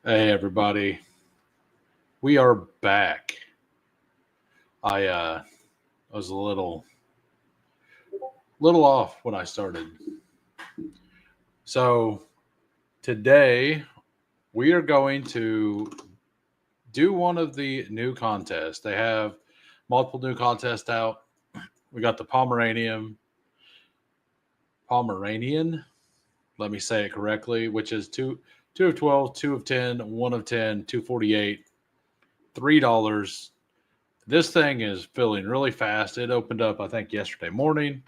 Hey everybody, we are back. I was a little off when I started. So today we are going to do one of the new contests. They have multiple new contests out. We got the Pomeranian. Let me say it correctly, which is two of 12, 2 of 10, 1 of 10, 248, $3. This thing is filling really fast. It opened up, I think, yesterday morning.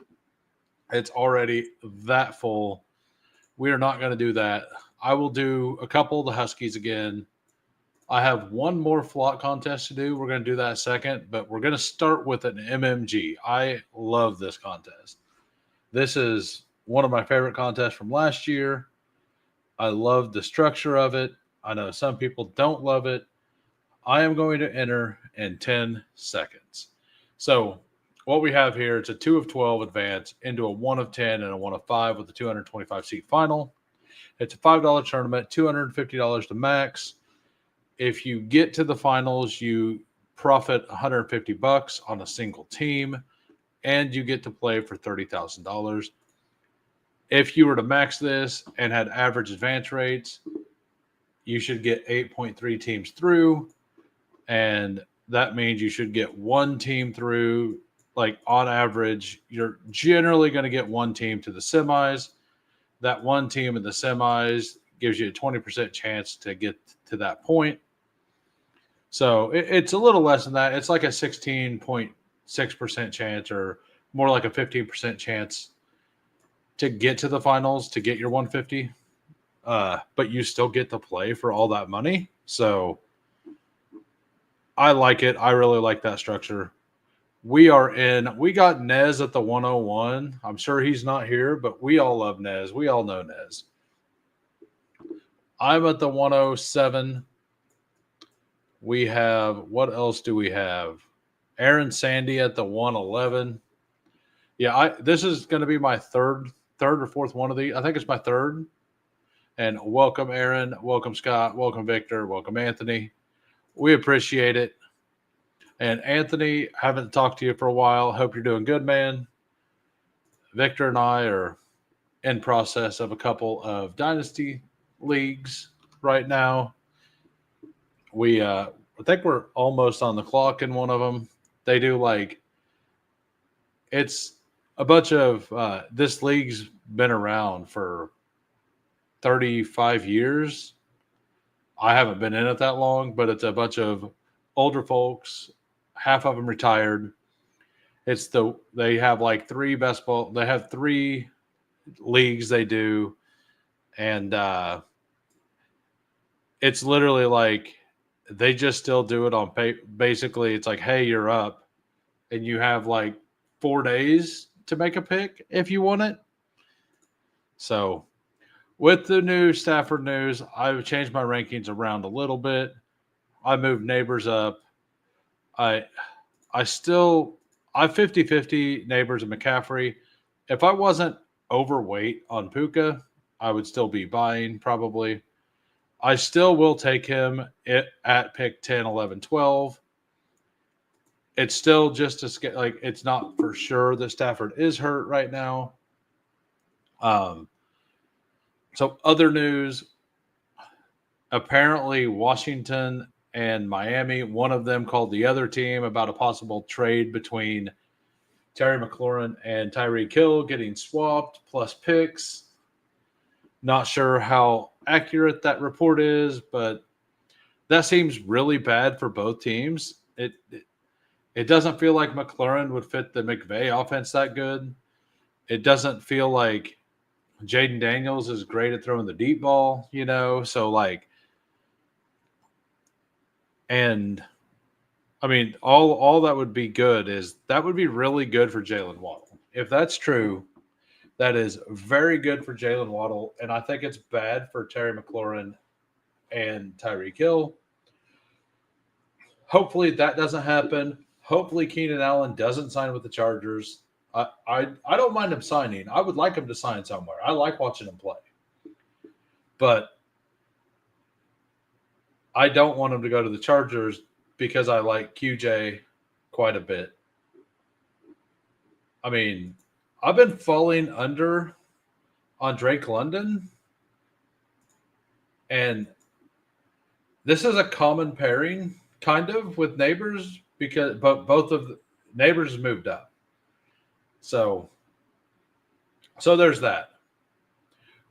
It's already that full. We are not going to do that. I will do a couple of the Huskies again. I have one more flock contest to do. We're going to do that second, but we're going to start with an MMG. I love this contest. This is one of my favorite contests from last year. I love the structure of it. I know some people don't love it. I am going to enter in 10 seconds. So, what we have here, it's a 2 of 12 advance into a 1 of 10 and a 1 of 5 with a 225 seat final. It's a $5 tournament, $250 to max. If you get to the finals, you profit $150 on a single team, and you get to play for $30,000. If you were to max this and had average advance rates, you should get 8.3 teams through, and that means you should get one team through. Like on average, you're generally going to get one team to the semis. That one team in the semis gives you a 20% chance to get to that point. So it's a little less than that. It's like a 16.6% chance, or more like a 15% chance to get to the finals to get your 150. But you still get to play for all that money. So I like it. I really like that structure. We got Nez at the 101. I'm sure he's not here, but we all love Nez. We all know Nez. I'm at the 107. We have, what else do we have? Aaron Sandy at the 111. Yeah, this is going to be my third or fourth one of these. I think it's my third. And welcome Aaron, welcome Scott, welcome Victor, welcome Anthony. We appreciate it. And Anthony, haven't talked to you for a while. Hope you're doing good, man. Victor and I are in process of a couple of dynasty leagues right now. I think we're almost on the clock in one of them. They do like, it's a bunch of this league's been around for 35 years. I haven't been in it that long, but it's a bunch of older folks, half of them retired. They have like they have three leagues they do, and it's literally like they just still do it on pay. Basically, it's like, hey, you're up, and you have like 4 days to make a pick if you want it. So, with the new Stafford news, I've changed my rankings around a little bit. I moved Neighbors up. I I still I 50-50 Neighbors and McCaffrey. If I wasn't overweight on Puka, I would still be buying probably. I still will take him at pick 10, 11, 12. It's still just like it's not for sure that Stafford is hurt right now. Um, so other news, apparently Washington and Miami, one of them called the other team about a possible trade between Terry McLaurin and Tyreek Hill getting swapped plus picks. Not sure how accurate that report is, but that seems really bad for both teams. It doesn't feel like McLaurin would fit the McVay offense that good. It doesn't feel like Jaden Daniels is great at throwing the deep ball, So like, and I mean, all that would be good is that would be really good for Jalen Waddle. If that's true, that is very good for Jalen Waddle, and I think it's bad for Terry McLaurin and Tyreek Hill. Hopefully that doesn't happen. Hopefully Keenan Allen doesn't sign with the Chargers. I don't mind him signing. I would like him to sign somewhere. I like watching him play. But I don't want him to go to the Chargers because I like QJ quite a bit. I mean, I've been falling under on Drake London, and this is a common pairing, kind of, with Neighbors because both of the Neighbors moved up. So there's that.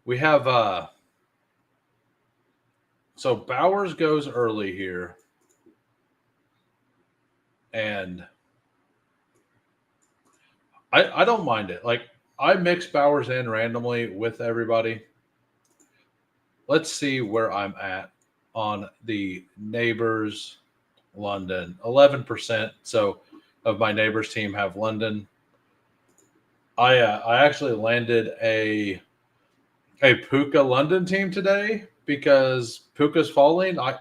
We have so Bowers goes early here, and I don't mind it. Like I mix Bowers in randomly with everybody. Let's see where I'm at on the Neighbors London. 11%. So of my Neighbors team have London. I actually landed a Puka London team today because Puka's falling. I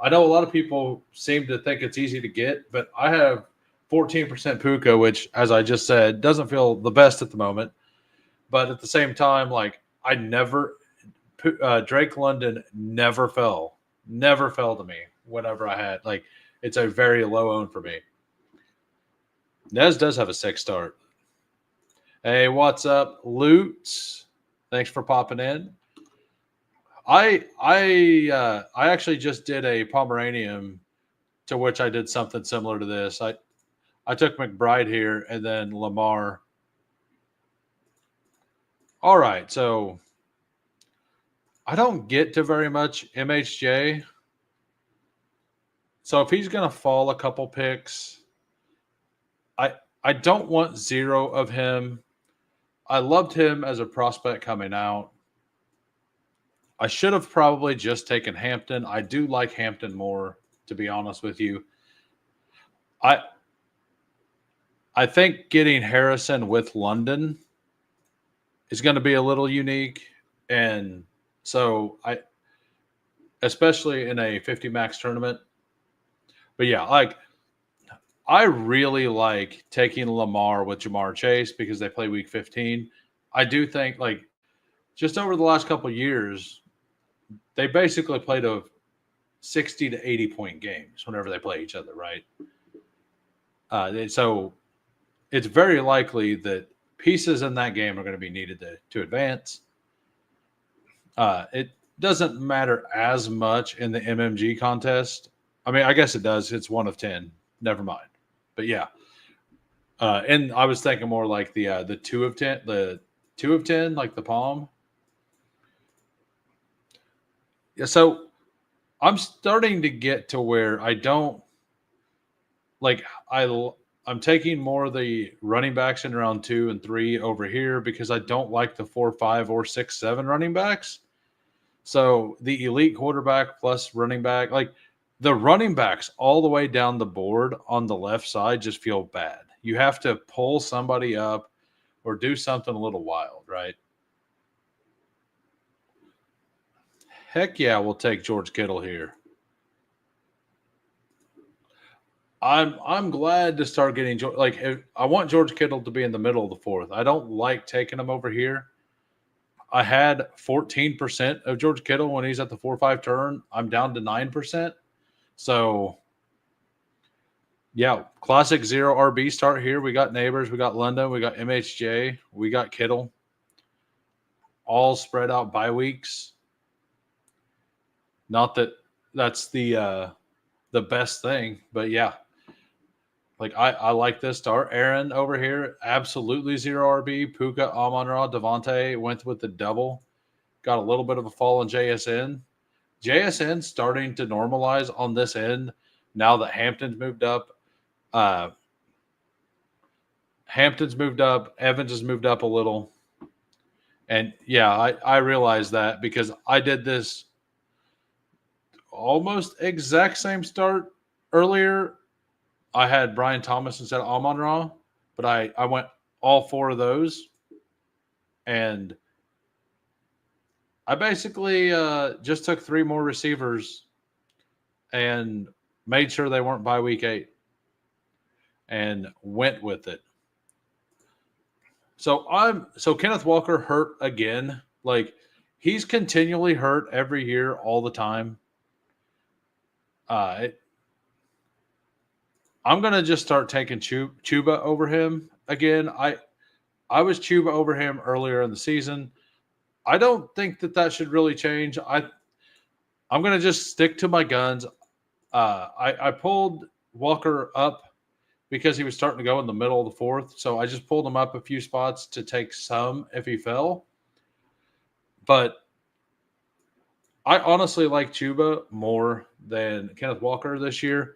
know a lot of people seem to think it's easy to get, but I have 14% Puka, which, as I just said, doesn't feel the best at the moment. But at the same time, like I never, Drake London never fell to me whenever I had like it's a very low own for me. Nez does have a 6 start. Hey, what's up, Loots? Thanks for popping in. I actually just did a Pomeranian to which I did something similar to this. I took McBride here and then Lamar. All right, so I don't get to very much MHJ. So if he's going to fall a couple picks, I don't want 0 of him. I loved him as a prospect coming out. I should have probably just taken Hampton. I do like Hampton more, to be honest with you. I think getting Harrison with London is going to be a little unique. And so especially in a 50 max tournament. But yeah, like I really like taking Lamar with Jamar Chase because they play week 15. I do think like just over the last couple of years, they basically played a 60 to 80 point games whenever they play each other, right? So it's very likely that pieces in that game are going to be needed to advance. It doesn't matter as much in the MMG contest. I mean, I guess it does. It's 1 of 10. Never mind. But yeah. And I was thinking more like the 2 of 10, the 2 of 10, like the palm. Yeah, so I'm starting to get to where I don't like I'm taking more of the running backs in round 2 and 3 over here because I don't like the 4, 5, or 6, 7 running backs. So the elite quarterback plus running back, like the running backs all the way down the board on the left side just feel bad. You have to pull somebody up or do something a little wild, right? Heck yeah, we'll take George Kittle here. I'm glad to start getting like I want George Kittle to be in the middle of the 4th. I don't like taking him over here. I had 14% of George Kittle when he's at the 4-5 turn. I'm down to 9%. So yeah, classic 0 RB start here. We got Neighbors, we got London, we got MHJ, we got Kittle. All spread out bye weeks. Not that that's the best thing, but yeah. Like I like this start. Aaron over here, absolutely 0 RB. Puka, Amon-Ra, Devontae went with the double. Got a little bit of a fall in JSN. JSN starting to normalize on this end now that Hampton's moved up. Hampton's moved up. Evans has moved up a little. And yeah, I realize that because I did this almost exact same start earlier. I had Brian Thomas instead of Amon-Ra, but I went all 4 of those. And I basically just took 3 more receivers and made sure they weren't by week 8 and went with it. So Kenneth Walker hurt again. Like he's continually hurt every year all the time. I'm gonna just start taking Chuba over him again. I was Chuba over him earlier in the season. I don't think that should really change. I'm gonna just stick to my guns. I pulled Walker up because he was starting to go in the middle of the fourth, so I just pulled him up a few spots to take some if he fell. But I honestly like Chuba more than Kenneth Walker this year.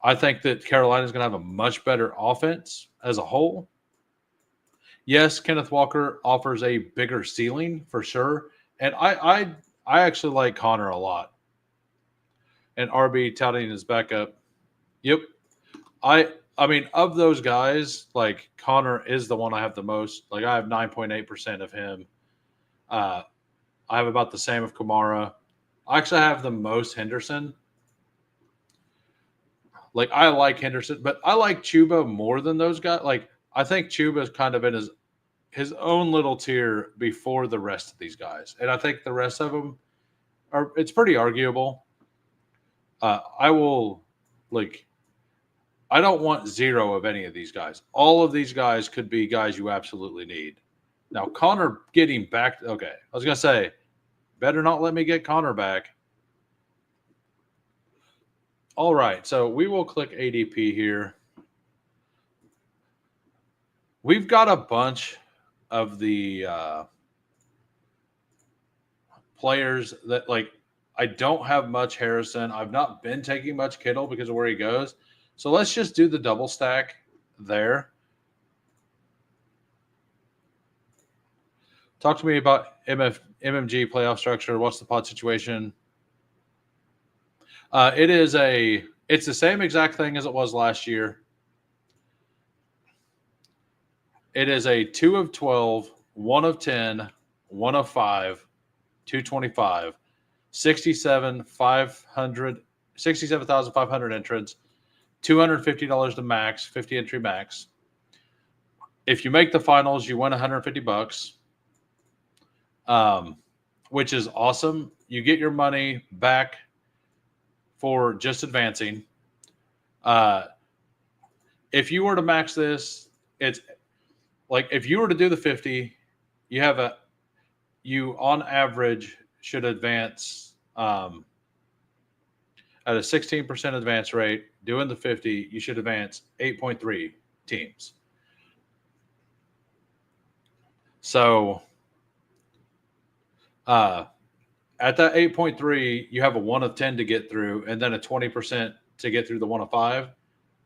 I think that Carolina's going to have a much better offense as a whole. Yes, Kenneth Walker offers a bigger ceiling for sure, and I actually like Connor a lot. And RB touting his backup. Yep, I mean, of those guys, like Connor is the one I have the most. Like I have 9.8% of him. I have about the same of Kamara. I actually have the most Henderson. Like I like Henderson, but I like Chuba more than those guys. Like I think Chuba is kind of in his own little tier before the rest of these guys, and I think the rest of them are. It's pretty arguable. I will like. I don't want zero of any of these guys. All of these guys could be guys you absolutely need. Now Connor getting back. Okay, I was gonna say, better not let me get Connor back. All right, so we will click ADP here. We've got a bunch of the players that like I don't have much Harrison. I've not been taking much Kittle because of where he goes. So let's just do the double stack there. Talk to me about MMG playoff structure. What's the pod situation? It's the same exact thing as it was last year. It is a 2 of 12, 1 of 10, 1 of 5, 225, 67,500 entrants, $250 to max, 50 entry max. If you make the finals, you win $150, which is awesome. You get your money back for just advancing. If you were to max this, it's like if you were to do the 50, you on average should advance at a 16% advance rate. Doing the 50, you should advance 8.3 teams. So at that 8.3, you have a 1 of 10 to get through, and then a 20% to get through the 1 of 5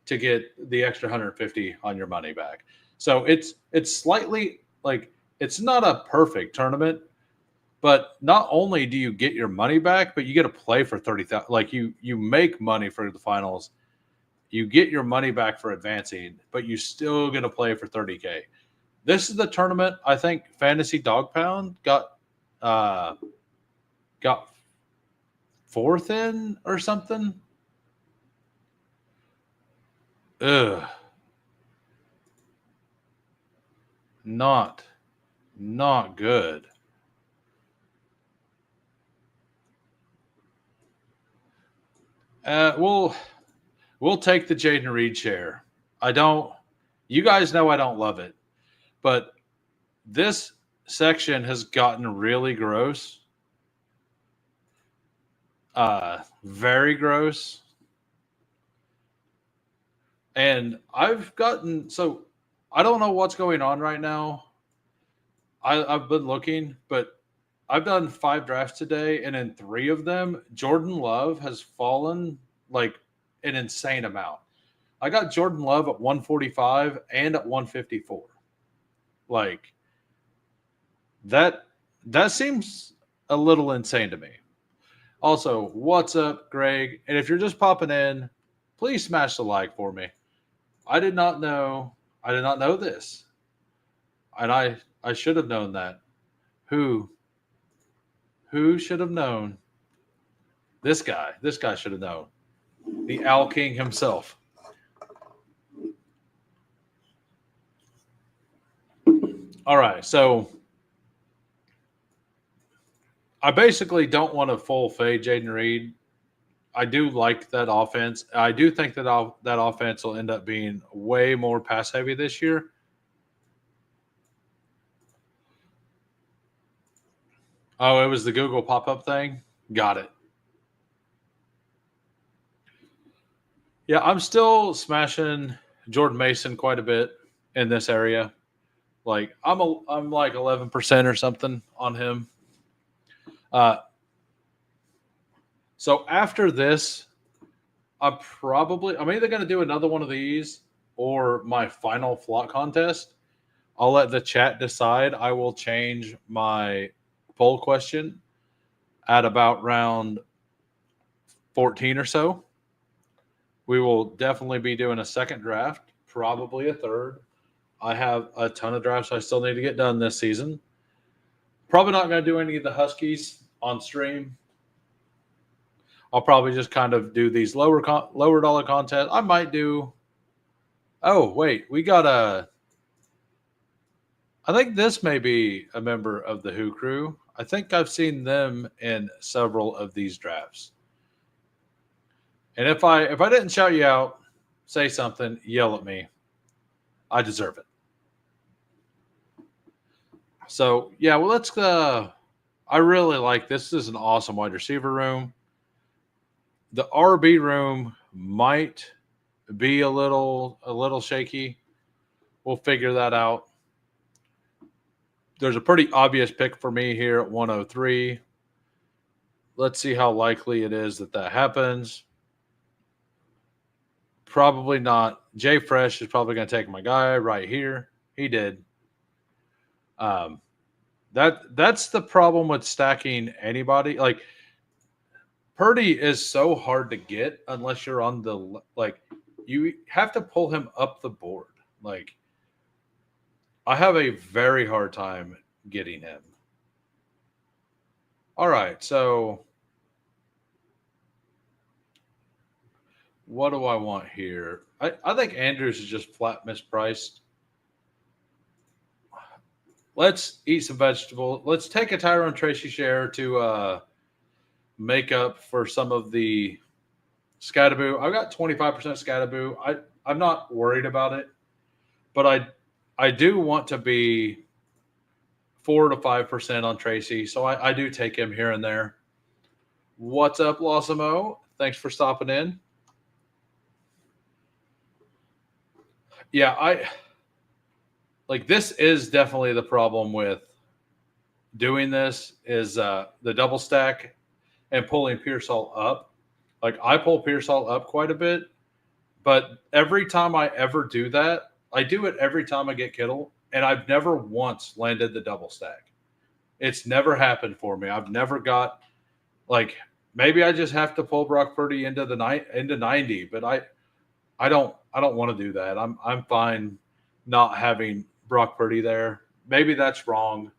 to get the extra 150 on your money back. So it's slightly like it's not a perfect tournament, but not only do you get your money back, but you get to play for 30,000. Like you make money for the finals, you get your money back for advancing, but you still get to play for 30K. This is the tournament I think Fantasy Dog Pound got fourth in or something. Ugh. Not good. We'll take the Jaden Reed share. You guys know I don't love it, but this section has gotten really gross. Very gross. And I've gotten, so I don't know what's going on right now. I've been looking, but I've done 5 drafts today, and in 3 of them, Jordan Love has fallen like an insane amount. I got Jordan Love at 145 and at 154. Like that seems a little insane to me. Also, what's up, Greg? And if you're just popping in, please smash the like for me. I did not know this. And I should have known that. Who should have known? This guy should have known. The Owl King himself. All right, so I basically don't want to full fade Jaden Reed. I do like that offense. I do think that that offense will end up being way more pass heavy this year. Oh, it was the Google pop up thing. Got it. Yeah, I'm still smashing Jordan Mason quite a bit in this area. Like I'm like 11% or something on him. Uh, so after this, I'm either going to do another one of these or my final flock contest. I'll let the chat decide. I will change my poll question at about round 14 or so. We will definitely be doing a second draft, probably a third. I have a ton of drafts I still need to get done this season. Probably not going to do any of the Huskies on stream. I'll probably just kind of do these lower dollar contests. I might do. Oh wait, we got a. I think this may be a member of the Who Crew. I think I've seen them in several of these drafts. And if I didn't shout you out, say something, yell at me. I deserve it. So yeah, well let's. I really like this. This is an awesome wide receiver room. The RB room might be a little shaky. We'll figure that out. There's a pretty obvious pick for me here at 103. Let's see how likely it is that happens. Probably not. Jay Fresh is probably going to take my guy right here. He did. That's the problem with stacking anybody. Like Purdy is so hard to get unless you're on the like. You have to pull him up the board. Like I have a very hard time getting him. All right, so what do I want here? I think Andrews is just flat mispriced. Let's eat some vegetables. Let's take a Tyrone Tracy share to make up for some of the Scatterboo. I've got 25% Scatterboo. I'm not worried about it, but I do want to be 4 to 5% on Tracy, so I do take him here and there. What's up, Lawsimo? Thanks for stopping in. Yeah, this is definitely the problem with doing this is the double stack and pulling Pearsall up. Like I pull Pearsall up quite a bit, but every time I ever do that, I do it every time I get Kittle, and I've never once landed the double stack. It's never happened for me. I've never got like maybe I just have to pull Brock Purdy into 90, but I don't want to do that. I'm fine not having Brock Purdy there. Maybe that's wrong.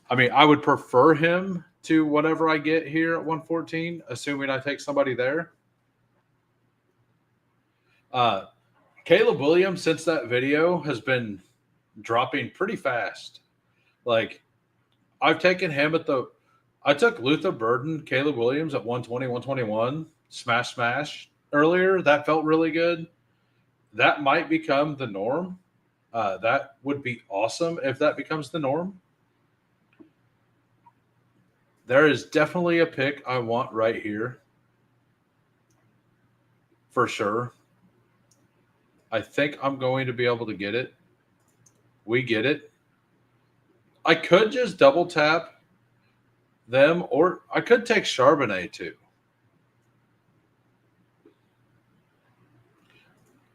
I mean, I would prefer him to whatever I get here at 114, assuming I take somebody there. Caleb Williams, since that video, has been dropping pretty fast. Like, I've taken him I took Luther Burden, Caleb Williams at 120, 121, smash earlier. That felt really good. That might become the norm. That would be awesome if that becomes the norm. There is definitely a pick I want right here. For sure. I think I'm going to be able to get it. We get it. I could just double tap them, or I could take Charbonnet too.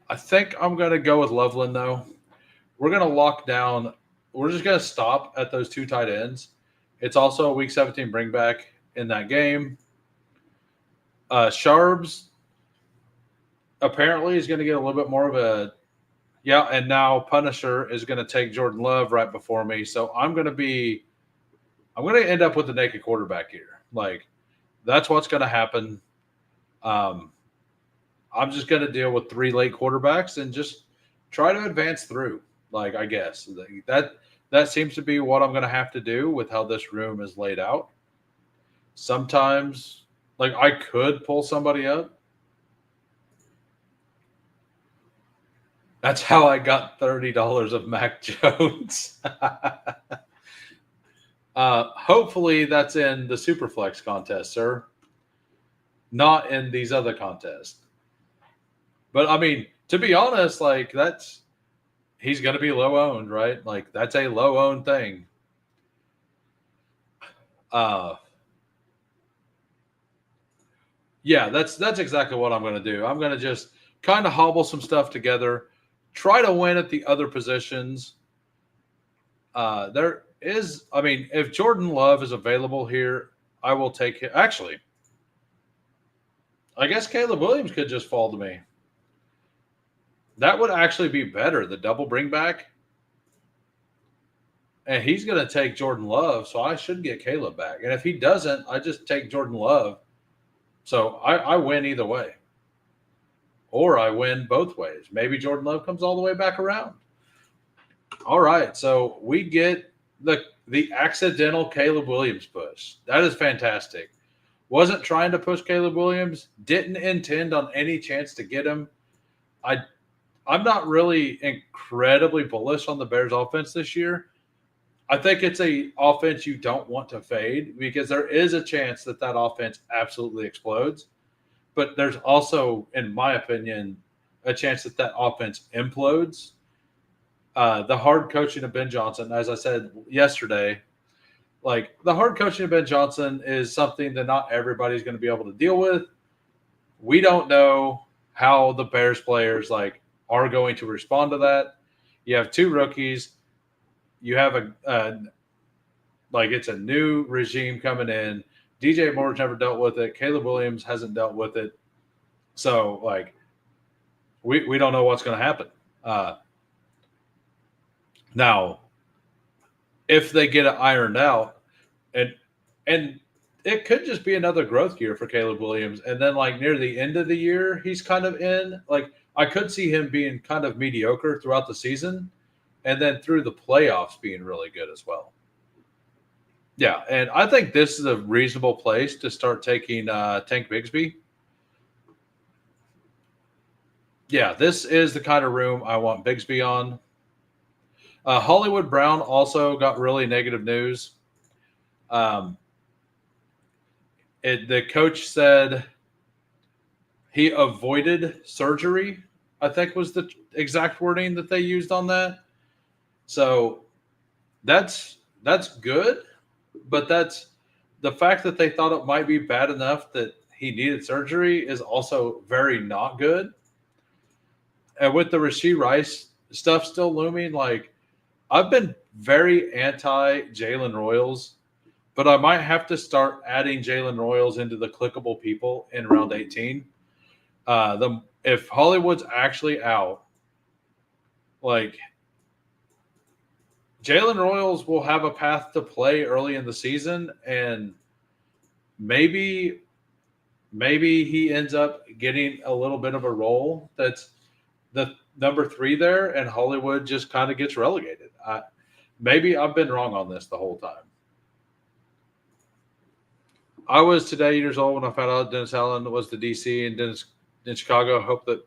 I think I'm going to go with Loveland, though. We're going to lock down. We're just going to stop at those two tight ends. It's also a Week 17 bring back in that game. Sharbs apparently is going to get a little bit more of a – yeah, and now Punisher is going to take Jordan Love right before me. So I'm going to end up with the naked quarterback here. Like, that's what's going to happen. I'm just going to deal with 3 late quarterbacks and just try to advance through. Like, I guess that seems to be what I'm going to have to do with how this room is laid out. Sometimes Like, I could pull somebody up. That's how I got $30 of Mac Jones. Hopefully that's in the Superflex contest, sir. Not in these other contests. But I mean, to be honest, like he's going to be low owned, right? Like that's a low owned thing. Yeah, that's exactly what I'm going to do. I'm going to just kind of hobble some stuff together, try to win at the other positions. There is, I mean, if Jordan Love is available here, I will take him. Actually, I guess Caleb Williams could just fall to me. That would actually be better, the double bring back. And he's going to take Jordan Love, so I should get Caleb back. And if he doesn't, I just take Jordan Love. So I win either way. Or I win both ways. Maybe Jordan Love comes all the way back around. All right, so we get the accidental Caleb Williams push. That is fantastic. Wasn't trying to push Caleb Williams. Didn't intend on any chance to get him. I'm not really incredibly bullish on the Bears offense this year. I think it's a offense you don't want to fade because there is a chance that offense absolutely explodes. But there's also, in my opinion, a chance that offense implodes. The hard coaching of Ben Johnson, as I said yesterday, like the hard coaching of Ben Johnson is something that not everybody's going to be able to deal with. We don't know how the Bears players are going to respond to that. You have two rookies. You have it's a new regime coming in. DJ Moore's never dealt with it. Caleb Williams hasn't dealt with it. So, we don't know what's going to happen. Now, if they get it ironed out, and it could just be another growth year for Caleb Williams, and then near the end of the year, he's kind of in. I could see him being kind of mediocre throughout the season, and then through the playoffs being really good as well. Yeah, and I think this is a reasonable place to start taking Tank Bigsby. Yeah, this is the kind of room I want Bigsby on. Hollywood Brown also got really negative news. The coach said he avoided surgery, I think was the exact wording that they used on that. So that's good, but that's the fact that they thought it might be bad enough that he needed surgery is also very not good. And with the Rashee Rice stuff still looming, I've been very anti Jalen Royals, but I might have to start adding Jalen Royals into the clickable people in round 18. If Hollywood's actually out, Jalen Royals will have a path to play early in the season, and maybe he ends up getting a little bit of a role that's the number 3 there, and Hollywood just kind of gets relegated. Maybe I've been wrong on this the whole time. I was today years old when I found out Dennis Allen was the DC and Dennis in Chicago. Hope that.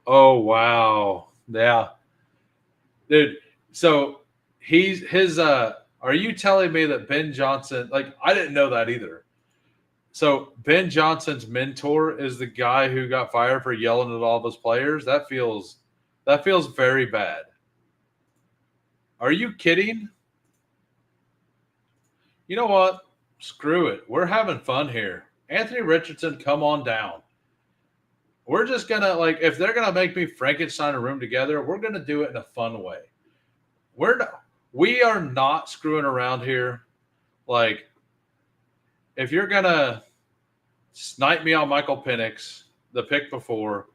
Oh wow, yeah, dude. So are you telling me that Ben Johnson? I didn't know that either. So Ben Johnson's mentor is the guy who got fired for yelling at all of his players. That feels very bad. Are you kidding? You know what? Screw it. We're having fun here. Anthony Richardson, come on down. We're just going to, if they're going to make me Frankenstein a room together, we're going to do it in a fun way. We are not screwing around here. If you're going to snipe me on Michael Penix, the pick before,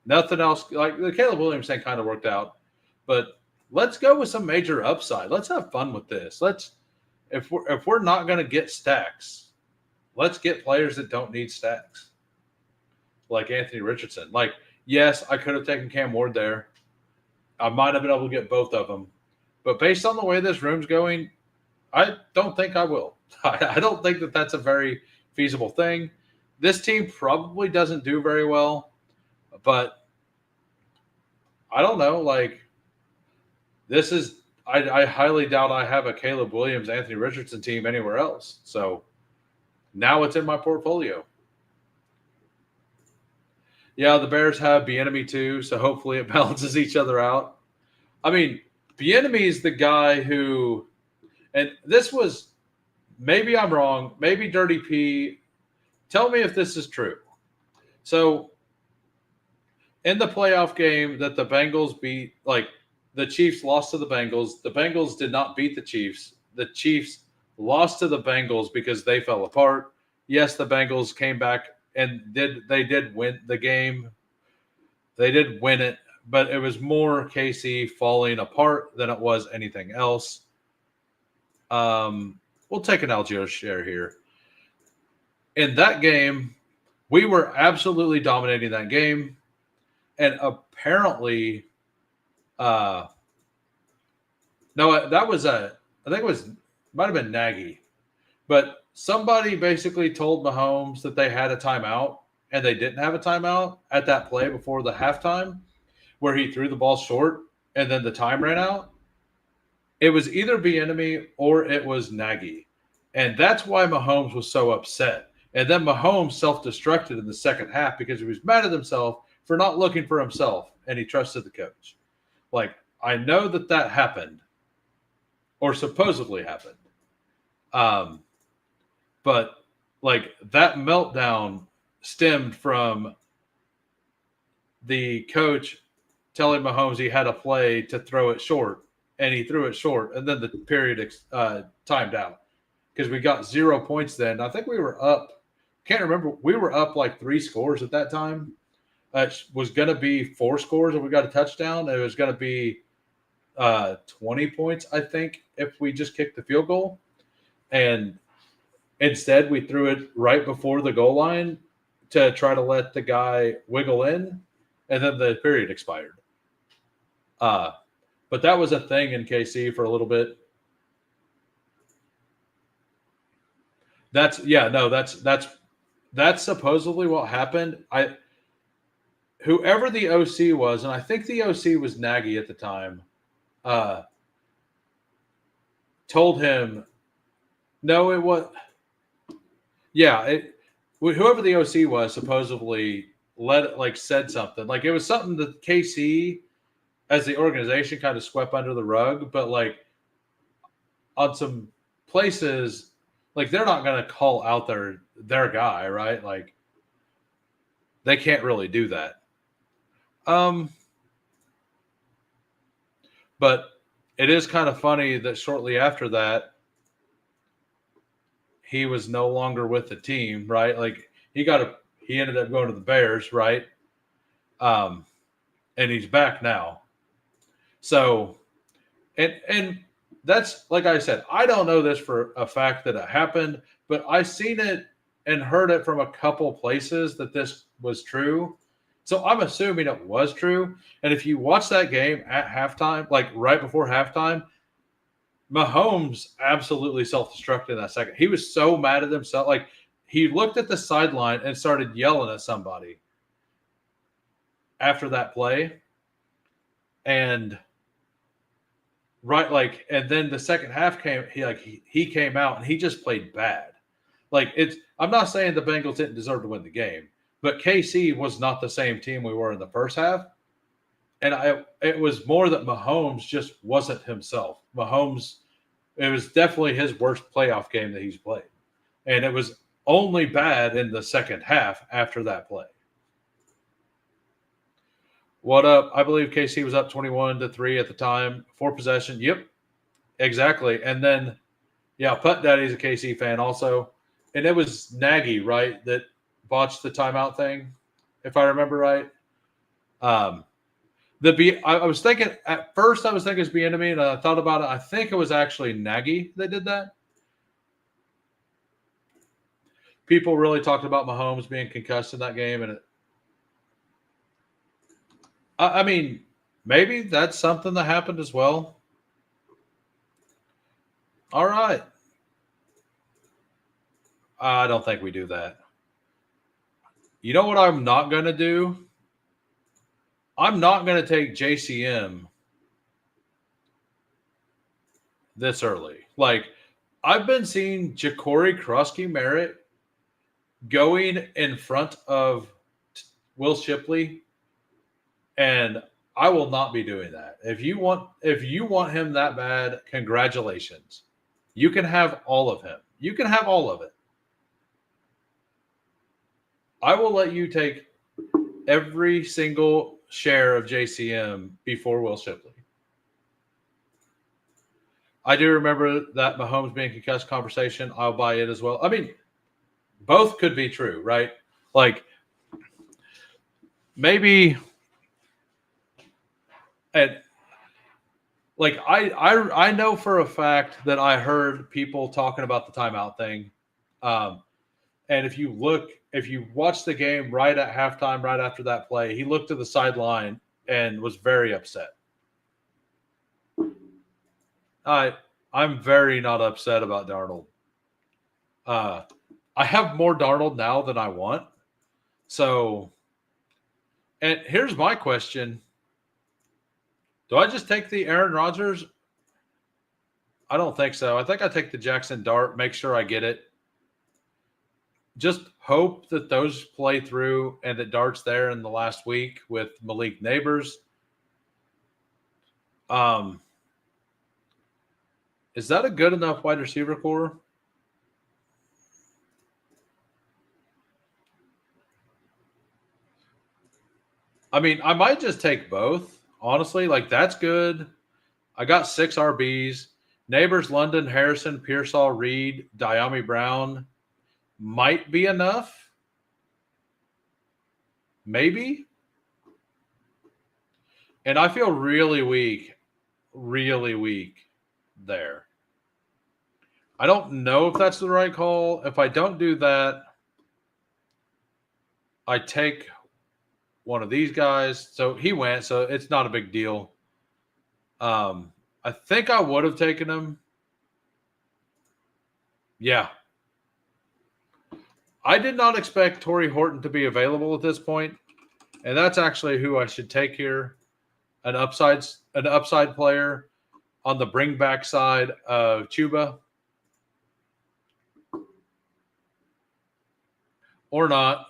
nothing else, the Caleb Williams thing kind of worked out. But let's go with some major upside. Let's have fun with this. If we're not going to get stacks, let's get players that don't need stacks, like Anthony Richardson. Yes, I could have taken Cam Ward there. I might have been able to get both of them. But based on the way this room's going, I don't think I will. I don't think that that's a very feasible thing. This team probably doesn't do very well, but I don't know. Like, this is, I highly doubt I have a Caleb Williams, Anthony Richardson team anywhere else. So now it's in my portfolio. Yeah, the Bears have Bieniemy too, so hopefully it balances each other out. I mean, Bieniemy is the guy who, and this was, maybe I'm wrong, maybe Dirty P. Tell me if this is true. So in the playoff game that the Bengals beat, like the Chiefs lost to the Bengals did not beat the Chiefs. The Chiefs lost to the Bengals because they fell apart. Yes, the Bengals came back and they did win the game. They did win it, but it was more KC falling apart than it was anything else. We'll take an LGO share here. In that game, we were absolutely dominating that game. And apparently, no, that was I think it was, might have been Nagy. But somebody basically told Mahomes that they had a timeout, and they didn't have a timeout at that play before the halftime where he threw the ball short and then the time ran out. It was either Bieniemy or it was Nagy. And that's why Mahomes was so upset. And then Mahomes self-destructed in the second half because he was mad at himself for not looking for himself, and he trusted the coach. Like, I know that happened, or supposedly happened. But, like, that meltdown stemmed from the coach telling Mahomes he had a play to throw it short, and he threw it short, and then the period timed out because we got 0 points then. I think we were up. Can't remember. We were up like 3 scores at that time. It was going to be 4 scores if we got a touchdown. It was going to be 20 points, I think, if we just kicked the field goal. And instead, we threw it right before the goal line to try to let the guy wiggle in, and then the period expired. But that was a thing in KC for a little bit. That's supposedly what happened. Whoever the OC was, and I think the OC was Nagy at the time, told him, no, it was, whoever the OC was supposedly said something. Like, it was something that KC as the organization kind of swept under the rug, but like on some places, like they're not going to call out their guy, right? Like, they can't really do that. But it is kind of funny that shortly after that, he was no longer with the team, right? Like, he ended up going to the Bears, right? And he's back now. So, and that's, like I said, I don't know this for a fact that it happened, but I seen it and heard it from a couple places that this was true. So I'm assuming it was true. And if you watch that game at halftime, like right before halftime, Mahomes absolutely self-destructed in that second. He was so mad at himself. Like, he looked at the sideline and started yelling at somebody after that play. And and then the second half came, he came out and he just played bad. Like, I'm not saying the Bengals didn't deserve to win the game, but KC was not the same team we were in the first half. And it was more that Mahomes just wasn't himself. Mahomes, it was definitely his worst playoff game that he's played. And it was only bad in the second half after that play. What up? I believe KC was up 21-3 at the time. 4 possession. Yep, exactly. And then, Putt Daddy's a KC fan also. And it was Nagy, right, that botched the timeout thing, if I remember right. I was thinking at first, I was thinking it's Bieniemy, and I thought about it. I think it was actually Nagy that did that. People really talked about Mahomes being concussed in that game, and I mean, maybe that's something that happened as well. All right. I don't think we do that. You know what I'm not going to do? I'm not going to take JCM this early. Like, I've been seeing Ja'Cory Krusky-Merritt going in front of Will Shipley, and I will not be doing that. If you want him that bad, congratulations. You can have all of him. You can have all of it. I will let you take every single share of JCM before Will Shipley. I do remember that Mahomes being concussed conversation. I'll buy it as well. I mean, both could be true, right? Like, maybe, and like I know for a fact that I heard people talking about the timeout thing. And if you watch the game right at halftime, right after that play, he looked to the sideline and was very upset. I'm very not upset about Darnold. I have more Darnold now than I want. So, and here's my question. Do I just take the Aaron Rodgers? I don't think so. I think I take the Jackson Dart, make sure I get it. Just hope that those play through and that Dart's there in the last week with Malik Neighbors. Is that a good enough wide receiver core? I mean, I might just take both. Honestly, like, that's good. I got 6 RBs. Neighbors, London, Harrison, Pearsall, Reed, Diami Brown might be enough. Maybe. And I feel really weak there. I don't know if that's the right call. If I don't do that, I take one of these guys. So he went, so it's not a big deal. I think I would have taken him. Yeah. I did not expect Torrey Horton to be available at this point, and that's actually who I should take here. An upside player on the bring back side of Chuba. Or not.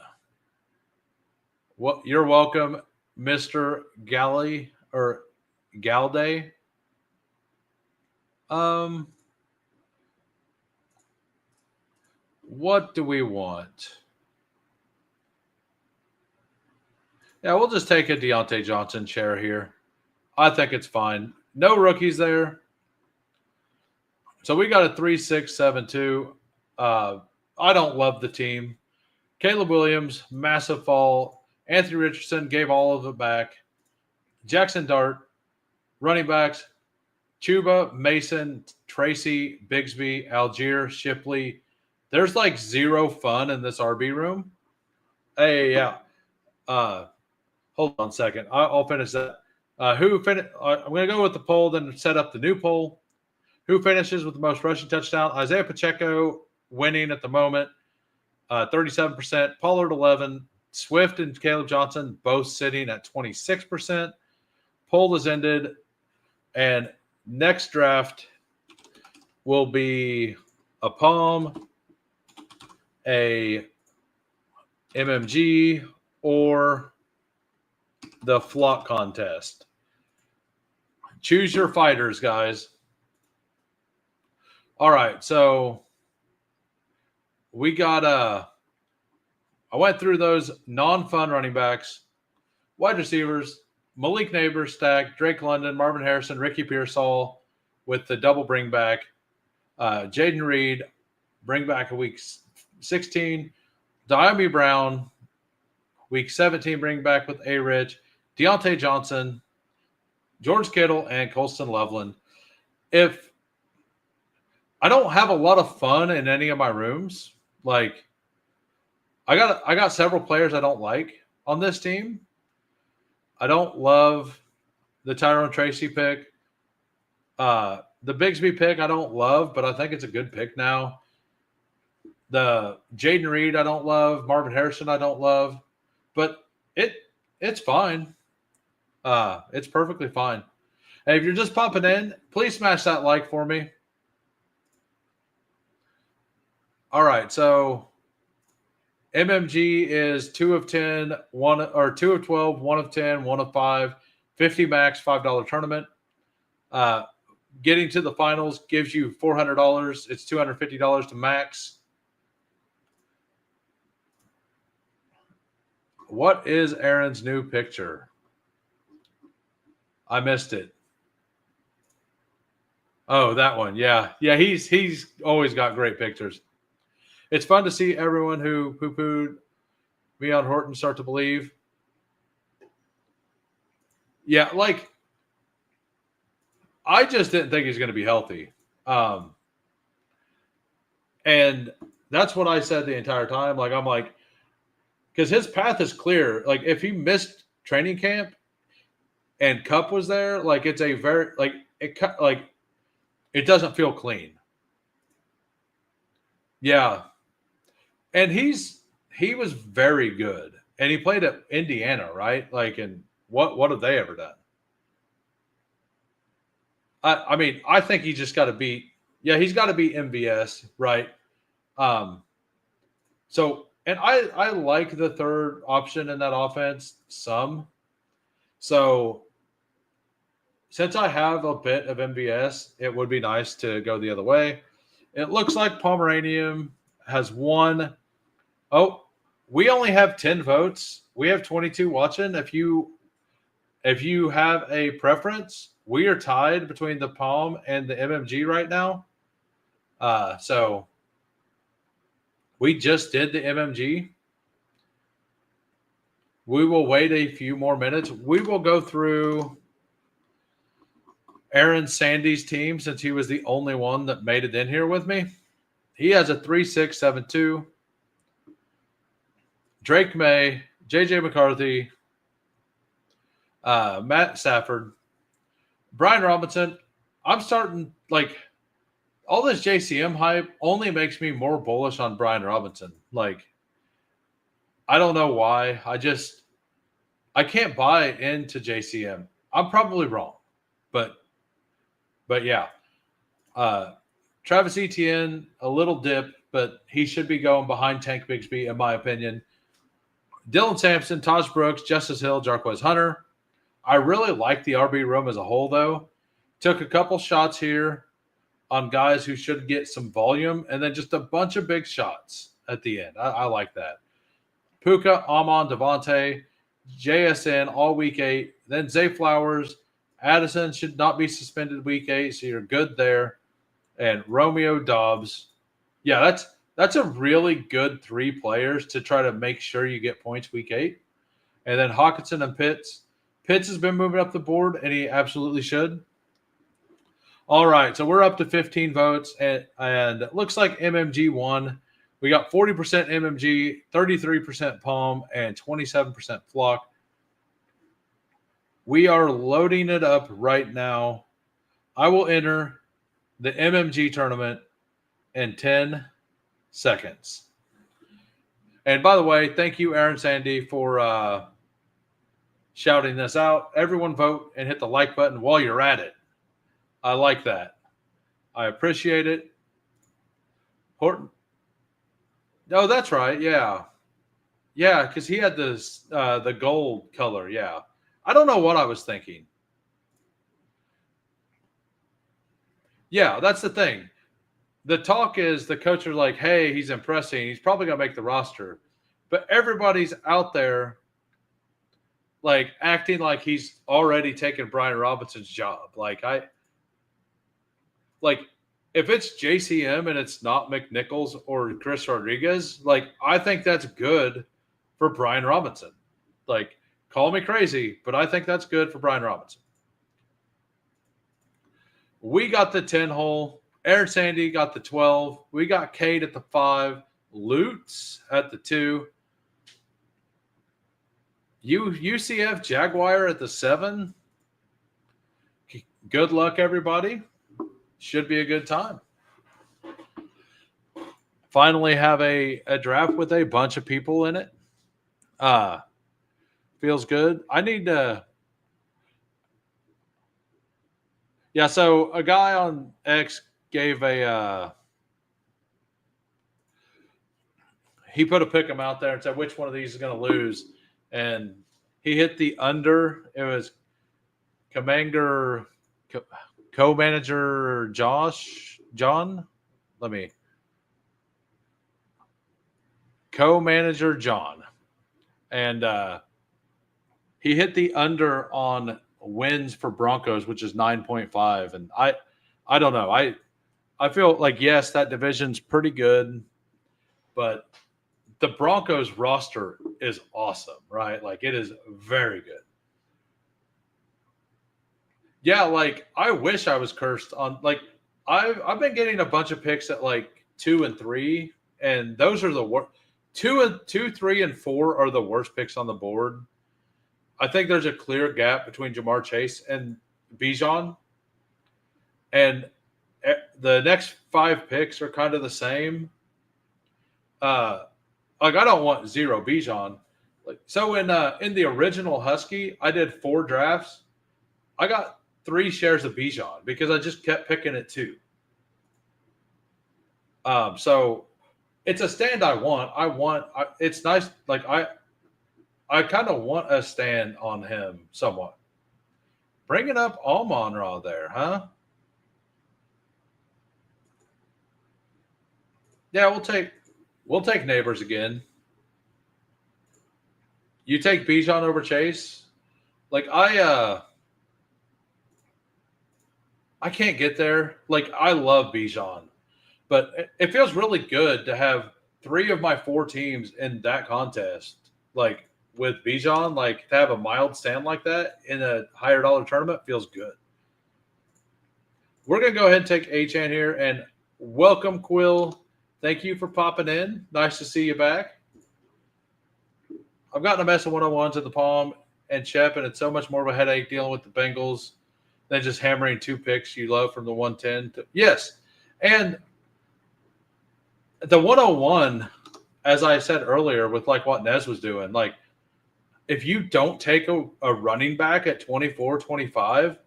Well, you're welcome, Mr. Galley or Galday. What do we want? Yeah, we'll just take a Deontay Johnson share here. I think it's fine. No rookies there. So we got a 3-6-7-2. I don't love the team. Caleb Williams, massive fall. Anthony Richardson gave all of it back. Jackson Dart, running backs, Chuba, Mason, Tracy, Bigsby, Algier, Shipley. There's like zero fun in this RB room. Hey, yeah. Hold on a second. I'll finish that. I'm going to go with the poll, then set up the new poll. Who finishes with the most rushing touchdown? Isaiah Pacheco winning at the moment, 37%. Pollard 11%. Swift and Caleb Johnson both sitting at 26%. Poll is ended, and next draft will be a Palm, a MMG, or the flock contest. Choose your fighters, guys. All right, so we got I went through those non-fun running backs, wide receivers, Malik Neighbors stacked, Drake London, Marvin Harrison, Ricky Pearsall with the double bring back, Jaden Reed, bring back a week 16, Diami Brown, week 17, bring back with A-Rich, Deontay Johnson, George Kittle, and Colston Loveland. If I don't have a lot of fun in any of my rooms, like I got several players I don't like on this team. I don't love the Tyrone Tracy pick. The Bigsby pick I don't love, but I think it's a good pick now. The Jaden Reed I don't love. Marvin Harrison I don't love. But it's fine. It's perfectly fine. Hey, if you're just popping in, please smash that like for me. All right, so MMG is 2 of 10, 2 of 12, 1 of 10, 1 of 5, 50 max, $5 tournament. Getting to the finals gives you $400. It's $250 to max. What is Aaron's new picture? I missed it. Oh, that one. Yeah. Yeah, he's always got great pictures. It's fun to see everyone who poo-pooed me on Horton start to believe. Yeah, like I just didn't think he's going to be healthy. And that's what I said the entire time. Like, I'm like, because his path is clear. Like, if he missed training camp and Cup was there, like, it's a very, like, it doesn't feel clean. Yeah. And he was very good. And he played at Indiana, right? Like, and what have they ever done? I mean, I think he just got to beat. Yeah, he's got to beat MVS, right? So, and I like the third option in that offense some. So, since I have a bit of MVS, it would be nice to go the other way. It looks like Pomeranian has won. Oh, we only have 10 votes. We have 22 watching. If you have a preference, we are tied between the Palm and the MMG right now. So we just did the MMG. We will wait a few more minutes. We will go through Aaron Sandy's team since he was the only one that made it in here with me. He has a 3.672. Drake May, JJ McCarthy, Matt Stafford, Brian Robinson. I'm starting like all this JCM hype only makes me more bullish on Brian Robinson. Like, I don't know why. I can't buy into JCM. I'm probably wrong, but yeah. Travis Etienne, a little dip, but he should be going behind Tank Bigsby, in my opinion. Dylan Sampson, Taj Brooks, Justice Hill, Jarquez Hunter. I really like the RB room as a whole, though. Took a couple shots here on guys who should get some volume, and then just a bunch of big shots at the end. I like that. Puka, Amon, Devontae, JSN all week 8. Then Zay Flowers. Addison should not be suspended week 8, so you're good there. And Romeo Dobbs. Yeah, that's a really good 3 players to try to make sure you get points week 8. And then Hawkinson and Pitts. Pitts has been moving up the board, and he absolutely should. All right, so we're up to 15 votes, and it looks like MMG won. We got 40% MMG, 33% Palm, and 27% Flock. We are loading it up right now. I will enter the MMG tournament in 10 seconds. And by the way, thank you, Aaron Sandy, for shouting this out. Everyone vote and hit the like button while you're at it. I like that. I appreciate it. Horton. Oh, that's right. Yeah. Yeah, because he had this the gold color. Yeah. I don't know what I was thinking. Yeah, that's the thing. The talk is the coach are like, hey, he's impressing. He's probably going to make the roster. But everybody's out there like acting like he's already taken Brian Robinson's job. Like if it's JCM and it's not McNichols or Chris Rodriguez, like I think that's good for Brian Robinson. Like, call me crazy, but I think that's good for Brian Robinson. We got the 10 hole. Aaron Sandy got the 12. We got Cade at the 5. Lutz at the 2. UCF Jaguar at the 7. Good luck, everybody. Should be a good time. finally have a draft with a bunch of people in it. Feels good. I need to. Yeah, so a guy on X gave he put a pick 'em out there and said which one of these is going to lose, and he hit the under. It was Commander co-manager John. Let me co-manager John, and he hit the under on wins for Broncos, which is 9.5, and I don't know. I feel like yes, that division's pretty good, but the Broncos roster is awesome, right? Like it is very good. Yeah, like I wish I was cursed on like I've been getting a bunch of picks at like 2 and 3, and those are the worst. 2, 3, and 4 are the worst picks on the board. I think there's a clear gap between Jamar Chase and Bijan, and the next 5 picks are kind of the same. Like I don't want zero Bijan. Like so in the original Husky, I did 4 drafts. I got 3 shares of Bijan because I just kept picking it 2. So it's a stand I want. It's nice. Like I kind of want a stand on him somewhat. Bringing up Amon Ra there, huh? Yeah, we'll take Neighbors again. You take Bijan over Chase. Like I can't get there. Like I love Bijan, but it feels really good to have 3 of my 4 teams in that contest. Like with Bijan, like to have a mild stand like that in a higher dollar tournament feels good. We're gonna go ahead and take Achan here and welcome Quill. Thank you for popping in. Nice to see you back. I've gotten a mess of 101s in the palm and Shep, and it's so much more of a headache dealing with the Bengals than just hammering 2 picks you love from the 110. Yes. And the 101, as I said earlier, with like what Nez was doing, like if you don't take a running back at 24, 25,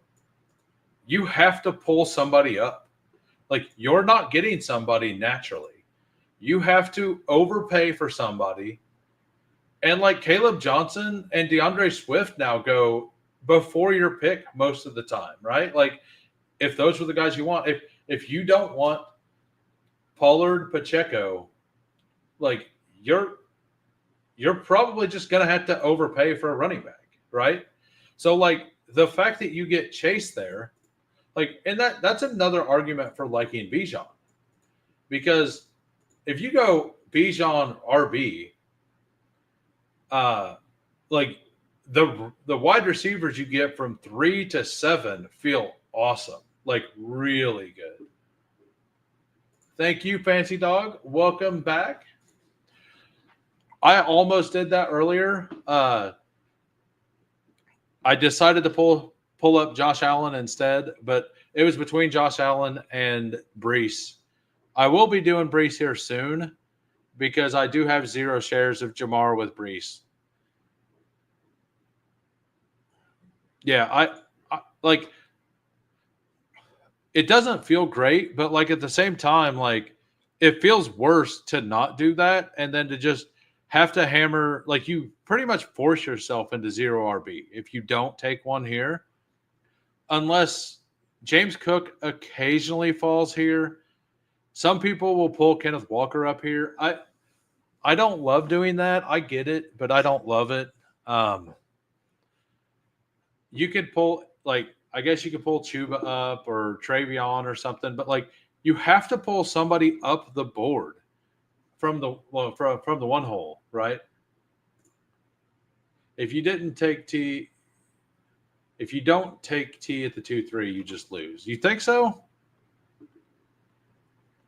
you have to pull somebody up. Like you're not getting somebody naturally. You have to overpay for somebody. And like Caleb Johnson and DeAndre Swift now go before your pick most of the time, right? Like if those were the guys you want, if you don't want Pollard, Pacheco, like you're probably just going to have to overpay for a running back, right? So like the fact that you get Chase there, like, and that's another argument for liking Bijan, because if you go Bijan RB, like the wide receivers you get from 3 to 7 feel awesome, like really good. Thank you, Fancy Dog. Welcome back. I almost did that earlier. I decided to pull up Josh Allen instead, but it was between Josh Allen and Brees. I will be doing Brees here soon because I do have 0 shares of Jamar with Brees. Yeah, I like it doesn't feel great, but like at the same time, like it feels worse to not do that and then to just have to hammer, like you pretty much force yourself into 0 RB if you don't take one here. Unless James Cook occasionally falls here. Some people will pull Kenneth Walker up here. I don't love doing that. I get it, but I don't love it. You could pull, like, I guess you could pull Chuba up or Travion or something, but like you have to pull somebody up the board from the from the one hole, right? If you didn't take T, if you don't take T at the 2-3, you just lose. You think so?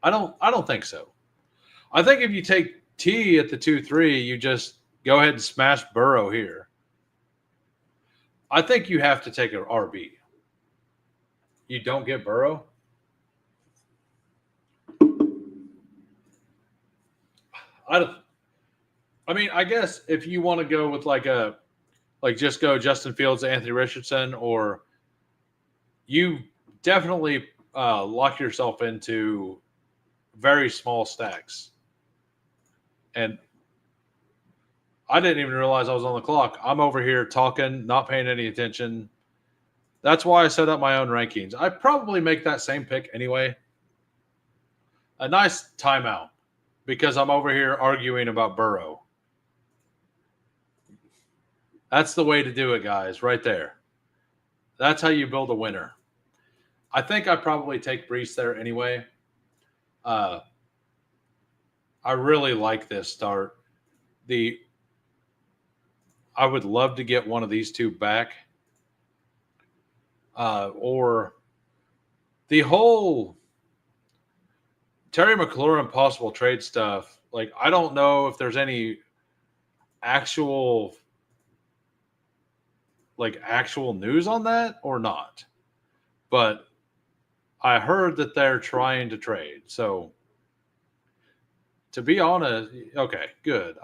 I don't think so. I think if you take T at the 2-3, you just go ahead and smash Burrow here. I think you have to take an RB. You don't get Burrow? I mean, I guess if you want to go with like just go Justin Fields, Anthony Richardson, or you definitely lock yourself into very small stacks. And I didn't even realize I was on the clock. I'm over here talking, not paying any attention. That's why I set up my own rankings. I probably make that same pick anyway. A nice timeout because I'm over here arguing about Burrow. That's the way to do it, guys, right there. That's how you build a winner. I think I probably take Brees there anyway. Uh, I really like this start. I would love to get one of these two back. Or the whole Terry McLaurin possible trade stuff. Like, I don't know if there's any actual news on that or not. But I heard that they're trying to trade. So to be honest, okay, good.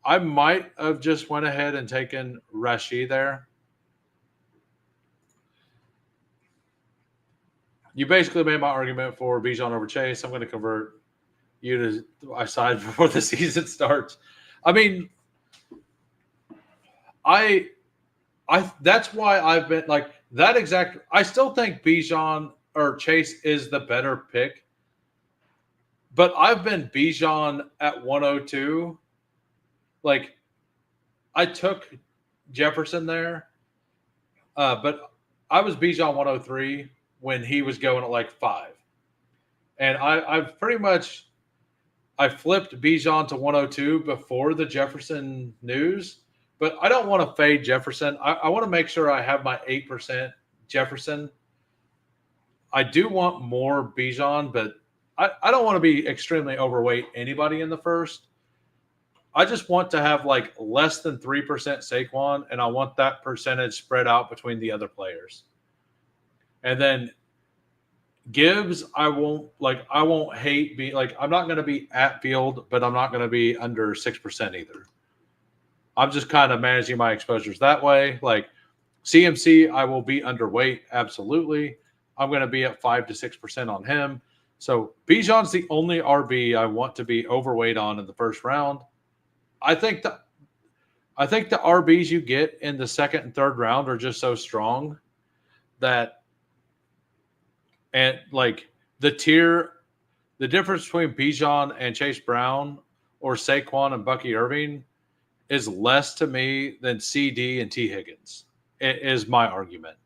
I might have just went ahead and taken Rashid there. You basically made my argument for Bijan over Chase. I'm going to convert you to my side before the season starts. I mean, I that's why I've been like that exact. I still think Bijan or Chase is the better pick, but I've been Bijan at 102. Like, I took Jefferson there, but I was Bijan 103 when he was going at like 5. And I've pretty much I flipped Bijan to 102 before the Jefferson news, but I don't want to fade Jefferson. I want to make sure I have my 8% Jefferson. I do want more Bijan, but I don't want to be extremely overweight anybody in the first. I just want to have like less than 3% Saquon, and I want that percentage spread out between the other players. And then Gibbs, I won't hate being like, I'm not going to be at field, but I'm not going to be under 6% either. I'm just kind of managing my exposures that way. Like CMC, I will be underweight. Absolutely. I'm going to be at 5 to 6% on him. So Bijan's the only RB I want to be overweight on in the first round. I think the RBs you get in the second and third round are just so strong that, and like the difference between Bijan and Chase Brown or Saquon and Bucky Irving is less to me than CD and T Higgins. It is my argument,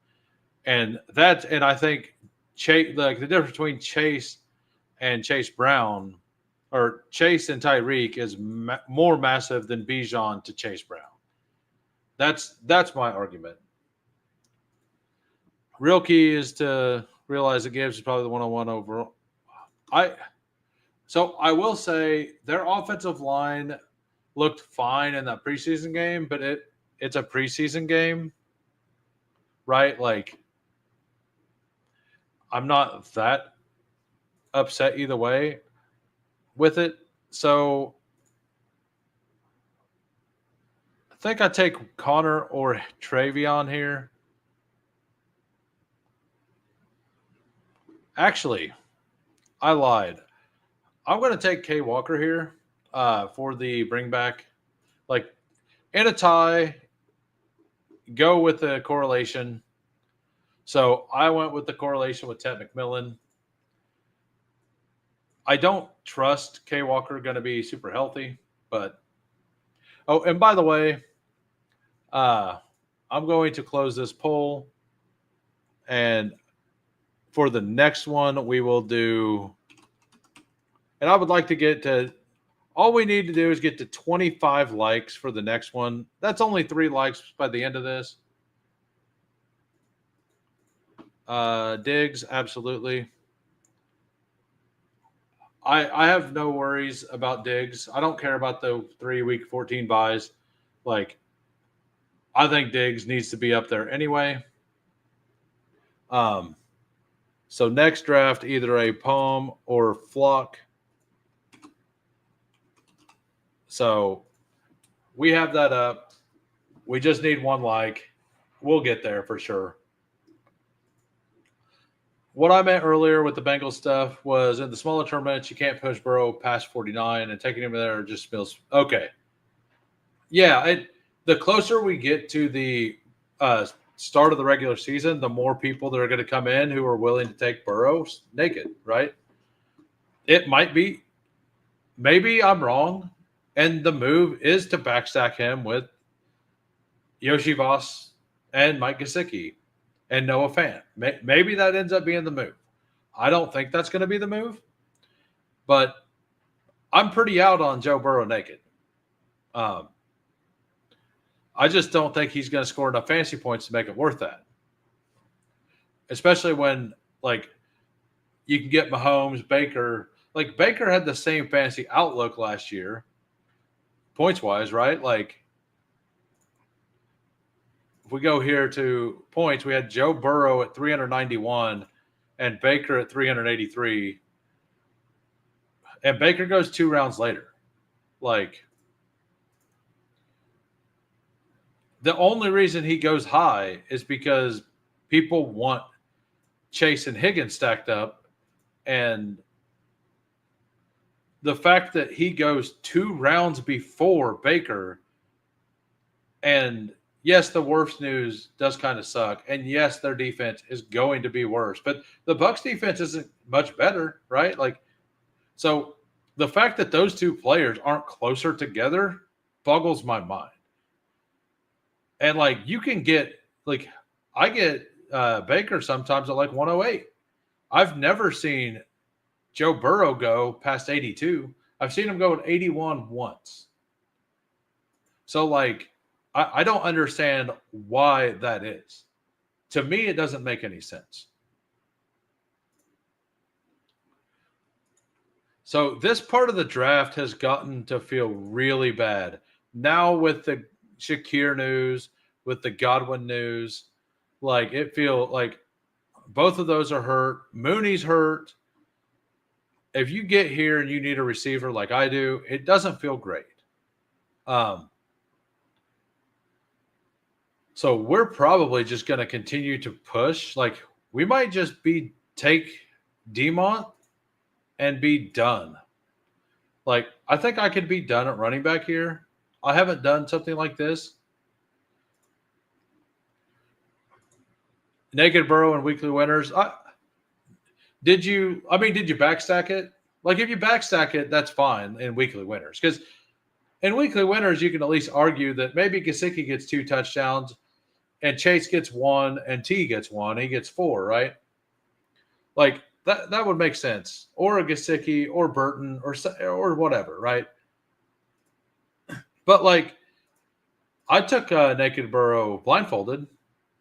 and I think Chase, like the difference between Chase and Chase Brown, or Chase and Tyreek, is more massive than Bijan to Chase Brown. That's my argument. Real key is to realize that Gibbs is probably the 101 overall. So I will say their offensive line looked fine in that preseason game, but it's a preseason game, right? Like, I'm not that upset either way with it. So I think I take Connor or Travion here. Actually, I lied. I'm going to take K Walker here for the bring back. Like, in a tie, go with the correlation. So I went with the correlation with Ted McMillan. I don't trust K Walker going to be super healthy, but and by the way, I'm going to close this poll, and for the next one we will do, and I would like to get to, all we need to do is get to 25 likes for the next one. That's only 3 likes by the end of this. Diggs, absolutely. I have no worries about Diggs. I don't care about the 3-week 14 buys. Like, I think Diggs needs to be up there anyway. So next draft, either a Palm or Flock. So we have that up. We just need one like. We'll get there for sure. What I meant earlier with the Bengals stuff was in the smaller tournaments, you can't push Burrow past 49, and taking him there just feels okay. Yeah, the closer we get to the start of the regular season, the more people that are going to come in who are willing to take Burrow naked, right? It might be, maybe I'm wrong, and the move is to backstack him with Yoshi Voss and Mike Gesicki and Noah Fant. Maybe that ends up being the move. I don't think that's going to be the move, but I'm pretty out on Joe Burrow naked. I just don't think he's going to score enough fantasy points to make it worth that. Especially when, like, you can get Mahomes, Baker. Like, Baker had the same fantasy outlook last year, points-wise, right? Like, if we go here to points, we had Joe Burrow at 391 and Baker at 383. And Baker goes 2 rounds later. Like, the only reason he goes high is because people want Chase and Higgins stacked up. And the fact that he goes 2 rounds before Baker, and yes, the worst news does kind of suck. And yes, their defense is going to be worse. But the Bucs defense isn't much better, right? Like, so the fact that those two players aren't closer together boggles my mind. And, like, you can get, like, I get Baker sometimes at like 108. I've never seen Joe Burrow go past 82. I've seen him go at 81 once. So, like, I don't understand why that is. To me, it doesn't make any sense. So this part of the draft has gotten to feel really bad. Now with the Shakir news, with the Godwin news, like, it feel like both of those are hurt. Mooney's hurt. If you get here and you need a receiver like I do, it doesn't feel great. So we're probably just going to continue to push. Like, we might just take Demont and be done. Like, I think I could be done at running back here. I haven't done something like this. Naked Burrow and weekly winners. Did you backstack it? Like, if you backstack it, that's fine in weekly winners. Because in weekly winners, you can at least argue that maybe Gesicki gets 2 touchdowns and Chase gets 1 and T gets 1. He gets 4, right? Like, that would make sense. Or a Gesicki or Burton or whatever, right? But, like, I took Naked Burrow blindfolded.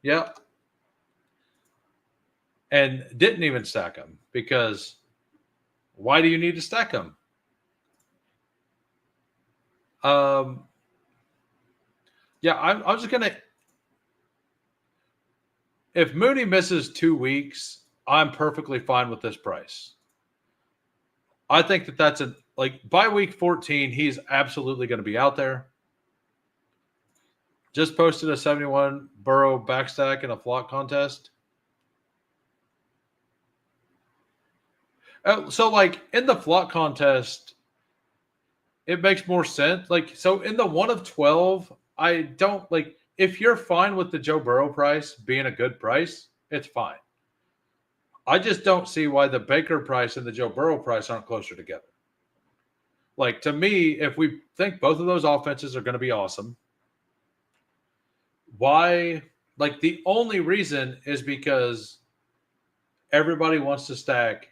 Yeah. And didn't even stack him, because why do you need to stack him? Yeah, I'm just going to – if Mooney misses 2 weeks, I'm perfectly fine with this price. I think that's by week 14, he's absolutely going to be out there. Just posted a 71 Burrow backstack in a flock contest. So, like, in the flock contest, it makes more sense. Like, so in the 1 of 12, I don't, like, if you're fine with the Joe Burrow price being a good price, it's fine. I just don't see why the Baker price and the Joe Burrow price aren't closer together. Like, to me, if we think both of those offenses are going to be awesome, why? Like, the only reason is because everybody wants to stack.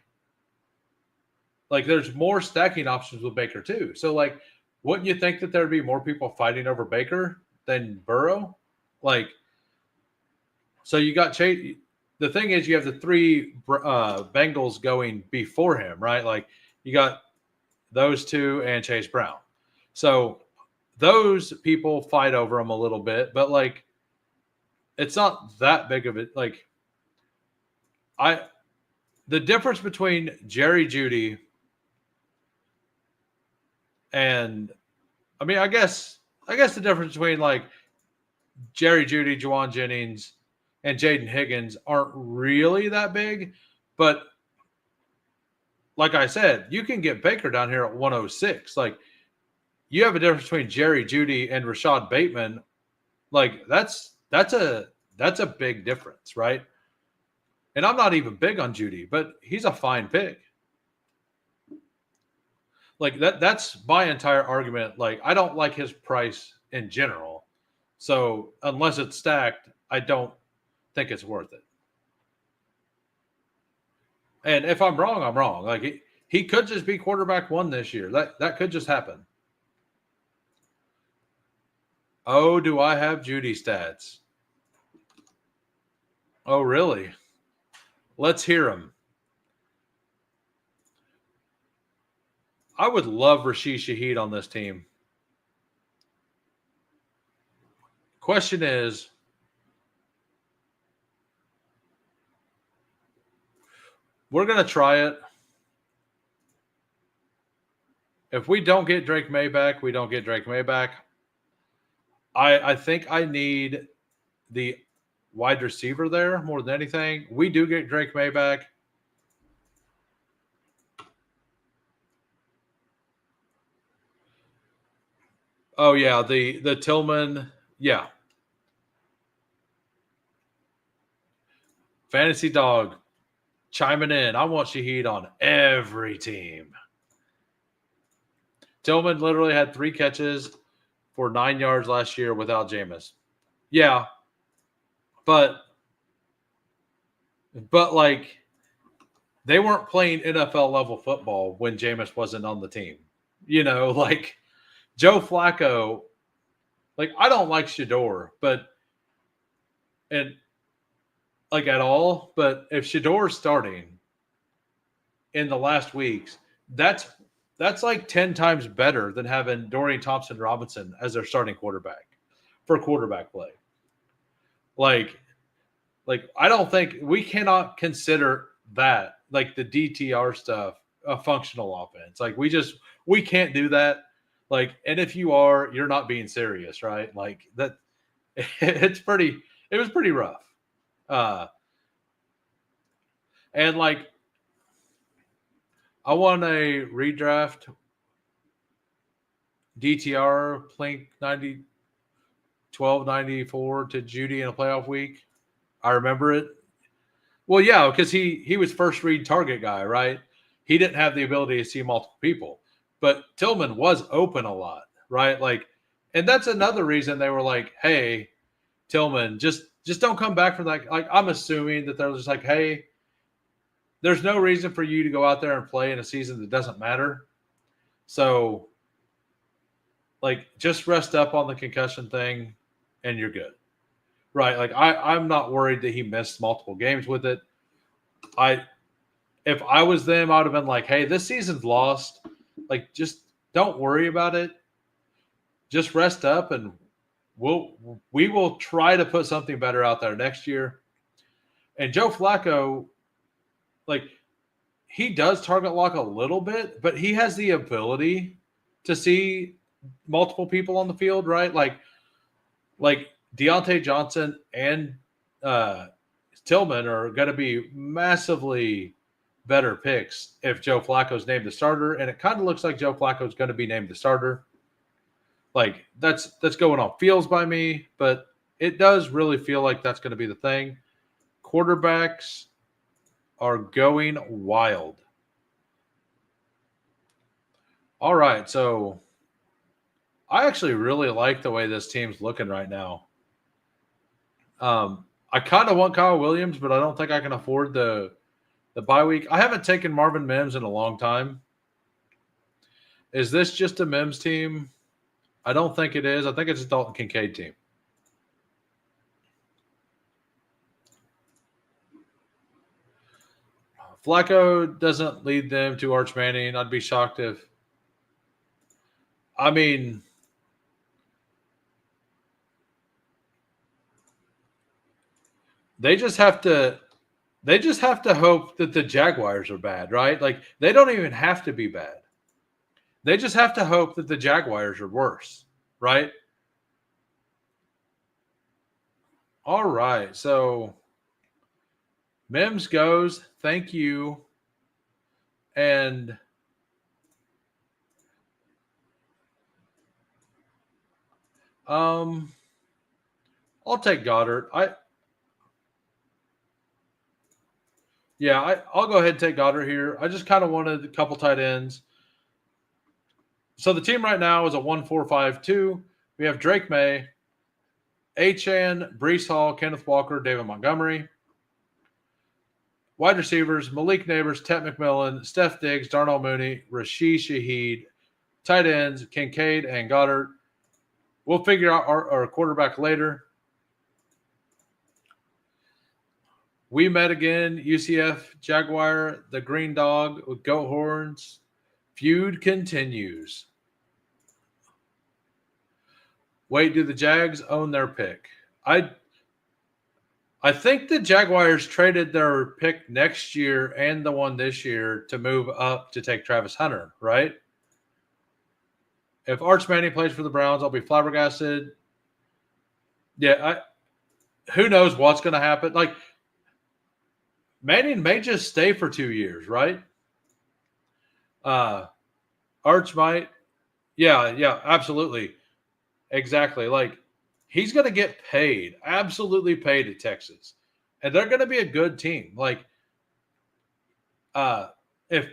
Like, there's more stacking options with Baker too. So, like, wouldn't you think that there'd be more people fighting over Baker than Burrow? Like, so you got Chase. The thing is, you have the 3 Bengals going before him, right? Like, you got those 2 and Chase Brown. So those people fight over him a little bit, but, like, it's not that big of it. Like, the difference between Jerry Jeudy and I mean, I guess the difference between like Jerry Jeudy, Juwan Jennings, and Jaden Higgins aren't really that big, but like I said, you can get Baker down here at 106. Like you have a difference between Jerry Jeudy and Rashad Bateman. Like that's a big difference, right? And I'm not even big on Jeudy, but he's a fine pick. Like that's my entire argument. Like I don't like his price in general. So unless it's stacked, I don't think it's worth it. And if I'm wrong, I'm wrong. Like he could just be quarterback one this year. That could just happen. Oh, do I have Jeudy stats? Oh, really? Let's hear him. I would love Rashid Shaheed on this team. Question is, we're going to try it. If we don't get Drake May back, we don't get Drake May back. I think I need the wide receiver there more than anything. We do get Drake May back. Oh yeah, the Tillman, yeah. Fantasy Dog chiming in. I want Shaheed on every team. Tillman literally had 3 catches for 9 yards last year without Jameis. Yeah, but like they weren't playing NFL level football when Jameis wasn't on the team. You know, like Joe Flacco, like I don't like Shador, but and like at all, but if Shador's starting in the last weeks, that's like 10 times better than having Dorian Thompson Robinson as their starting quarterback for quarterback play. Like I don't think we cannot consider that like the DTR stuff a functional offense. Like we can't do that. Like, and if you are, you're not being serious, right? Like that it was pretty rough. And like I want a redraft DTR Plink 90 1294 to Jeudy in a playoff week. I remember it. Well, yeah, because he was first read target guy, right? He didn't have the ability to see multiple people. But Tillman was open a lot, right? Like, and that's another reason they were like, hey, Tillman, just don't come back from that. Like, I'm assuming that they're just like, hey, there's no reason for you to go out there and play in a season that doesn't matter. So, like, just rest up on the concussion thing and you're good. Right. Like, I'm not worried that he missed multiple games with it. If I was them, I would have been like, hey, this season's lost. Like, just don't worry about it. Just rest up and we will try to put something better out there next year. And Joe Flacco, like, he does target lock a little bit, but he has the ability to see multiple people on the field, right? Like Deontay Johnson and Tillman are going to be massively better picks if Joe Flacco's named the starter, and it kind of looks like Joe Flacco's going to be named the starter. Like that's going on feels by me, but it does really feel like that's going to be the thing. Quarterbacks are going wild. All right, so I actually really like the way this team's looking right now. I kind of want Kyle Williams, but I don't think I can afford the bye week. I haven't taken Marvin Mims in a long time. Is this just a Mims team? I don't think it is. I think it's a Dalton Kincaid team. Flacco doesn't lead them to Arch Manning. I'd be shocked if. I mean, they just have to hope that the Jaguars are bad, right? Like they don't even have to be bad. They just have to hope that the Jaguars are worse, right? All right. So Mims goes. Thank you. And I'll take Goddard. I'll go ahead and take Goddard here. I just kind of wanted a couple tight ends. So the team right now is a 1-4-5-2. We have Drake May, Achane, Brees Hall, Kenneth Walker, David Montgomery. Wide receivers, Malik Neighbors, Tet McMillan, Steph Diggs, Darnell Mooney, Rashid Shaheed. Tight ends, Kincaid and Goddard. We'll figure out our quarterback later. We met again, UCF Jaguar, the green dog with goat horns. Feud continues. Wait, do the Jags own their pick? I think the Jaguars traded their pick next year and the one this year to move up to take Travis Hunter, right? If Arch Manning plays for the Browns, I'll be flabbergasted. Yeah, who knows what's going to happen? Like, Manning may just stay for 2 years, right? Arch might. Yeah, absolutely. Exactly. Like, he's going to get paid, absolutely paid at Texas. And they're going to be a good team. Like, if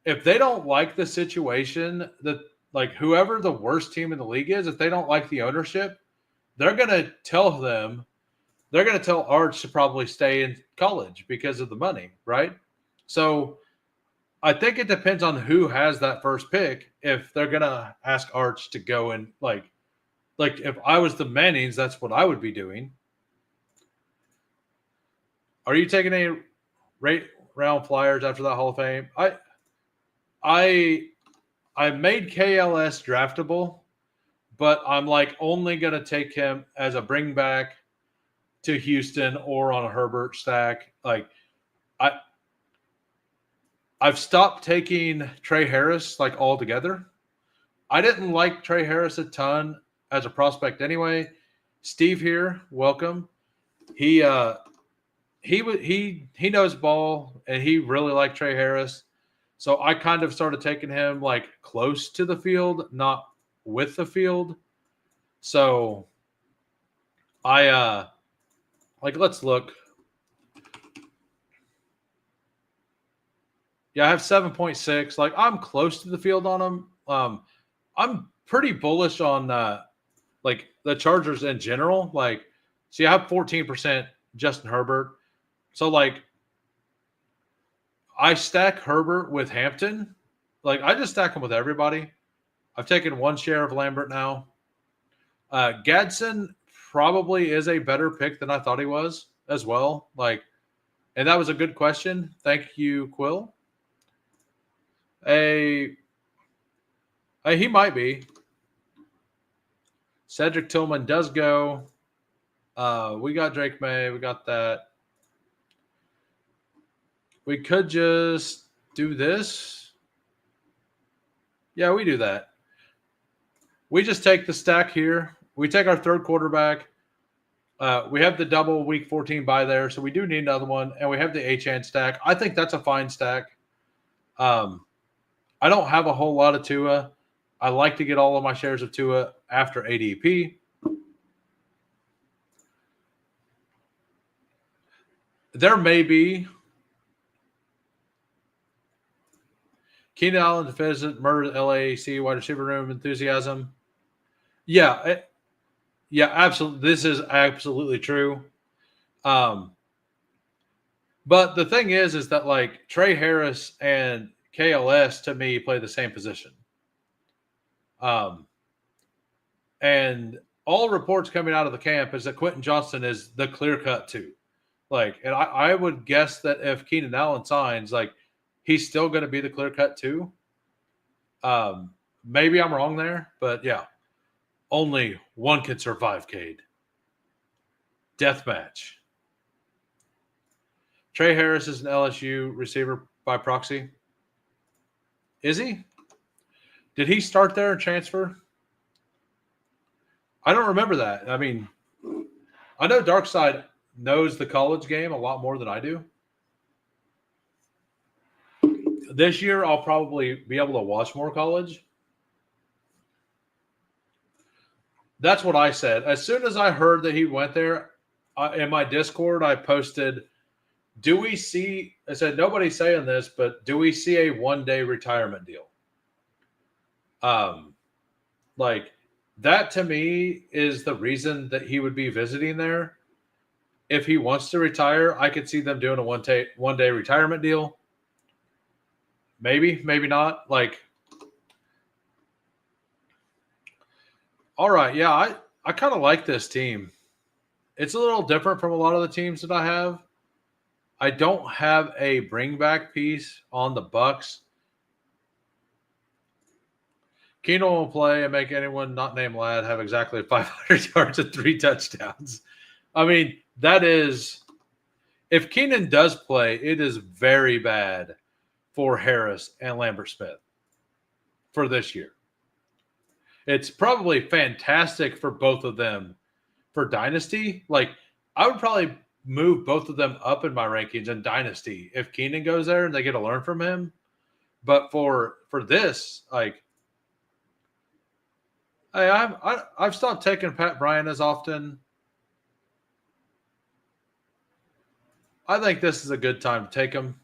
they don't like the situation that, like, whoever the worst team in the league is, if they don't like the ownership, they're going to tell Arch to probably stay in college because of the money, right? So I think it depends on who has that first pick if they're going to ask Arch to go and, like if I was the Mannings, that's what I would be doing. Are you taking any round flyers after that Hall of Fame? I made KLS draftable, but I'm like only going to take him as a bring back to Houston or on a Herbert stack. Like, I've stopped taking Trey Harris like altogether. I didn't like Trey Harris a ton as a prospect anyway. Steve here, welcome. He knows ball and he really liked Trey Harris. So I kind of started taking him like close to the field, not with the field. So let's look. Yeah, I have 7.6. Like, I'm close to the field on him. I'm pretty bullish on like the Chargers in general. Like, so you have 14% Justin Herbert. So like I stack Herbert with Hampton. Like, I just stack him with everybody. I've taken one share of Lambert now. Gadsden probably is a better pick than I thought he was as well. Like, and that was a good question. Thank you, Quill. He might be. Cedric Tillman does go. We got Drake May. We got that. We could just do this. Yeah, we do that. We just take the stack here. We take our third quarterback. We have the double week 14 bye there, so we do need another one. And we have the Achane stack. I think that's a fine stack. I don't have a whole lot of Tua. I like to get all of my shares of Tua after ADP. There may be Keenan Allen defensive murder LAC wide receiver room enthusiasm. Yeah, absolutely. This is absolutely true. But the thing is that like Trey Harris and KLS to me play the same position. And all reports coming out of the camp is that Quentin Johnston is the clear cut too. Like, and I would guess that if Keenan Allen signs, like, he's still going to be the clear cut too. Maybe I'm wrong there, but yeah, only one can survive, Cade. Death match. Trey Harris is an LSU receiver by proxy. Is he? Did he start there and transfer? I don't remember that. I mean, I know Darkside knows the college game a lot more than I do. This year, I'll probably be able to watch more college. That's what I said. As soon as I heard that he went there, in my Discord, I posted, do we see, I said, nobody's saying this, but do we see a one-day retirement deal? Like, that to me is the reason that he would be visiting there. If he wants to retire, I could see them doing a one-day retirement deal. Maybe, maybe not. Like, all right, yeah, I kind of like this team. It's a little different from a lot of the teams that I have. I don't have a bring back piece on the Bucks. Keenan will play and make anyone not named Ladd have exactly 500 yards and 3 touchdowns. I mean, that is, if Keenan does play, it is very bad for Harris and Lambert Smith for this year. It's probably fantastic for both of them for Dynasty. Like, I would probably move both of them up in my rankings in Dynasty if Keenan goes there and they get to learn from him. But for this, like, hey, I've stopped taking Pat Bryant as often. I think this is a good time to take him.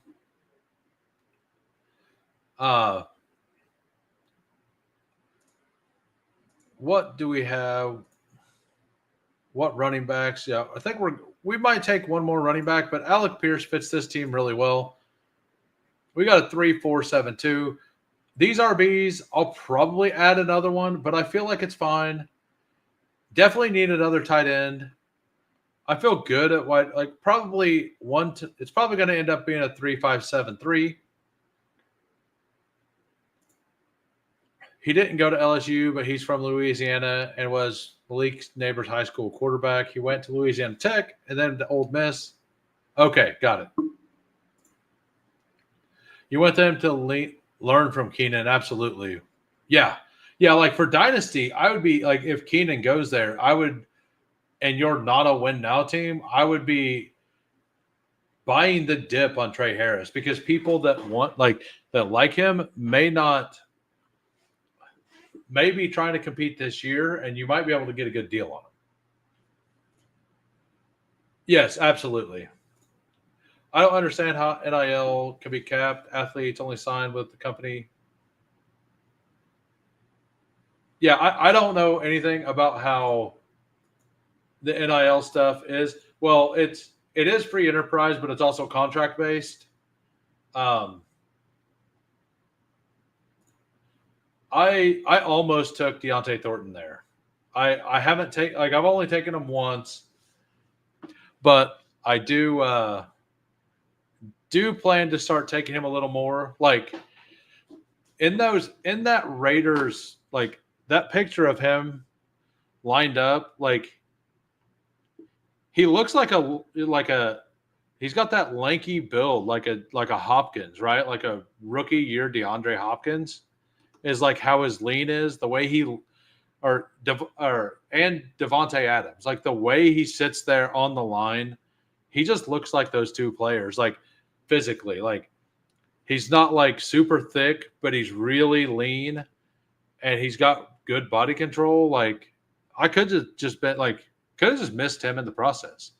What do we have? What running backs? Yeah, I think we might take one more running back, but Alec Pierce fits this team really well. We got a 3-4-7-2. These RBs, I'll probably add another one, but I feel like it's fine. Definitely need another tight end. I feel good at wide, like probably it's probably going to end up being a 3-5-7-3. He didn't go to LSU, but he's from Louisiana and was Malik's neighbor's high school quarterback. He went to Louisiana Tech and then to Ole Miss. Okay, got it. You want them to learn from Keenan? Absolutely. Yeah. Yeah, like for Dynasty, I would be like, if Keenan goes there, I would, and you're not a win now team, I would be buying the dip on Trey Harris because people that like him may be trying to compete this year, and you might be able to get a good deal on him. Yes, absolutely. I don't understand how NIL can be capped. Athletes only sign with the company. Yeah, I don't know anything about how the NIL stuff is. Well, it is free enterprise, but it's also contract based. I almost took Deontay Thornton there. I haven't taken, like, I've only taken him once, but I do plan to start taking him a little more. Like in that Raiders, like that picture of him lined up, like he looks like he's got that lanky build, like a Hopkins, right? Like a rookie year DeAndre Hopkins is like how his lean is, the way and Devontae Adams, like the way he sits there on the line, he just looks like those two players, like physically. Like he's not like super thick, but he's really lean and he's got good body control. Like I could have just missed him in the process.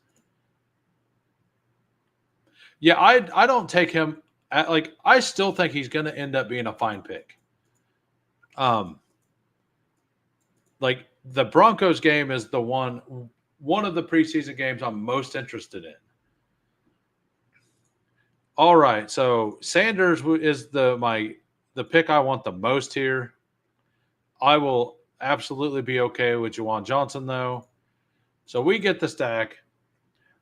Yeah, I don't take him I still think he's going to end up being a fine pick. Like the Broncos game is the one of the preseason games I'm most interested in. All right, so Sanders is the pick I want the most here. I will absolutely be okay with Juwan Johnson though. So we get the stack.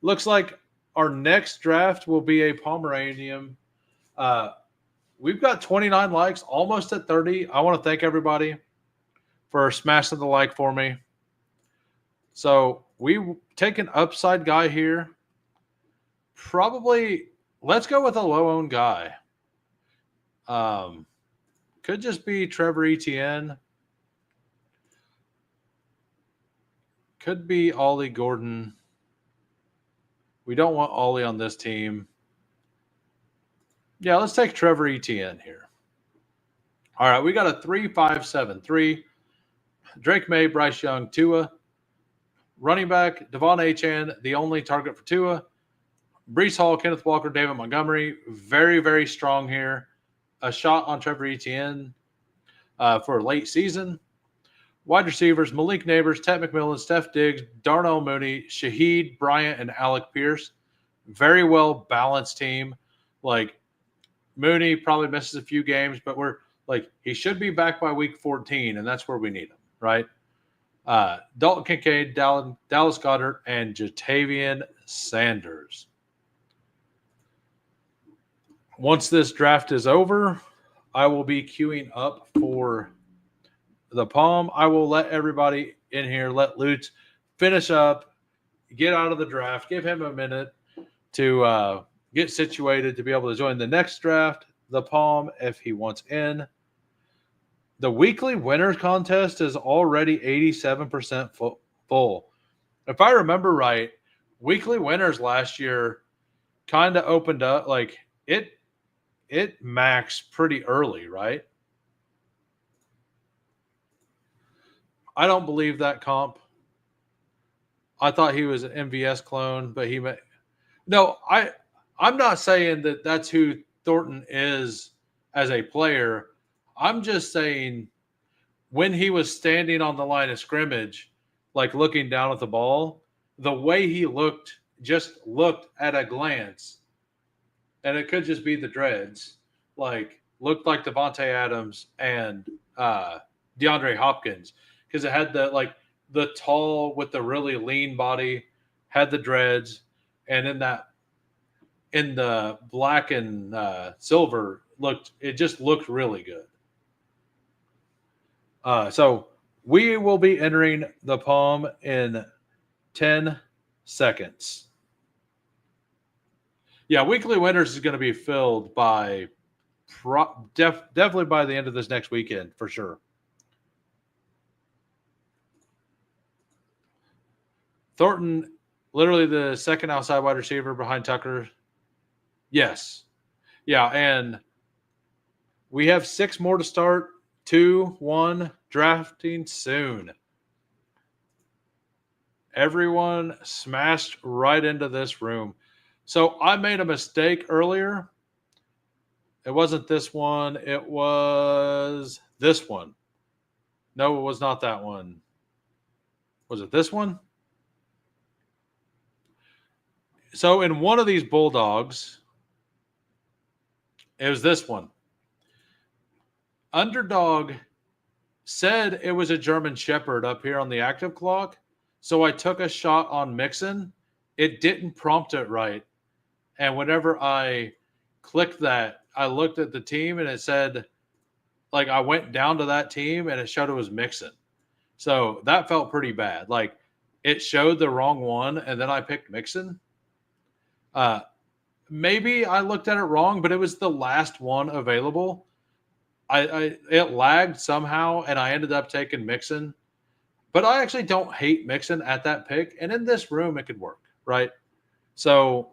Looks like our next draft will be a Pomeranian. We've got 29 likes, almost at 30. I want to thank everybody for smashing the like for me. So we take an upside guy here. Probably let's go with a low-owned guy. Could just be Trevor Etienne. Could be Ollie Gordon. We don't want Ollie on this team. Yeah, let's take Trevor Etienne here. All right, we got a 3-5-7-3. Drake May, Bryce Young, Tua. Running back, Devon Achane, the only target for Tua. Brees Hall, Kenneth Walker, David Montgomery. Very, very strong here. A shot on Trevor Etienne for late season. Wide receivers, Malik Neighbors, Ted McMillan, Steph Diggs, Darnell Mooney, Shaheed Bryant, and Alec Pierce. Very well balanced team. Like, Mooney probably misses a few games, but he should be back by week 14, and that's where we need him, right? Dalton Kincaid, Dallas Goedert, and Jatavian Sanders. Once this draft is over, I will be queuing up for the Palm. I will let everybody in here, let Lutz finish up, get out of the draft, give him a minute to get situated to be able to join the next draft, the Palm, if he wants in. The weekly winners contest is already 87% full. If I remember right, weekly winners last year kind of opened up, like it maxed pretty early, right? I don't believe that comp. I thought he was an MVS clone, but I'm not saying that that's who Thornton is as a player. I'm just saying when he was standing on the line of scrimmage, like looking down at the ball, the way he just looked at a glance, and it could just be the dreads, looked like Devontae Adams and DeAndre Hopkins, because it had the tall with the really lean body, had the dreads, and in the black and silver it just looked really good. So we will be entering the Palm in 10 seconds. Yeah, weekly winners is going to be filled by definitely by the end of this next weekend for sure. Thornton, literally the second outside wide receiver behind Tucker. Yes. Yeah, and we have 6 more to start. 2, 1, drafting soon. Everyone smashed right into this room. So I made a mistake earlier. It wasn't this one. It was this one. No, it was not that one. Was it this one? So in one of these Bulldogs, it was this one. Underdog said it was a German Shepherd up here on the active clock. So I took a shot on Mixon. It didn't prompt it right. And whenever I clicked that, I looked at the team and it said, I went down to that team and it showed it was Mixon. So that felt pretty bad. It showed the wrong one and then I picked Mixon. Maybe I looked at it wrong, but it was the last one available. It lagged somehow and I ended up taking Mixon. But I actually don't hate Mixon at that pick. And in this room, it could work, right? So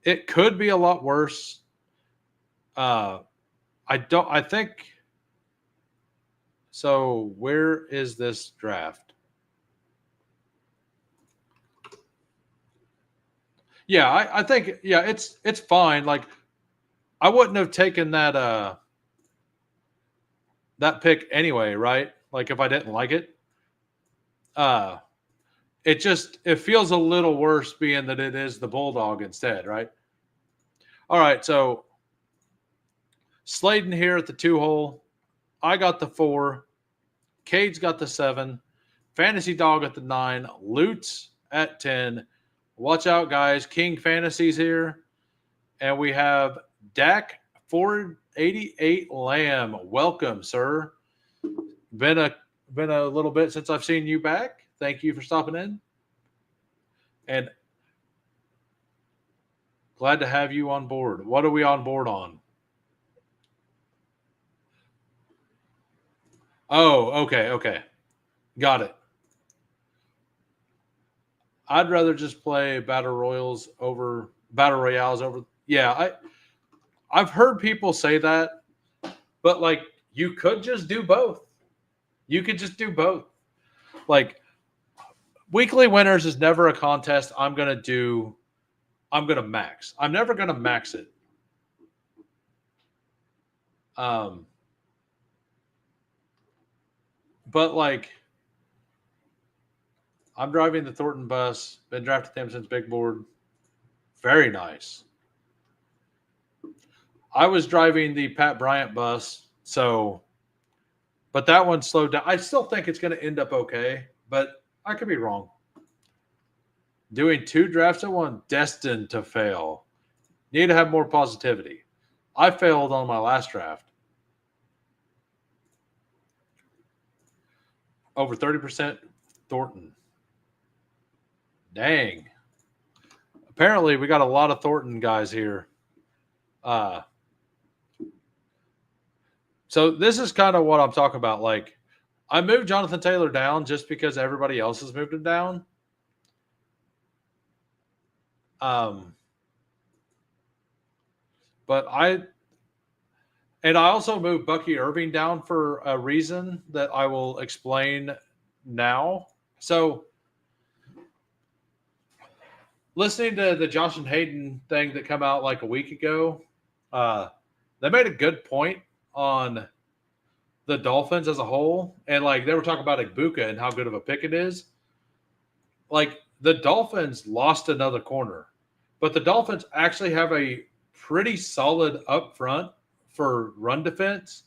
it could be a lot worse. I think. So where is this draft? Yeah, I think, yeah, it's fine. I wouldn't have taken that pick anyway, right? If I didn't like it. It feels a little worse being that it is the Bulldog instead, right? All right, so Sladen here at the 2 hole. I got the 4. Cade's got the 7. Fantasy Dog at the 9. Lutz at 10. Watch out, guys. King Fantasy's here. And we have Dak 488 Lamb. Welcome, sir. Been a little bit since I've seen you back. Thank you for stopping in. And glad to have you on board. What are we on board on? Oh, okay. Got it. I'd rather just play battle royales over. Yeah, I've heard people say that, but like you could just do both. You could just do both. Like weekly winners is never a contest I'm gonna max. I'm never gonna max it. Um but like I'm driving the Thornton bus, been drafted them since big board. Very nice. I was driving the Pat Bryant bus, so but that one slowed down. I still think it's gonna end up okay, but I could be wrong. Doing two drafts at one, destined to fail. Need to have more positivity. I failed on my last draft. Over 30% Thornton. Dang. Apparently, we got a lot of Thornton guys here. Uh, so this is kind of what I'm talking about. Like, I moved Jonathan Taylor down just because everybody else has moved him down. Um, but I also moved Bucky Irving down for a reason that I will explain now. So, listening to the Josh and Hayden thing that come out like a week ago, they made a good point on the Dolphins as a whole, and like they were talking about Ibuka and how good of a pick it is. Like the Dolphins lost another corner, but the Dolphins actually have a pretty solid up front for run defense.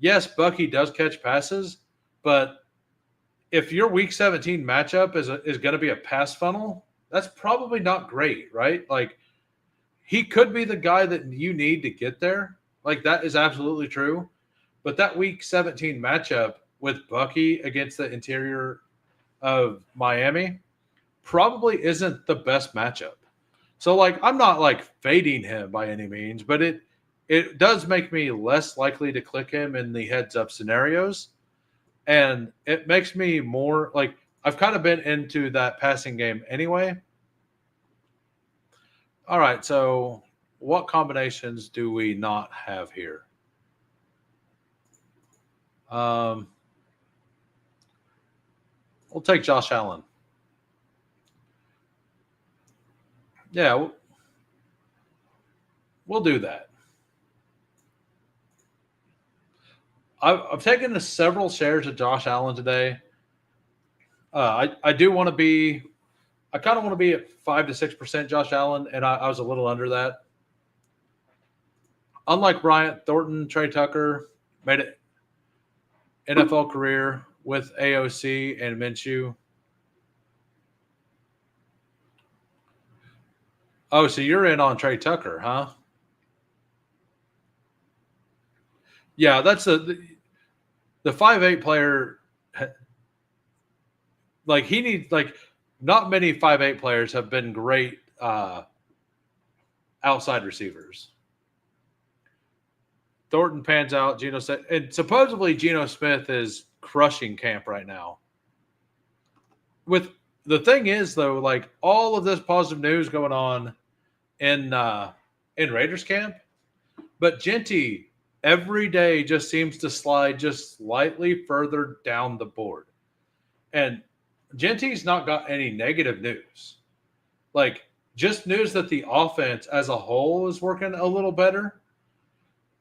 Yes, Bucky does catch passes, but if your Week 17 matchup is going to be a pass funnel, that's probably not great, right? Like he could be the guy that you need to get there. Like that is absolutely true. But that Week 17 matchup with Bucky against the interior of Miami probably isn't the best matchup. So like I'm not like fading him by any means, but it does make me less likely to click him in the heads up scenarios. And it makes me more like I've kind of been into that passing game anyway. All right, so what combinations do we not have here? Um, we'll take Josh Allen. Yeah, we'll do that. I've taken several shares of Josh Allen today. I do want to be. I kind of want to be at 5 to 6% Josh Allen, and I was a little under that. Unlike Bryant, Thornton, Trey Tucker made it NFL career with AOC and Minshew. Oh, so you're in on Trey Tucker, huh? Yeah, that's the 5'8" player. Like he needs like not many 5'8" players have been great outside receivers. Thornton pans out. Geno said, and supposedly Geno Smith is crushing camp right now. With the thing is though, like all of this positive news going on in Raiders camp, but Genty every day just seems to slide just slightly further down the board. And Genty's not got any negative news. Like just news that the offense as a whole is working a little better.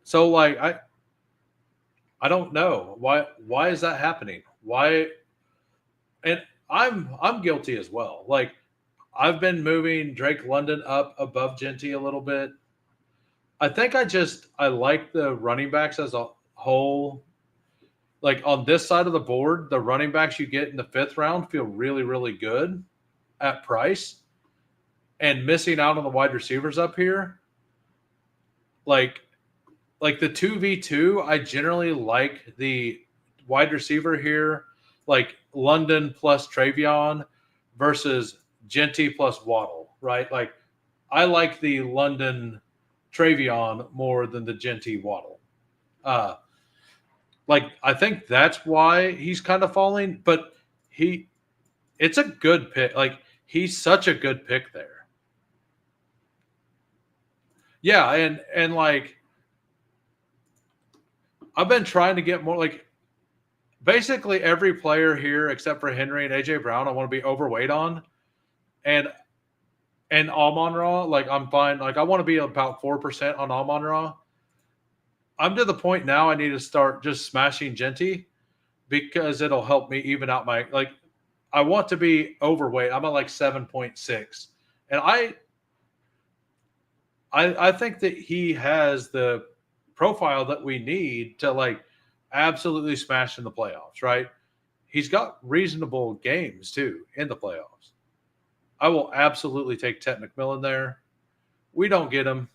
So like I don't know why is that happening? Why and I'm guilty as well. Like I've been moving Drake London up above Genty a little bit. I think I like the running backs as a whole. Like on this side of the board, the running backs you get in the 5th round feel really, really good at price. And missing out on the wide receivers up here, like the 2v2, I generally like the wide receiver here, like London plus Travion versus Genty plus Waddle, right? Like I like the London Travion more than the Genty Waddle. Uh, Like, I think that's why he's kind of falling, but it's a good pick. Like, he's such a good pick there. Yeah, and like I've been trying to get more like basically every player here except for Henry and AJ Brown I want to be overweight on. And Amon Ra, like I'm fine. Like I want to be about 4% on Amon Ra. I'm to the point now I need to start just smashing Genty because it'll help me even out my like I want to be overweight. I'm at like 7.6. And I think that he has the profile that we need to like absolutely smash in the playoffs, right? He's got reasonable games too in the playoffs. I will absolutely take Ted McMillan there. We don't get him.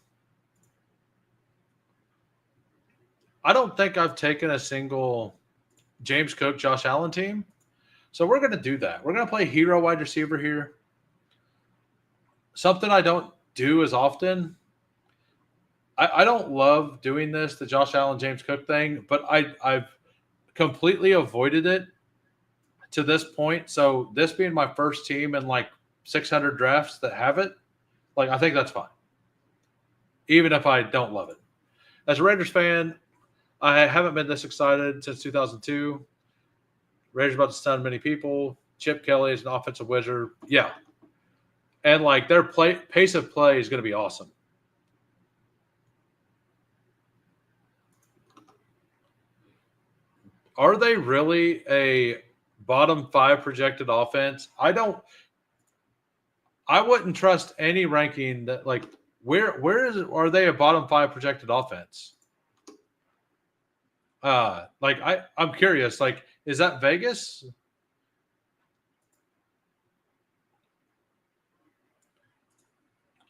I don't think I've taken a single James Cook, Josh Allen team. So we're going to do that. We're going to play hero wide receiver here. Something I don't do as often. I don't love doing this, the Josh Allen, James Cook thing, but I've completely avoided it to this point. So this being my first team in like 600 drafts that have it, like I think that's fine. Even if I don't love it. As a Raiders fan, I haven't been this excited since 2002. Raiders about to stun many people. Chip Kelly is an offensive wizard. Yeah. And like their pace of play is going to be awesome. Are they really a bottom 5 projected offense? I wouldn't trust any ranking that like where is it, are they a bottom 5 projected offense? Like I'm curious, like is that Vegas?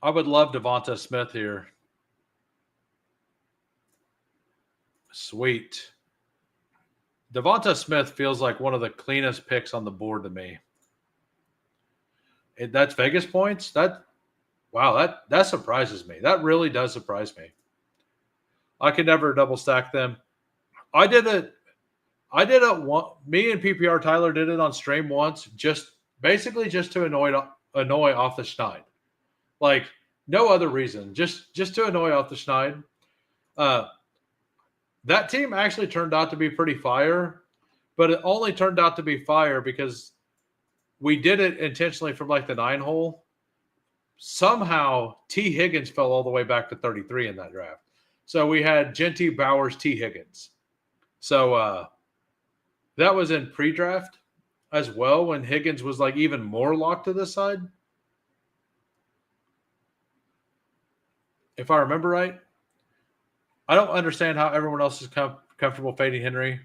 I would love Devonta Smith here. Sweet. Devonta Smith feels like one of the cleanest picks on the board to me. That's Vegas points. That surprises me. That really does surprise me. I could never double stack them. I did it. I did it. Me and PPR Tyler did it on stream once, just basically just to annoy off the Schneid. Like no other reason, just to annoy off the Schneid. That team actually turned out to be pretty fire, but it only turned out to be fire because we did it intentionally from like the 9 hole. Somehow T. Higgins fell all the way back to 33 in that draft. So we had Genty, Bowers, T. Higgins. So that was in pre-draft as well when Higgins was like even more locked to this side. If I remember right. I don't understand how everyone else is comfortable fading Henry.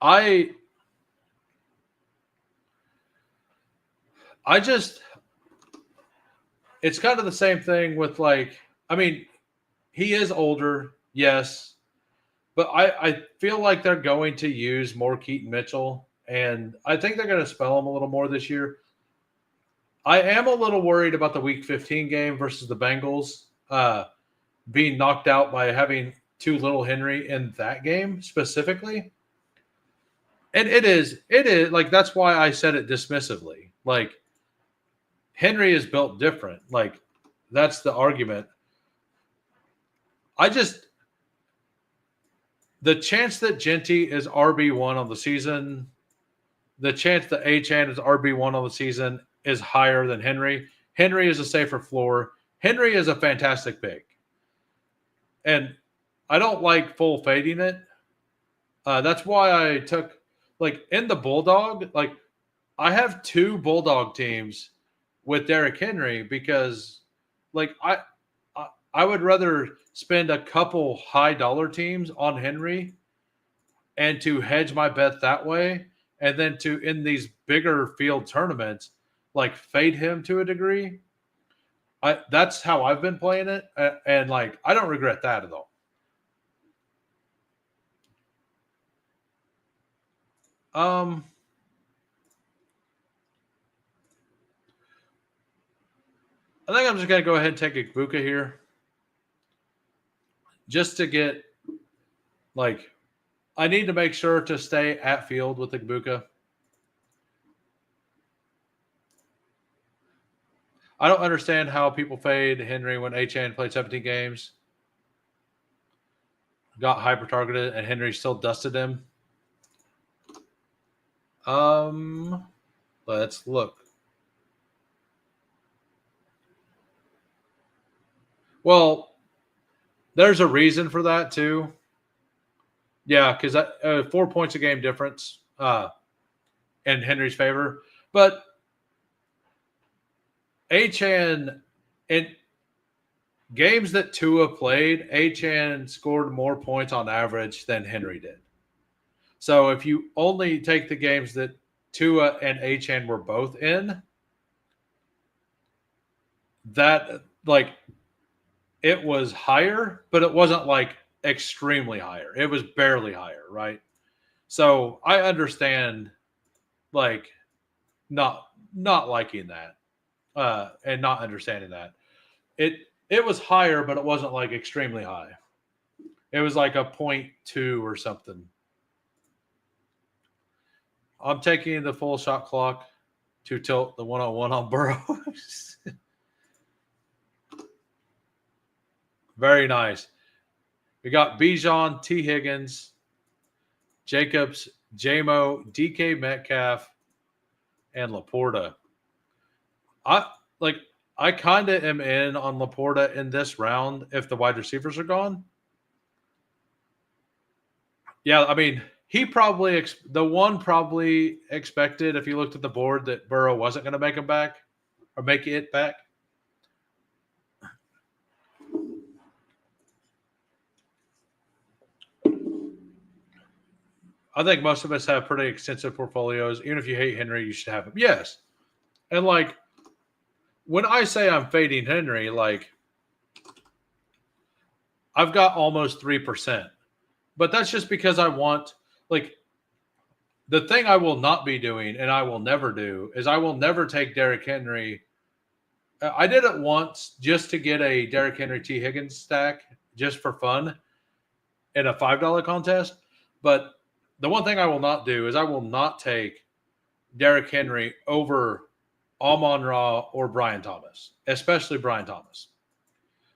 I just it's kind of the same thing with like I mean, he is older, yes, but I feel like they're going to use more Keaton Mitchell, and I think they're going to spell him a little more this year. I am a little worried about the Week 15 game versus the Bengals being knocked out by having too little Henry in that game specifically. And it is like that's why I said it dismissively. Like Henry is built different. Like that's the argument. The chance that Genty is RB1 on the season, the chance that Achane is RB1 on the season is higher than Henry. Henry is a safer floor. Henry is a fantastic pick. And I don't like full fading it. That's why I took, like, in the Bulldog, like, I have 2 Bulldog teams with Derrick Henry because, like, I would rather spend a couple high dollar teams on Henry and to hedge my bet that way, and then to in these bigger field tournaments, like fade him to a degree. That's how I've been playing it, and like I don't regret that at all. I think I'm just gonna go ahead and take Ibuka here. just to get like I need to make sure to stay at field with Igbokwe. I don't understand how people fade Henry when Achane played 17 games, got hyper targeted, and Henry still dusted him. Let's look. Well, there's a reason for that too. Yeah, because 4 points a game difference in Henry's favor. But Achane, in games that Tua played, Achane scored more points on average than Henry did. So if you only take the games that Tua and Achane were both in, that like it was higher, but it wasn't like extremely higher. It was barely higher, right? So I understand like not liking that and not understanding that. It was higher, but it wasn't like extremely high. It was like a 0.2 or something. I'm taking the full shot clock to tilt the 101 on Burrow. Very nice. We got Bijan, T. Higgins, Jacobs, Jamo, DK Metcalf, and Laporta. I kind of am in on Laporta in this round if the wide receivers are gone. Yeah, I mean, he probably probably expected if you looked at the board that Burrow wasn't going to make him back or make it back. I think most of us have pretty extensive portfolios. Even if you hate Henry, you should have him. Yes. And like when I say I'm fading Henry, like I've got almost 3%. But that's just because I want like the thing I will not be doing and I will never do is I will never take Derrick Henry. I did it once just to get a Derrick Henry T. Higgins stack just for fun in a $5 contest. But the one thing I will not do is I will not take Derrick Henry over Amon-Ra or Brian Thomas, especially Brian Thomas.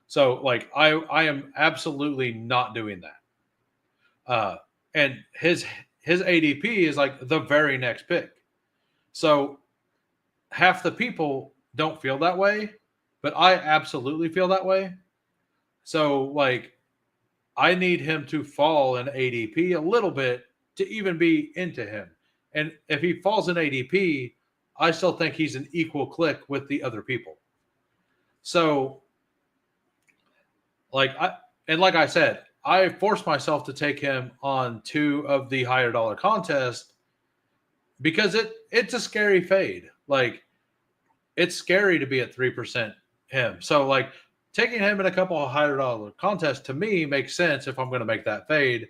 So, like, I am absolutely not doing that. And his ADP is like the very next pick. So half the people don't feel that way, but I absolutely feel that way. So, like, I need him to fall in ADP a little bit to even be into him. And if he falls in ADP, I still think he's an equal click with the other people. So, like I said, I forced myself to take him on 2 of the higher dollar contests because it's a scary fade. Like, it's scary to be at 3% him. So, like, taking him in a couple of higher dollar contests to me makes sense if I'm going to make that fade,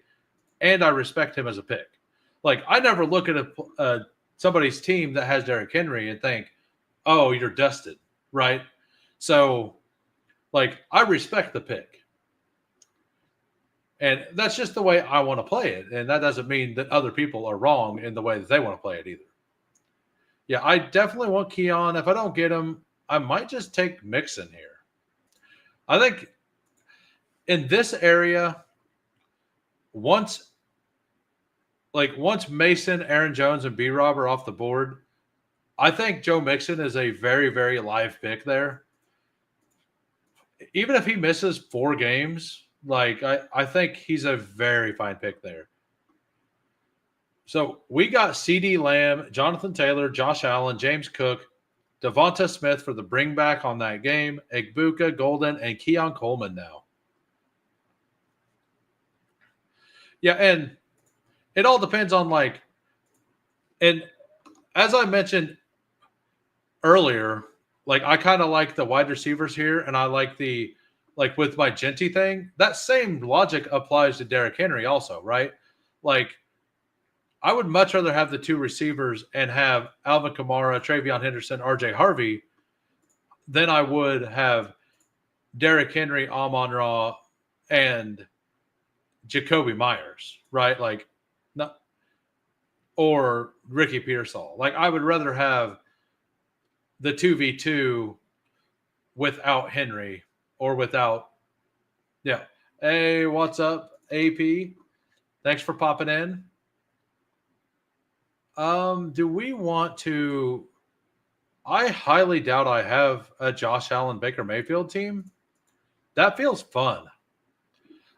and I respect him as a pick. Like, I never look at somebody's team that has Derrick Henry and think, oh, you're dusted, right? So, like, I respect the pick. And that's just the way I want to play it. And that doesn't mean that other people are wrong in the way that they want to play it either. Yeah, I definitely want Keon. If I don't get him, I might just take Mixon here. I think in this area, once Mason, Aaron Jones, and B-Rob are off the board, I think Joe Mixon is a very, very live pick there. Even if he misses 4 games, like I think he's a very fine pick there. So we got CeeDee Lamb, Jonathan Taylor, Josh Allen, James Cook, Devonta Smith for the bring back on that game, Igbokwe, Golden, and Keon Coleman now. Yeah, and it all depends on and as I mentioned earlier, like I kind of like the wide receivers here, and I like with my Genty thing, that same logic applies to Derrick Henry also, right? Like, I would much rather have the 2 receivers and have Alvin Kamara, Travion Henderson, RJ Harvey than I would have Derrick Henry, Amon-Ra, and Jacoby Myers, right? Like, not or Ricky Pearsall. Like, I would rather have the 2v2 without Henry or without, yeah. Hey, what's up, AP? Thanks for popping in. Do we want to? I highly doubt I have a Josh Allen Baker Mayfield team. That feels fun.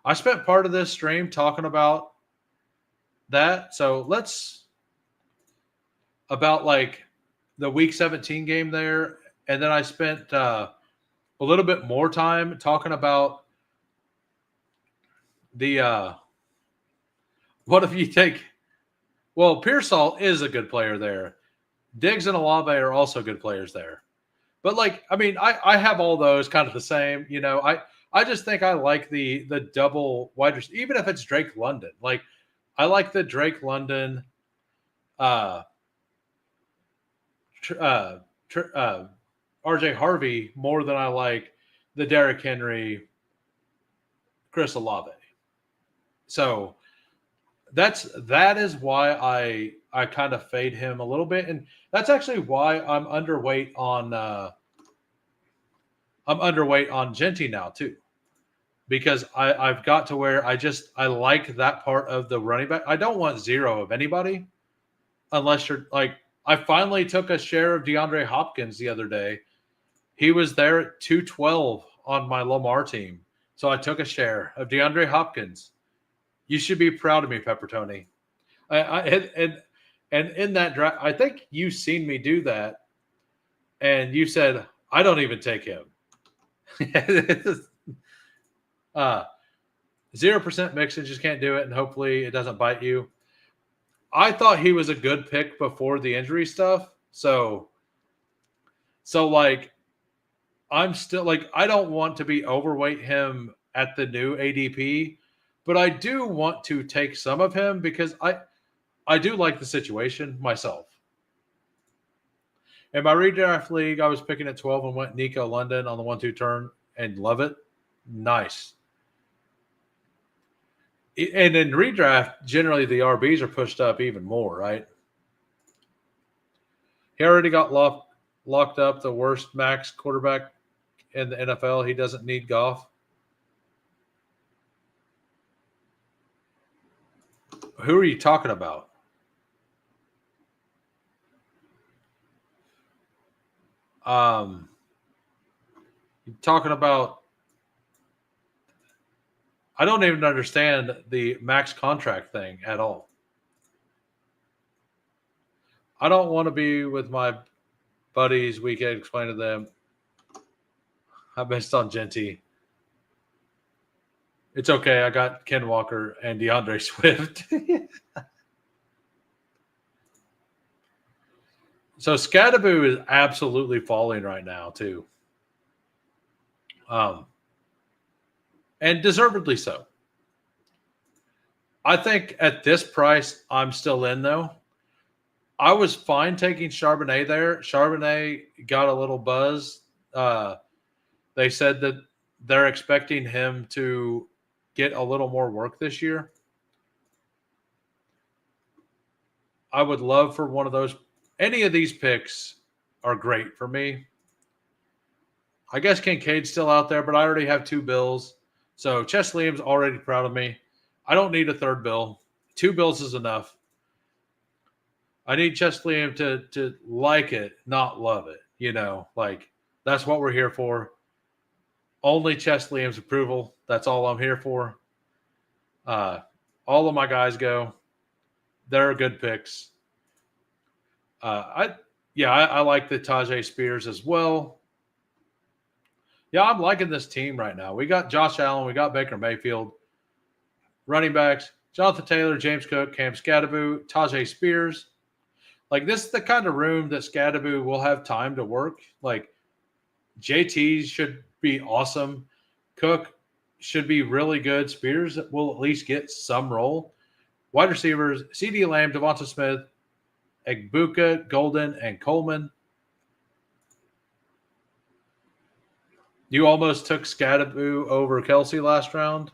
I spent part of this stream talking about that. So let's about like the week 17 game there. And then I spent a little bit more time talking about the what if you take, well, Pearsall is a good player there. Diggs and Olave are also good players there. But like, I mean, I have all those kind of the same, you know. I just think I like the double wide receiver, even if it's Drake London. Like, I like the Drake London, uh, tr- uh, RJ Harvey more than I like the Derrick Henry, Chris Olave. So that is why I kind of fade him a little bit, and that's actually why I'm underweight on Genty now too, because I've got to where I like that part of the running back. I don't want zero of anybody unless you're like, I finally took a share of DeAndre Hopkins the other day. He was there at 212 on my Lamar team, so I took a share of DeAndre Hopkins. You should be proud of me, Peppertoni. And in that draft, I think you've seen me do that, and you said I don't even take him. 0% mix, and just can't do it, and hopefully it doesn't bite you. I thought he was a good pick before the injury stuff, so like I'm still like, I don't want to be overweight him at the new ADP, but I do want to take some of him because I do like the situation myself. In my redraft league, I was picking at 12 and went Nico London on the 1-2 turn and love it. Nice. And in redraft, generally the RBs are pushed up even more, right? He already got locked up, the worst max quarterback in the NFL. He doesn't need Goff. Who are you talking about? You're talking about, I don't even understand the max contract thing at all. I don't want to be with my buddies. We can explain to them. I missed on Genty. It's okay. I got Ken Walker and DeAndre Swift. So Scadaboo is absolutely falling right now too. And deservedly so. I think at this price, I'm still in though. I was fine taking Charbonnet there. Charbonnet got a little buzz. They said that they're expecting him to get a little more work this year. I would love for one of those. Any of these picks are great for me. I guess Kincaid's still out there, but I already have 2 Bills. So Chess Liam's already proud of me. I don't need a third Bill. 2 Bills is enough. I need Chess Liam to like it, not love it. You know, like, that's what we're here for. Only Chess Liam's approval. That's all I'm here for. All of my guys go. They're good picks. I like the Tajay Spears as well. Yeah, I'm liking this team right now. We got Josh Allen. We got Baker Mayfield. Running backs, Jonathan Taylor, James Cook, Cam Scadaboo, Tajay Spears. Like, this is the kind of room that Scadaboo will have time to work. Like, JT should be awesome. Cook should be really good. Spears will at least get some role. Wide receivers, CeeDee Lamb, Devonta Smith, Egbuka, Golden, and Coleman. You almost took Scadaboo over Kelsey last round.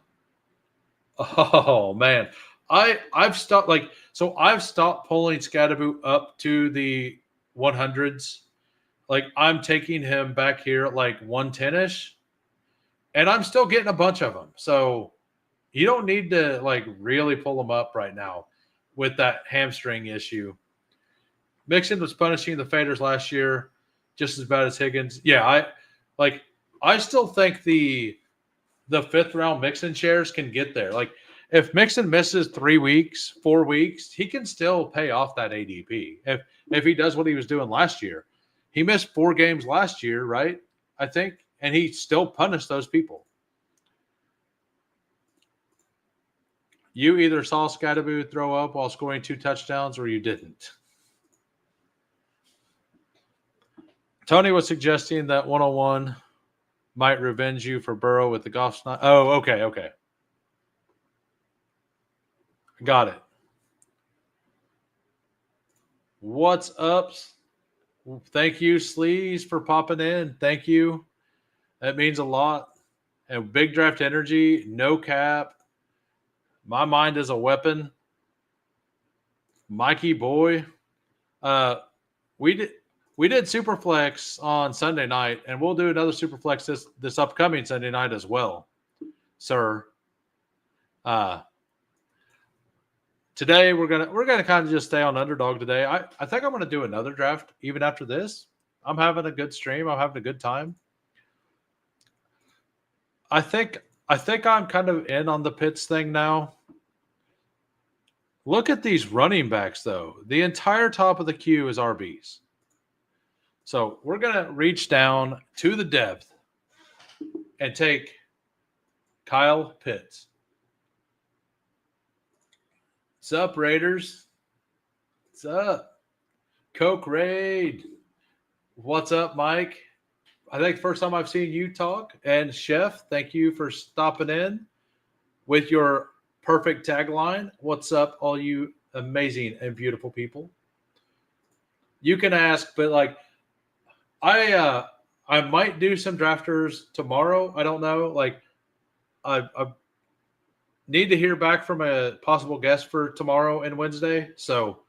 Oh man, I've stopped I've stopped pulling Scadaboo up to the 100s. Like I'm taking him back here at like 110 ish, and I'm still getting a bunch of them. So you don't need to like really pull him up right now with that hamstring issue. Mixon was punishing the faders last year just as bad as Higgins. Yeah, I still think the fifth round Mixon shares can get there. Like if Mixon misses 3 weeks, 4 weeks, he can still pay off that ADP if he does what he was doing last year. He missed 4 games last year, right? I think, and he still punished those people. You either saw Scadaboo throw up while scoring 2 touchdowns or you didn't. Tony was suggesting that 101 might revenge you for Burrow with the golf snot. Oh, okay. Got it. What's up? Thank you, Sleaze, for popping in. Thank you. That means a lot. And big draft energy, no cap. My mind is a weapon. Mikey boy. We did Superflex on Sunday night, and we'll do another Superflex this upcoming Sunday night as well, sir. Today we're gonna kind of just stay on underdog today. I think I'm gonna do another draft even after this. I'm having a good stream. I'm having a good time. I think I'm kind of in on the Pitts thing now. Look at these running backs, though. The entire top of the queue is RBs. So we're going to reach down to the depth and take Kyle Pitts. What's up, Raiders? What's up? Coke Raid. What's up, Mike? I think the first time I've seen you talk. And Chef, thank you for stopping in with your perfect tagline. What's up, all you amazing and beautiful people? You can ask, but like I might do some drafters tomorrow. I don't know. Like I need to hear back from a possible guest for tomorrow and Wednesday. So,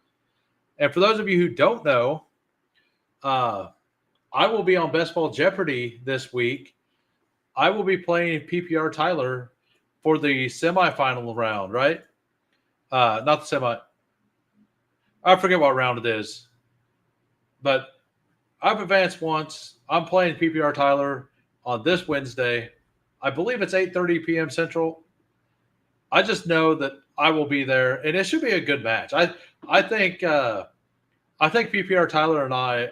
and for those of you who don't know, I will be on Bestball Jeopardy this week. I will be playing PPR Tyler for the semifinal round, right? Not the semi. I forget what round it is. But I've advanced once. I'm playing PPR Tyler on this Wednesday. I believe it's 8:30 p.m. Central. I just know that I will be there, and it should be a good match. I think PPR Tyler and I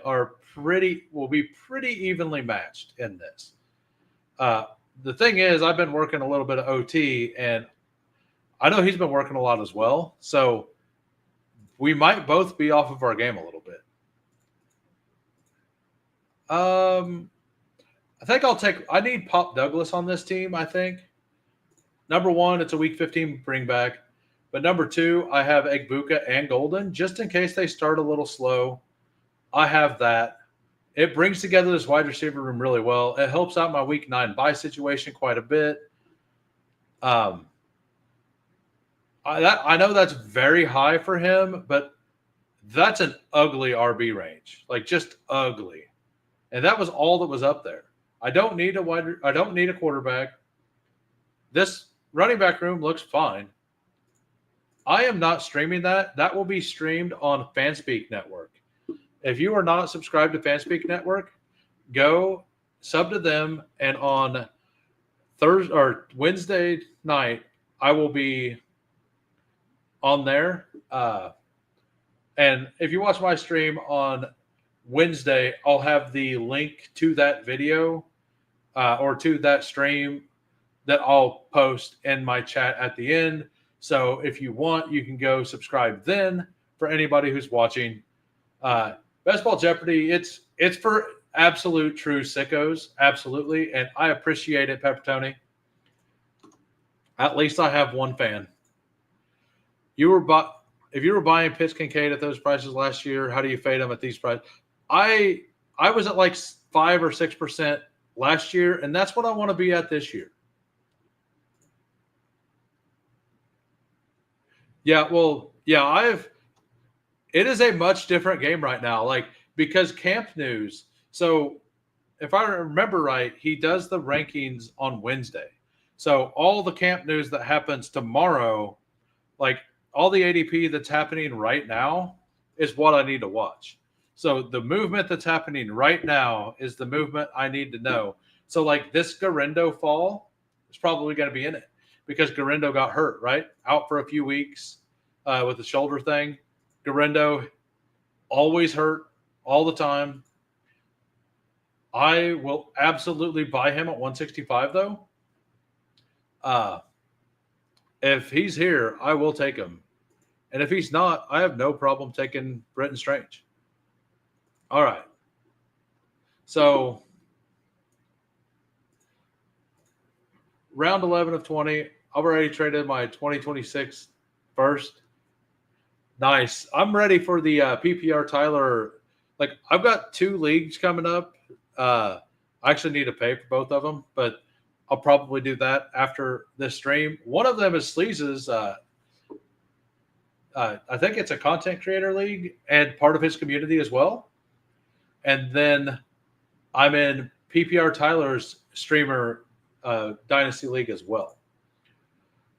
will be pretty evenly matched in this. The thing is, I've been working a little bit of OT, and I know he's been working a lot as well. So we might both be off of our game a little bit. I think I need Pop Douglas on this team, I think. Number one, it's a week 15 bring back. But number two, I have Egbuka and Golden, just in case they start a little slow. I have that. It brings together this wide receiver room really well. It helps out my week 9 bye situation quite a bit. I know that's very high for him, but that's an ugly RB range, like just ugly. And that was all that was up there. I don't need a quarterback. This running back room looks fine. I am not streaming that. That will be streamed on Fanspeak Network. If you are not subscribed to Fanspeak Network, go sub to them. And on Thursday or Wednesday night, I will be on there. And if you watch my stream on Wednesday, I'll have the link to that video or to that stream that I'll post in my chat at the end. So if you want, you can go subscribe then for anybody who's watching. Bestball Jeopardy, it's for absolute true sickos, absolutely. And I appreciate it, Peppertoni. At least I have one fan. If you were buying Pitts Kincaid at those prices last year, how do you fade them at these prices? I was at like 5 or 6% last year, and that's what I want to be at this year. Yeah, well, yeah, it is a much different game right now. Like, because Camp News, so if I remember right, he does the rankings on Wednesday. So all the Camp News that happens tomorrow, like all the ADP that's happening right now, is what I need to watch. So the movement that's happening right now is the movement I need to know. So like this Garendo fall is probably going to be in it because Garendo got hurt, right? Out for a few weeks with the shoulder thing. Garendo always hurt all the time. I will absolutely buy him at 165 though. Uh, if he's here, I will take him. And if he's not, I have no problem taking Britton Strange. All right. So round 11 of 20. I've already traded my 2026 first. Nice. I'm ready for the PPR Tyler. Like, I've got 2 leagues coming up. I actually need to pay for both of them, but I'll probably do that after this stream. One of them is Sleaze's. I think it's a content creator league and part of his community as well. And then I'm in PPR Tyler's streamer dynasty league as well.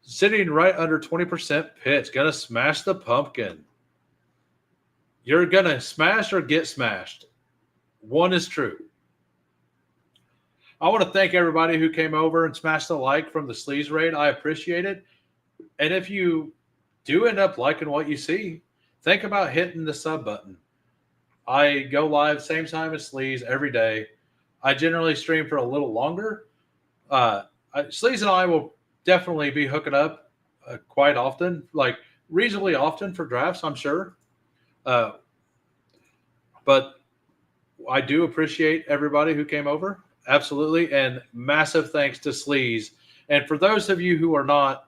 Sitting right under 20% pitch. Gonna smash the pumpkin. You're gonna smash or get smashed. One is true. I want to thank everybody who came over and smashed the like from the Sleaze raid. I appreciate it. And if you do end up liking what you see, think about hitting the sub button. I go live same time as Sleaze every day. I generally stream for a little longer. Sleaze and I will definitely be hooking up quite often, like reasonably often for drafts, I'm sure. But I do appreciate everybody who came over. Absolutely. And massive thanks to Sleaze. And for those of you who are not,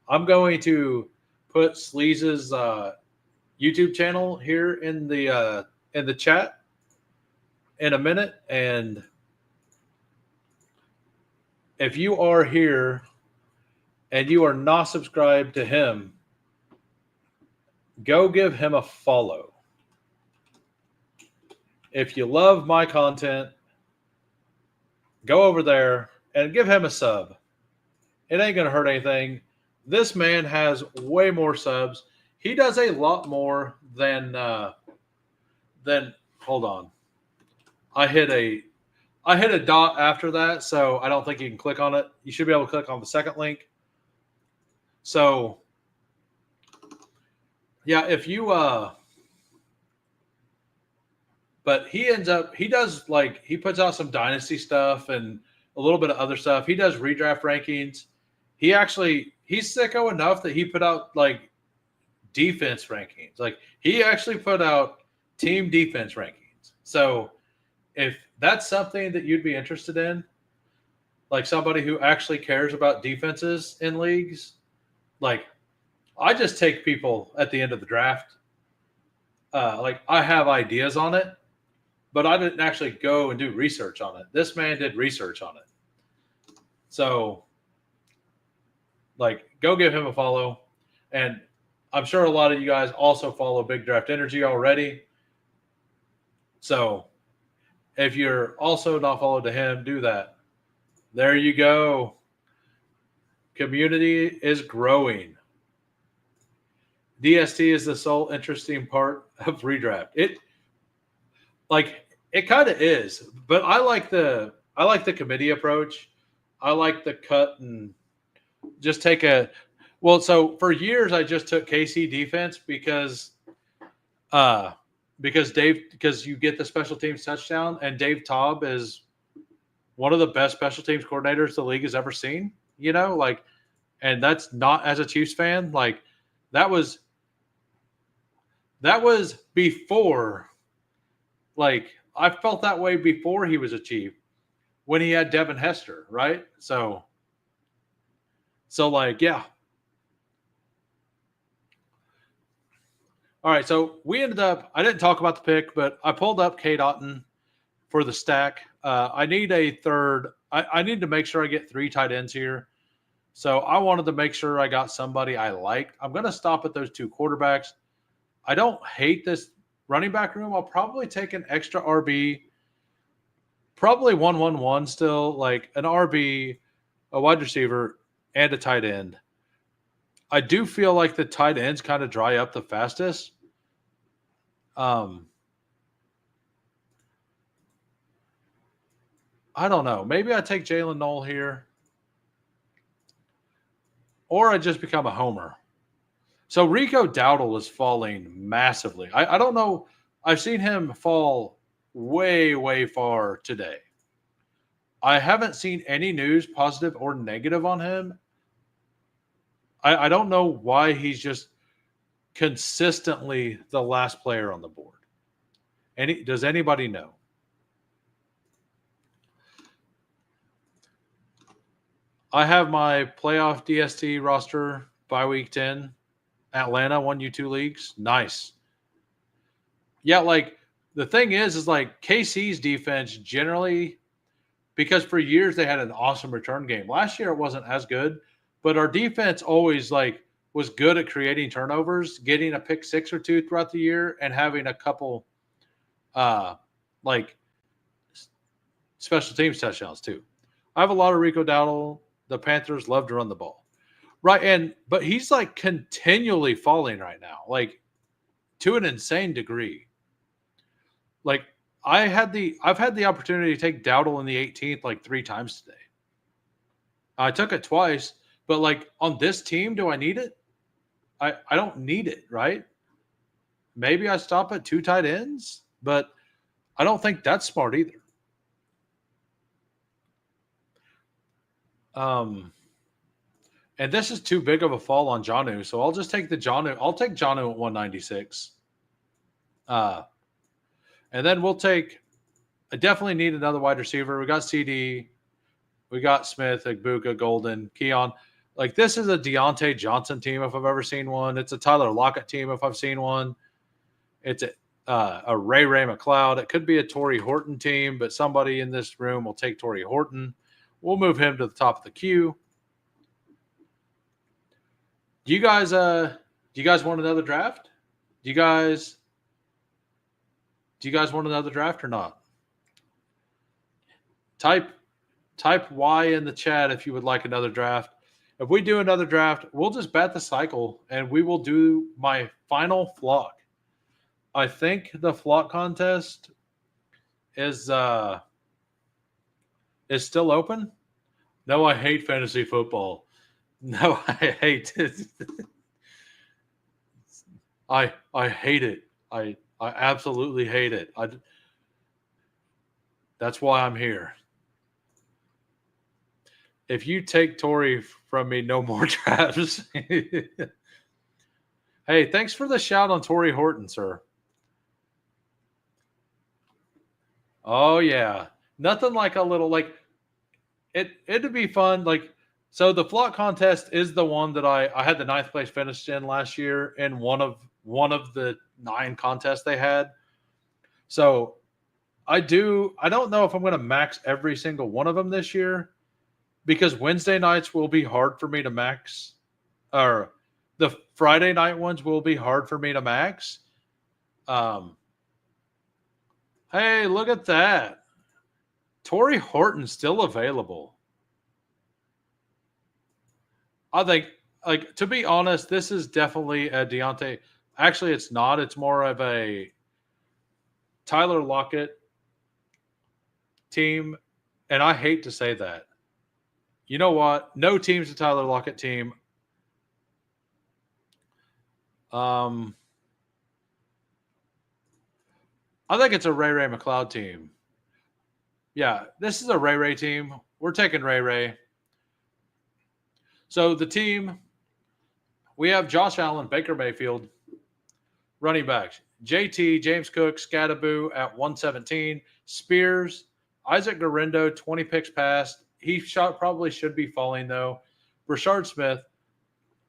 I'm going to put Sleaze's YouTube channel here in the chat in a minute. And if you are here and you are not subscribed to him, go give him a follow. If you love my content, go over there and give him a sub. It ain't going to hurt anything. This man has way more subs. He does a lot more than hold on. I hit a dot after that, so I don't think you can click on it. You should be able to click on the second link. So yeah, if you but he does like, he puts out some dynasty stuff and a little bit of other stuff. He does redraft rankings. He's sicko enough that he put out like defense rankings. Like, he actually put out team defense rankings. So if that's something that you'd be interested in, like somebody who actually cares about defenses in leagues, like, I just take people at the end of the draft. Like, I have ideas on it, but I didn't actually go and do research on it. This man did research on it. So, like, go give him a follow. And I'm sure a lot of you guys also follow Big Draft Energy already. So if you're also not followed to him, do that. There you go. Community is growing. DST is the sole interesting part of redraft. It kind of is, but I like the committee approach. I like the cut and just take a well. So for years I just took KC defense because you get the special teams touchdown, and Dave Taub is one of the best special teams coordinators the league has ever seen. You know, like, and that's not as a Chiefs fan. Like, that was before. Like, I felt that way before he was a Chief, when he had Devin Hester, right? So like, yeah. All right, so we ended up, I didn't talk about the pick, but I pulled up Kate Otten for the stack. I need a third. I need to make sure I get 3 tight ends here. So I wanted to make sure I got somebody I liked. I'm going to stop at those 2 quarterbacks. I don't hate this running back room. I'll probably take an extra RB, probably 1-1-1 still, like an RB, a wide receiver, and a tight end. I do feel like the tight ends kind of dry up the fastest. I don't know. Maybe I take Jalen Knoll here, or I just become a homer. So Rico Dowdle is falling massively. I don't know. I've seen him fall way, way far today. I haven't seen any news, positive or negative, on him. I don't know why he's just consistently the last player on the board. Does anybody know? I have my playoff DST roster by week 10. Atlanta won you 2 leagues. Nice. Yeah, like the thing is like KC's defense generally, because for years they had an awesome return game. Last year it wasn't as good, but our defense always like was good at creating turnovers, getting a pick 6 or 2 throughout the year, and having a couple like special teams touchdowns too. I have a lot of Rico Dowdle. The Panthers love to run the ball. Right, but he's like continually falling right now, like to an insane degree. Like I've had the opportunity to take Dowdle in the 18th like 3 times today. I took it twice, but like on this team, do I need it? I don't need it, right? Maybe I stop at 2 tight ends, but I don't think that's smart either. And this is too big of a fall on Jonnu, so I'll just take the Jonnu. I'll take Jonnu at 196. And then we'll take. I definitely need another wide receiver. We got CD, we got Smith, Igbuka, Golden, Keon. Like this is a Deontay Johnson team if I've ever seen one. It's a Tyler Lockett team if I've seen one. It's a Ray McLeod. It could be a Torrey Horton team, but somebody in this room will take Torrey Horton. We'll move him to the top of the queue. Do you guys want another draft? Do you guys want another draft or not? Type Y in the chat if you would like another draft. If we do another draft, we'll just bat the cycle and we will do my final flock. I think the flock contest is still open. No, I hate fantasy football. No, I hate it. I hate it. I absolutely hate it. That's why I'm here. If you take Torrey from me, no more drafts. Hey, thanks for the shout on Torrey Horton, sir. Oh yeah, nothing like a little like it'd be fun. Like so, the flock contest is the one that I had the 9th place finish in last year in one of the 9 contests they had. So I don't know if I'm going to max every single one of them this year because Wednesday nights will be hard for me to max, or the Friday night ones will be hard for me to max. Hey, look at that. Torrey Horton's still available. I think, like, to be honest, this is definitely a Deontay. Actually, it's not. It's more of a Tyler Lockett team. And I hate to say that. You know what? No team's a Tyler Lockett team. I think it's a Ray McLeod team. Yeah, this is a Ray team. We're taking Ray. So the team, we have Josh Allen, Baker Mayfield, running backs. JT, James Cook, Scattaboo at 117. Spears, Isaac Garendo, 20 picks passed. He probably should be falling, though. Rashard Smith.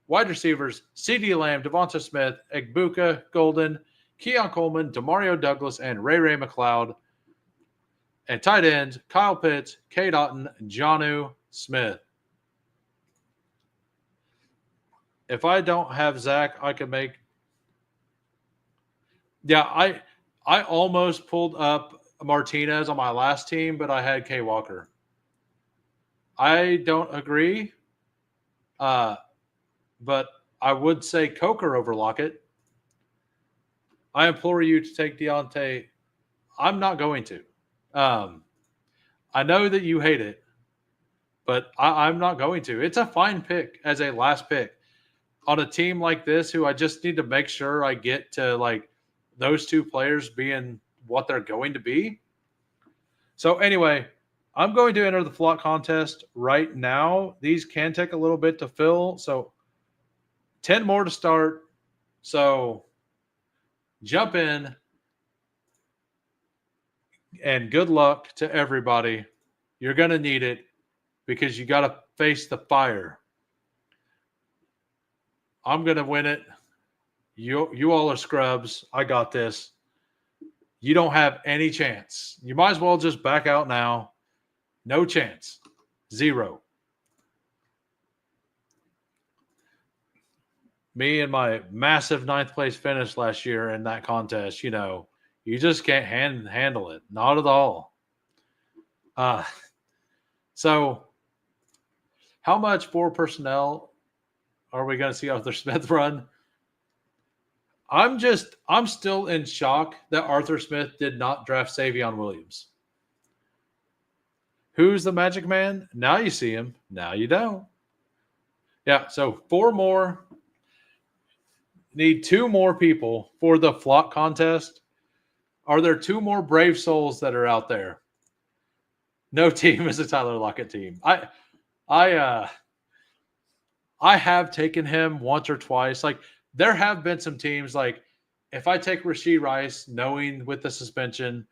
Wide receivers, CeeDee Lamb, Devonta Smith, Igbuka, Golden, Keon Coleman, Demario Douglas, and Ray McLeod. And tight ends, Kyle Pitts, Cade Otton, Jonnu Smith. if I don't have Zach, I can make. Yeah, I almost pulled up Martinez on my last team, but I had K Walker. I don't agree, uh, but I would say Coker over Lockett. I implore you to take Deontay. I'm not going to. Um, I know that you hate it, but I'm not going to. It's a fine pick as a last pick on a team like this, who I just need to make sure I get to like those two players being what they're going to be. So anyway, I'm going to enter the flock contest right now. These can take a little bit to fill, so 10 more to start. So jump in, and good luck to everybody. You're going to need it because you got to face the fire. I'm going to win it. You all are scrubs. I got this. You don't have any chance. You might as well just back out now. No chance. Zero. Me and my massive 9th place finish last year in that contest, you just can't handle it. Not at all. So how much for personnel are we going to see Arthur Smith run? I'm still in shock that Arthur Smith did not draft Savion Williams. Who's the magic man? Now you see him. Now you don't. Yeah, so 4 more. Need 2 more people for the flock contest. Are there 2 more brave souls that are out there? No team is a Tyler Lockett team. I have taken him once or twice. Like, there have been some teams, like if I take Rashee Rice, knowing with the suspension,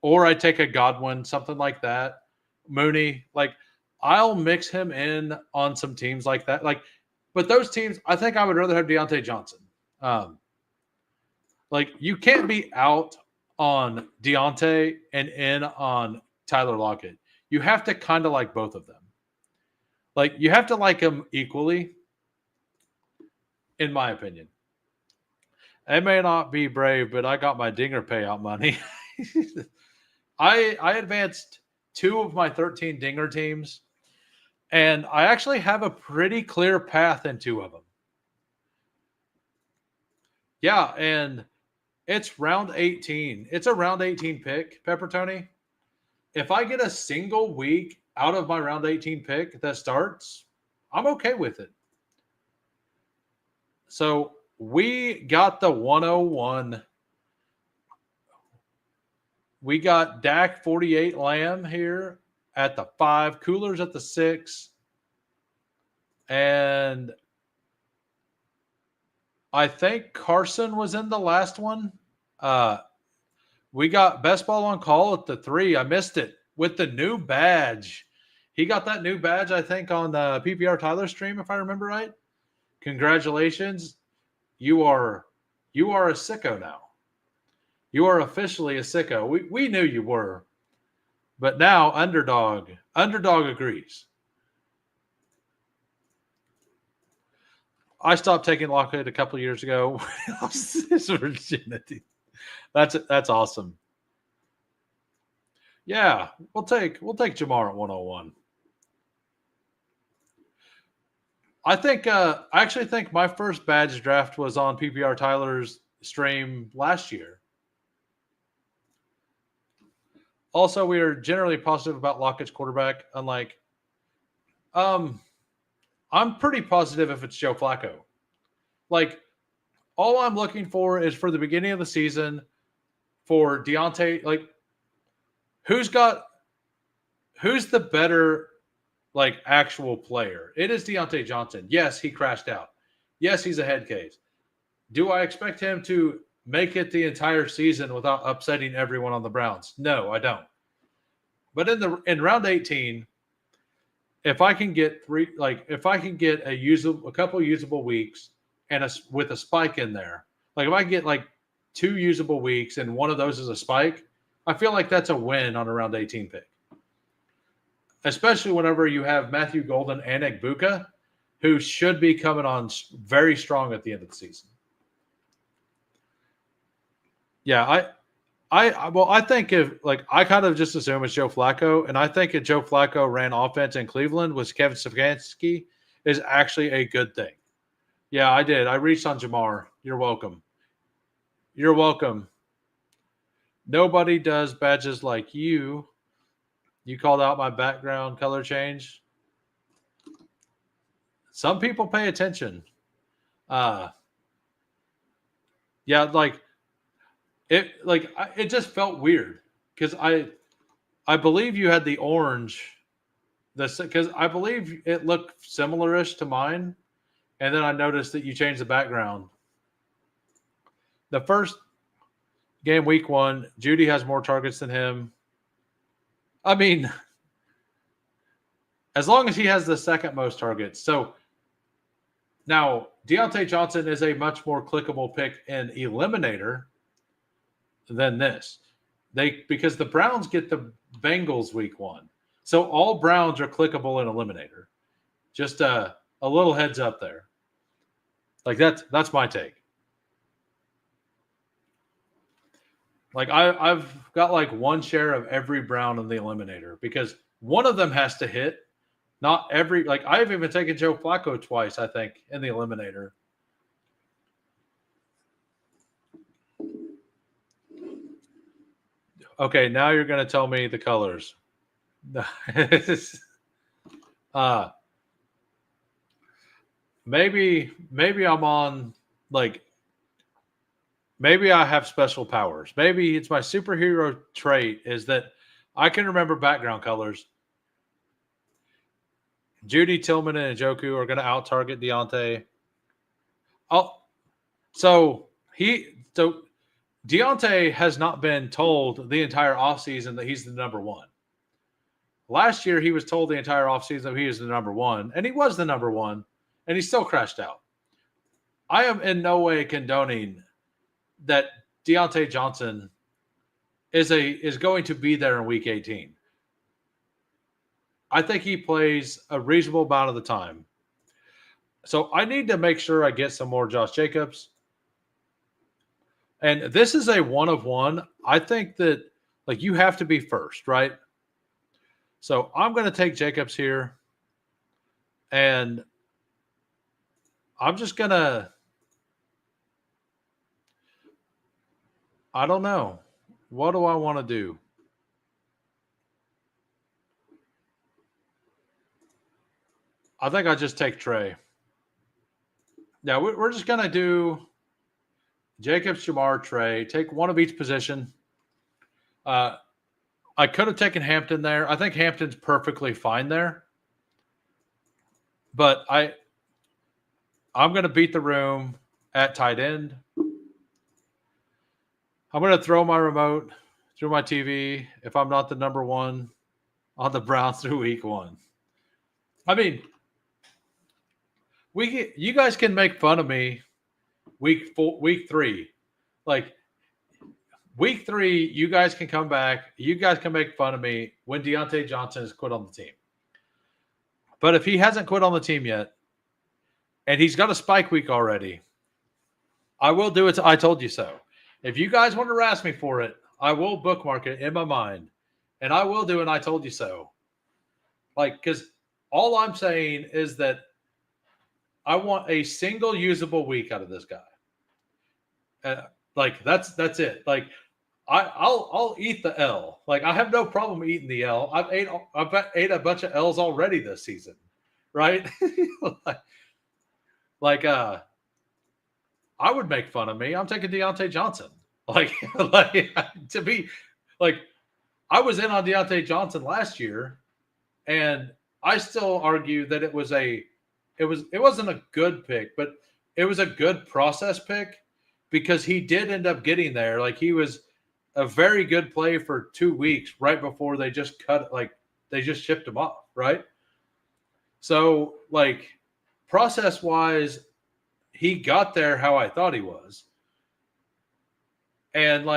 or I take a Godwin, something like that, Mooney, like I'll mix him in on some teams like that. Like, but those teams, I think I would rather have Deontay Johnson. Like, you can't be out on Deontay and in on Tyler Lockett. You have to kind of like both of them. Like, you have to like them equally, in my opinion. It may not be brave, but I got my dinger payout money. I advanced 2 of my 13 dinger teams, and I actually have a pretty clear path in 2 of them. Yeah, and it's round 18. It's a round 18 pick, Pepper Tony. If I get a single week out of my round 18 pick that starts, I'm okay with it. So we got the 101. We got Dak 48 Lamb here at the 5, Coolers at the 6, and I think Carson was in the last one. We got Best Ball on Call at the 3. I missed it with the new badge. He got that new badge, I think, on the PPR Tyler stream, if I remember right. Congratulations. You are a sicko now. You are officially a sicko. We knew you were. But now Underdog agrees. I stopped taking Lockett a couple of years ago. His virginity. That's awesome. Yeah, we'll take Jamar at 101. I actually think my first badge draft was on PPR Tyler's stream last year. Also, we are generally positive about Lockett's quarterback, unlike I'm pretty positive if it's Joe Flacco. Like, all I'm looking for is for the beginning of the season for Deontay, like, who's the better, like, actual player? It is Deontay Johnson. Yes, he crashed out. Yes, he's a head case. Do I expect him to make it the entire season without upsetting everyone on the Browns? No, I don't. But in round 18, if I can get a couple usable weeks and with a spike in there, like if I get like 2 usable weeks and one of those is a spike, I feel like that's a win on a round 18 pick. Especially whenever you have Matthew Golden and Egbuka. who should be coming on very strong at the end of the season. Yeah, I think if I kind of just assume it's Joe Flacco, and I think if Joe Flacco ran offense in Cleveland with Kevin Stefanski is actually a good thing. Yeah, I did. I reached on Jamar. You're welcome. You're welcome. Nobody does badges like you. You called out my background color change. Some people pay attention. Yeah, it just felt weird because I believe you had the orange, because I believe it looked similar-ish to mine, and then I noticed that you changed the background. The first game, week 1, Judy has more targets than him. I mean, as long as he has the second most targets. So now Deontay Johnson is a much more clickable pick in Eliminator than this. Because the Browns get the Bengals week 1. So all Browns are clickable in Eliminator. Just a little heads up there. That's my take. I've got one share of every Brown in the Eliminator because one of them has to hit. Not every I've even taken Joe Flacco twice, I think, in the Eliminator. Okay, now you're going to tell me the colors. Maybe I'm on maybe I have special powers. Maybe it's my superhero trait is that I can remember background colors. Judy, Tillman, and Njoku are going to out-target Deontay. So Deontay has not been told the entire offseason that he's the number 1. Last year, he was told the entire offseason that he is the number 1, and he was the number 1, and he still crashed out. I am in no way condoning that Deontay Johnson is going to be there in Week 18. I think he plays a reasonable amount of the time. So I need to make sure I get some more Josh Jacobs. And this is a 1 of 1. I think that you have to be first, right? So I'm going to take Jacobs here. And I'm just going to – I don't know. What do I want to do? I think I just take Trey. Yeah, we're just going to do Jacobs, Jamar, Trey. Take one of each position. I could have taken Hampton there. I think Hampton's perfectly fine there. But I'm going to beat the room at tight end. I'm going to throw my remote through my TV if I'm not the number 1 on the Browns through week 1. I mean, you guys can make fun of me week 3. Week 3, you guys can come back. You guys can make fun of me when Deontay Johnson has quit on the team. But if he hasn't quit on the team yet, and he's got a spike week already, I will do it. I told you so. If you guys want to harass me for it, I will bookmark it in my mind, and I will do it. I told you so. Because all I'm saying is that I want a single usable week out of this guy. That's it. I'll eat the L. I have no problem eating the L. I've ate a bunch of L's already this season, right? I would make fun of me. I'm taking Deontay Johnson. To be I was in on Deontay Johnson last year, and I still argue that it wasn't a good pick, but it was a good process pick because he did end up getting there. He was a very good play for 2 weeks right before they just they just shipped him off, right? So process wise, he got there how I thought he was. And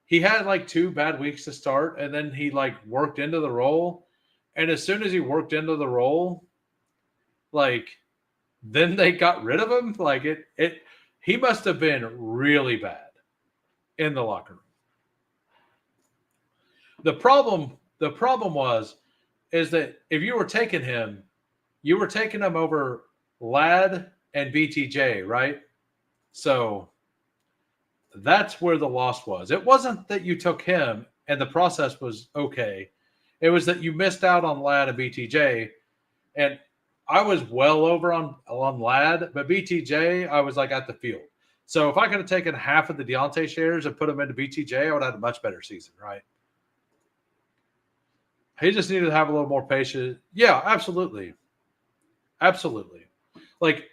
he had 2 bad weeks to start, and then he worked into the role. And as soon as he worked into the role, then they got rid of him. Like he must have been really bad in the locker room. The problem is that if you were taking him, you were taking him over Ladd and BTJ, right? So that's where the loss was. It wasn't that you took him and the process was okay. It was that you missed out on Ladd and BTJ. And I was well over on Ladd, but BTJ, I was like at the field. So if I could have taken half of the Deontay shares and put them into BTJ, I would have had a much better season, right? He just needed to have a little more patience. Yeah, absolutely. Absolutely. Like,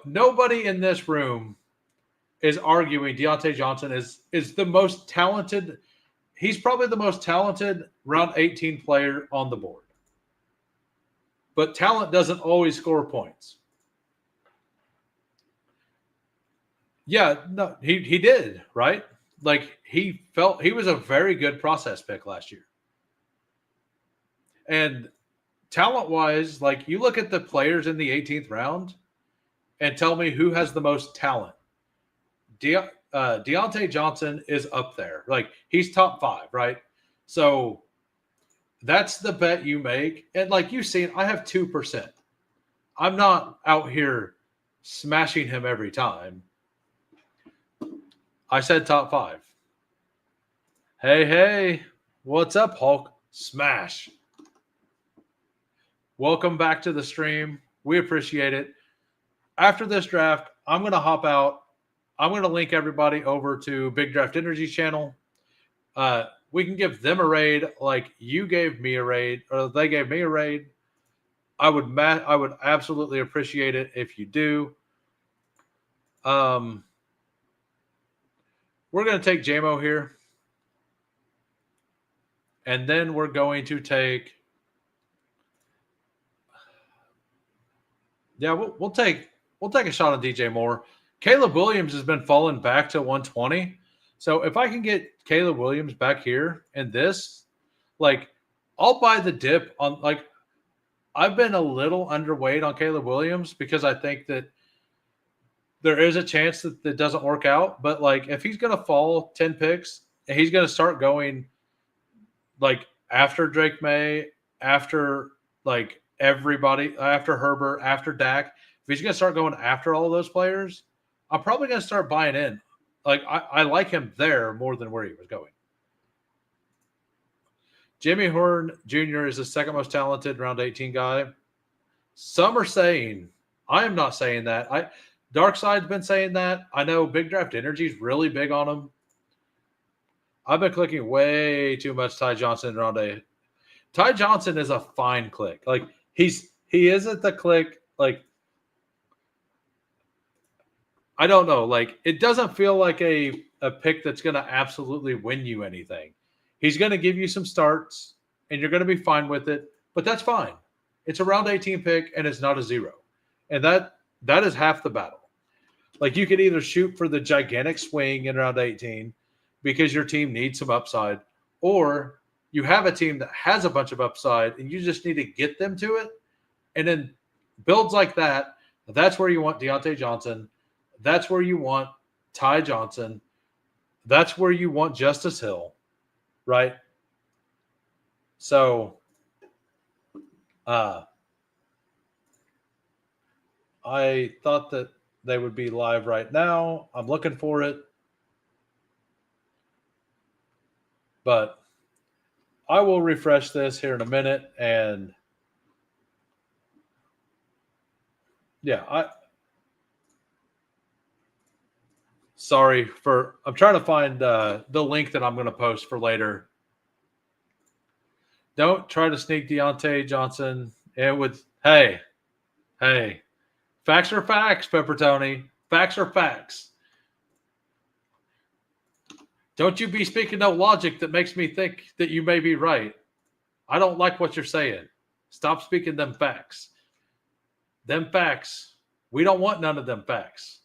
nobody in this room is arguing Deontay Johnson is the most talented. He's probably the most talented round 18 player on the board. But talent doesn't always score points. Yeah, no, he did, right? Like he was a very good process pick last year. And talent-wise, like you look at the players in the 18th round and tell me who has the most talent. Deontay Johnson is up there. Like he's top 5, right? So that's the bet you make. And like you've seen, I have 2%. I'm not out here smashing him every time. I said top 5. Hey, what's up, Hulk? Smash. Welcome back to the stream. We appreciate it. After this draft, I'm going to hop out. I'm going to link everybody over to Big Draft Energy's channel. We can give them a raid like you gave me a raid, or they gave me a raid. I would absolutely appreciate it if you do. We're going to take JMO here. And then we're going to take we'll take a shot on DJ Moore. Caleb Williams has been falling back to 120. So if I can get Caleb Williams back here in this, like I'll buy the dip on like I've been a little underweight on Caleb Williams because I think that there is a chance that it doesn't work out. But like if he's going to fall 10 picks, and he's going to start going like after Drake May, after like everybody, after Herbert, after Dak, if he's going to start going after all of those players, I'm probably going to start buying in. Like I like him there more than where he was going. Jimmy Horn Jr. is the second most talented round 18 guy. Some are saying, I am not saying that. Darkside's been saying that. I know Big Draft Energy is really big on him. I've been clicking way too much Ty Johnson in round 8. Ty Johnson is a fine click. Like he isn't the click like I don't know. Like it doesn't feel like a pick that's going to absolutely win you anything. He's going to give you some starts and you're going to be fine with it, but that's fine. It's a round 18 pick and it's not a 0. And that is half the battle. Like you could either shoot for the gigantic swing in round 18 because your team needs some upside, or you have a team that has a bunch of upside and you just need to get them to it. And then builds like that, that's where you want Deontay Johnson. That's where you want Ty Johnson. That's where you want Justice Hill, right? So I thought that they would be live right now. I'm looking for it. But I will refresh this here in a minute. And yeah, I'm trying to find the link that I'm going to post for later. Don't try to sneak Deontay Johnson in with, hey, facts are facts, Pepper Tony. Facts are facts. Don't you be speaking no logic that makes me think that you may be right. I don't like what you're saying. Stop speaking them facts. Them facts. We don't want none of them facts.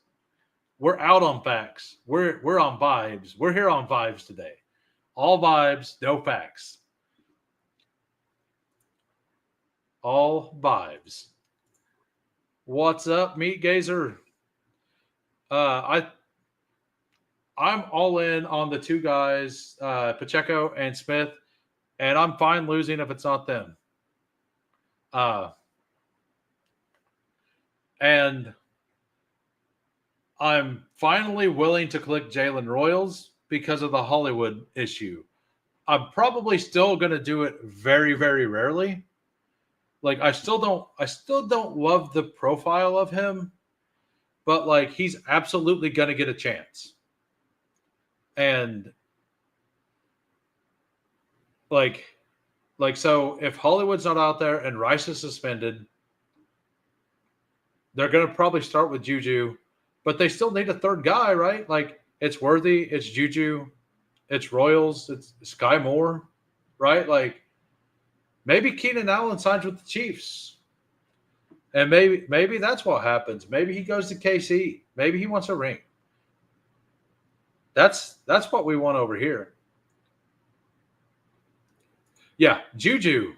We're out on facts. We're on vibes. We're here on vibes today. All vibes, no facts. All vibes. What's up, Meat Gazer? I I'm all in on the two guys, Pacheco and Smith, and I'm fine losing if it's not them. Uh, and I'm finally willing to click Jalen Royals because of the Hollywood issue. I'm probably still going to do it very, very rarely. Like I still don't love the profile of him, but like he's absolutely going to get a chance. And like so if Hollywood's not out there and Rice is suspended, they're going to probably start with Juju, but they still need a third guy, right? Like it's Worthy, it's Juju, it's Royals, it's Sky Moore, right? Like maybe Keenan Allen signs with the Chiefs. And maybe that's what happens. Maybe he goes to KC. Maybe he wants a ring. That's what we want over here. Yeah, Juju.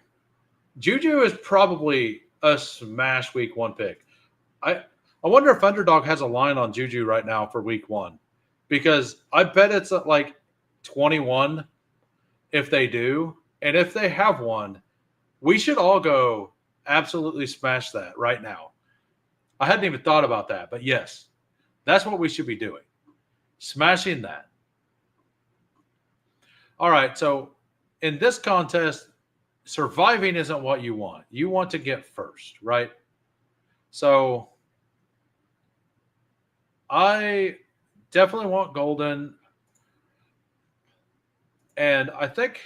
Juju is probably a smash week one pick. I I wonder if Underdog has a line on Juju right now for week one, because I bet it's at like 21 if they do, and if they have one, we should all go absolutely smash that right now. I hadn't even thought about that, but yes, that's what we should be doing, smashing that. All right, so in this contest, surviving isn't what you want. You want to get first, right? So I definitely want Golden. And I think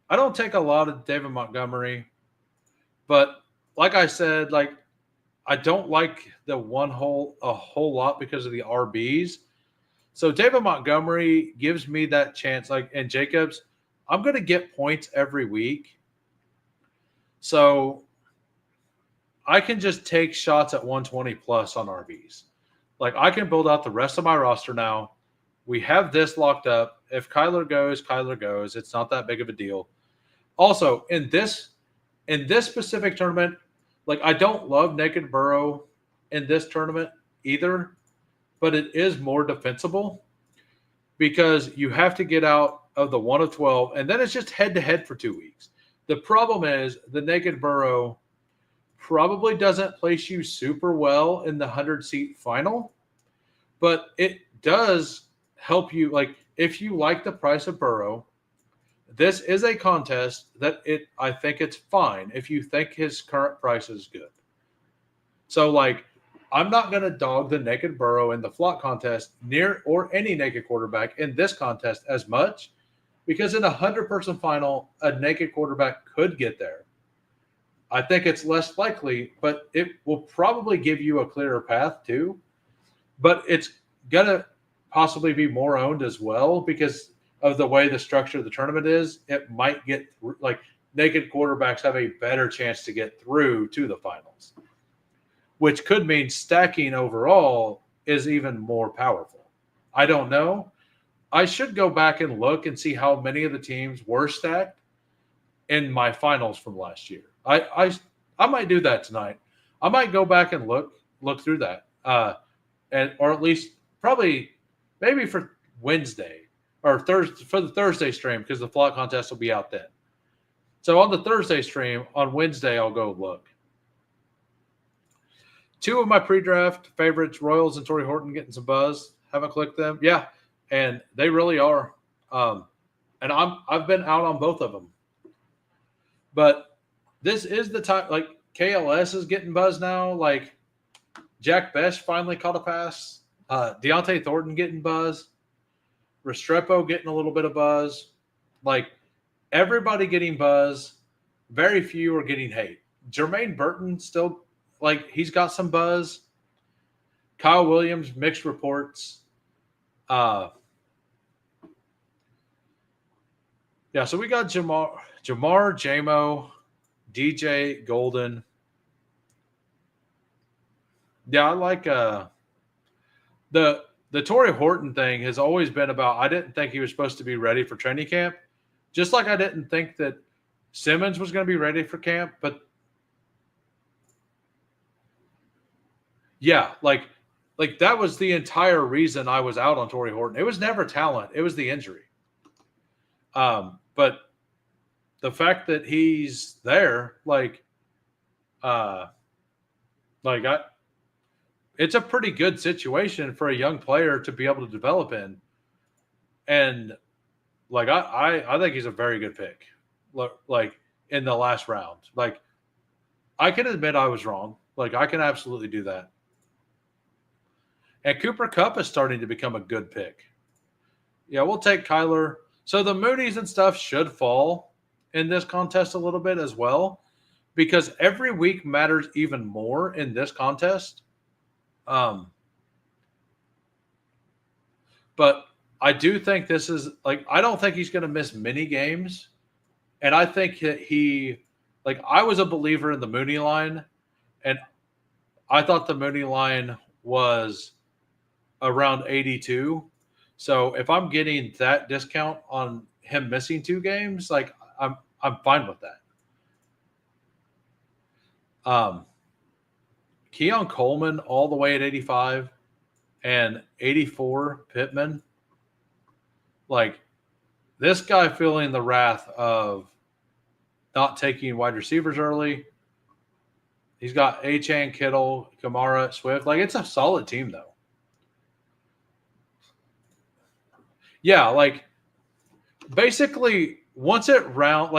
I don't take a lot of David Montgomery, but like I said, like I don't like the a whole lot because of the RBs. So David Montgomery gives me that chance. Like and Jacobs, I'm going to get points every week, so I can just take shots at 120 plus on RBs. Like I can build out the rest of my roster now. We have this locked up. If Kyler goes, Kyler goes. It's not that big of a deal. Also, in this specific tournament, like I don't love Naked Burrow in this tournament either, but it is more defensible because you have to get out of the 1 of 12, and then it's just head to head for 2 weeks. The problem is the Naked Burrow probably doesn't place you super well in the 100-seat final, but it does help you. Like if you like the price of Burrow, this is a contest that I think it's fine if you think his current price is good. So like I'm not going to dog the Naked Burrow in the flock contest near or any naked quarterback in this contest as much, because in a 100-person final, a naked quarterback could get there. I think it's less likely, but it will probably give you a clearer path too. But it's going to possibly be more owned as well because of the way the structure of the tournament is. It might get like naked quarterbacks have a better chance to get through to the finals, which could mean stacking overall is even more powerful. I don't know. I should go back and look and see how many of the teams were stacked in my finals from last year. I might do that tonight. I might go back and look through that, and or at least probably maybe for Wednesday or Thursday for the Thursday stream, because the flock contest will be out then. So on the Thursday stream, on Wednesday I'll go look. Two of my pre-draft favorites, Royals and Torrey Horton, getting some buzz. Haven't clicked them, yeah, and they really are. And I've been out on both of them. But this is the time, like KLS is getting buzz now. Like Jack Best finally caught a pass. Deontay Thornton getting buzz. Restrepo getting a little bit of buzz. Like everybody getting buzz. Very few are getting hate. Jermaine Burton still, like he's got some buzz. Kyle Williams, mixed reports. Yeah, so we got Jamar, Jamo, DJ, Golden. Yeah, I like the Torrey Horton thing has always been about. I didn't think he was supposed to be ready for training camp, just like I didn't think that Simmons was going to be ready for camp. But Yeah, like that was the entire reason I was out on Torrey Horton. It was never talent; it was the injury. But the fact that he's there, uh, like I, it's a pretty good situation for a young player to be able to develop in, and like I think he's a very good pick. Like in the last round, like I can admit I was wrong. Like I can absolutely do that. And Cooper Cup is starting to become a good pick. Yeah, we'll take Kyler. So the Moonies and stuff should fall in this contest a little bit as well, because every week matters even more in this contest. Um, but I do think this is like I don't think he's going to miss many games, and I think that he like I was a believer in the Mooney line, and I thought the Mooney line was around 82. So if I'm getting that discount on him missing 2 games, like I'm fine with that. Keon Coleman all the way at 85 and 84 Pittman. Like this guy feeling the wrath of not taking wide receivers early. He's got Achane, Kittle, Kamara, Swift. Like it's a solid team though. Yeah, like basically once it round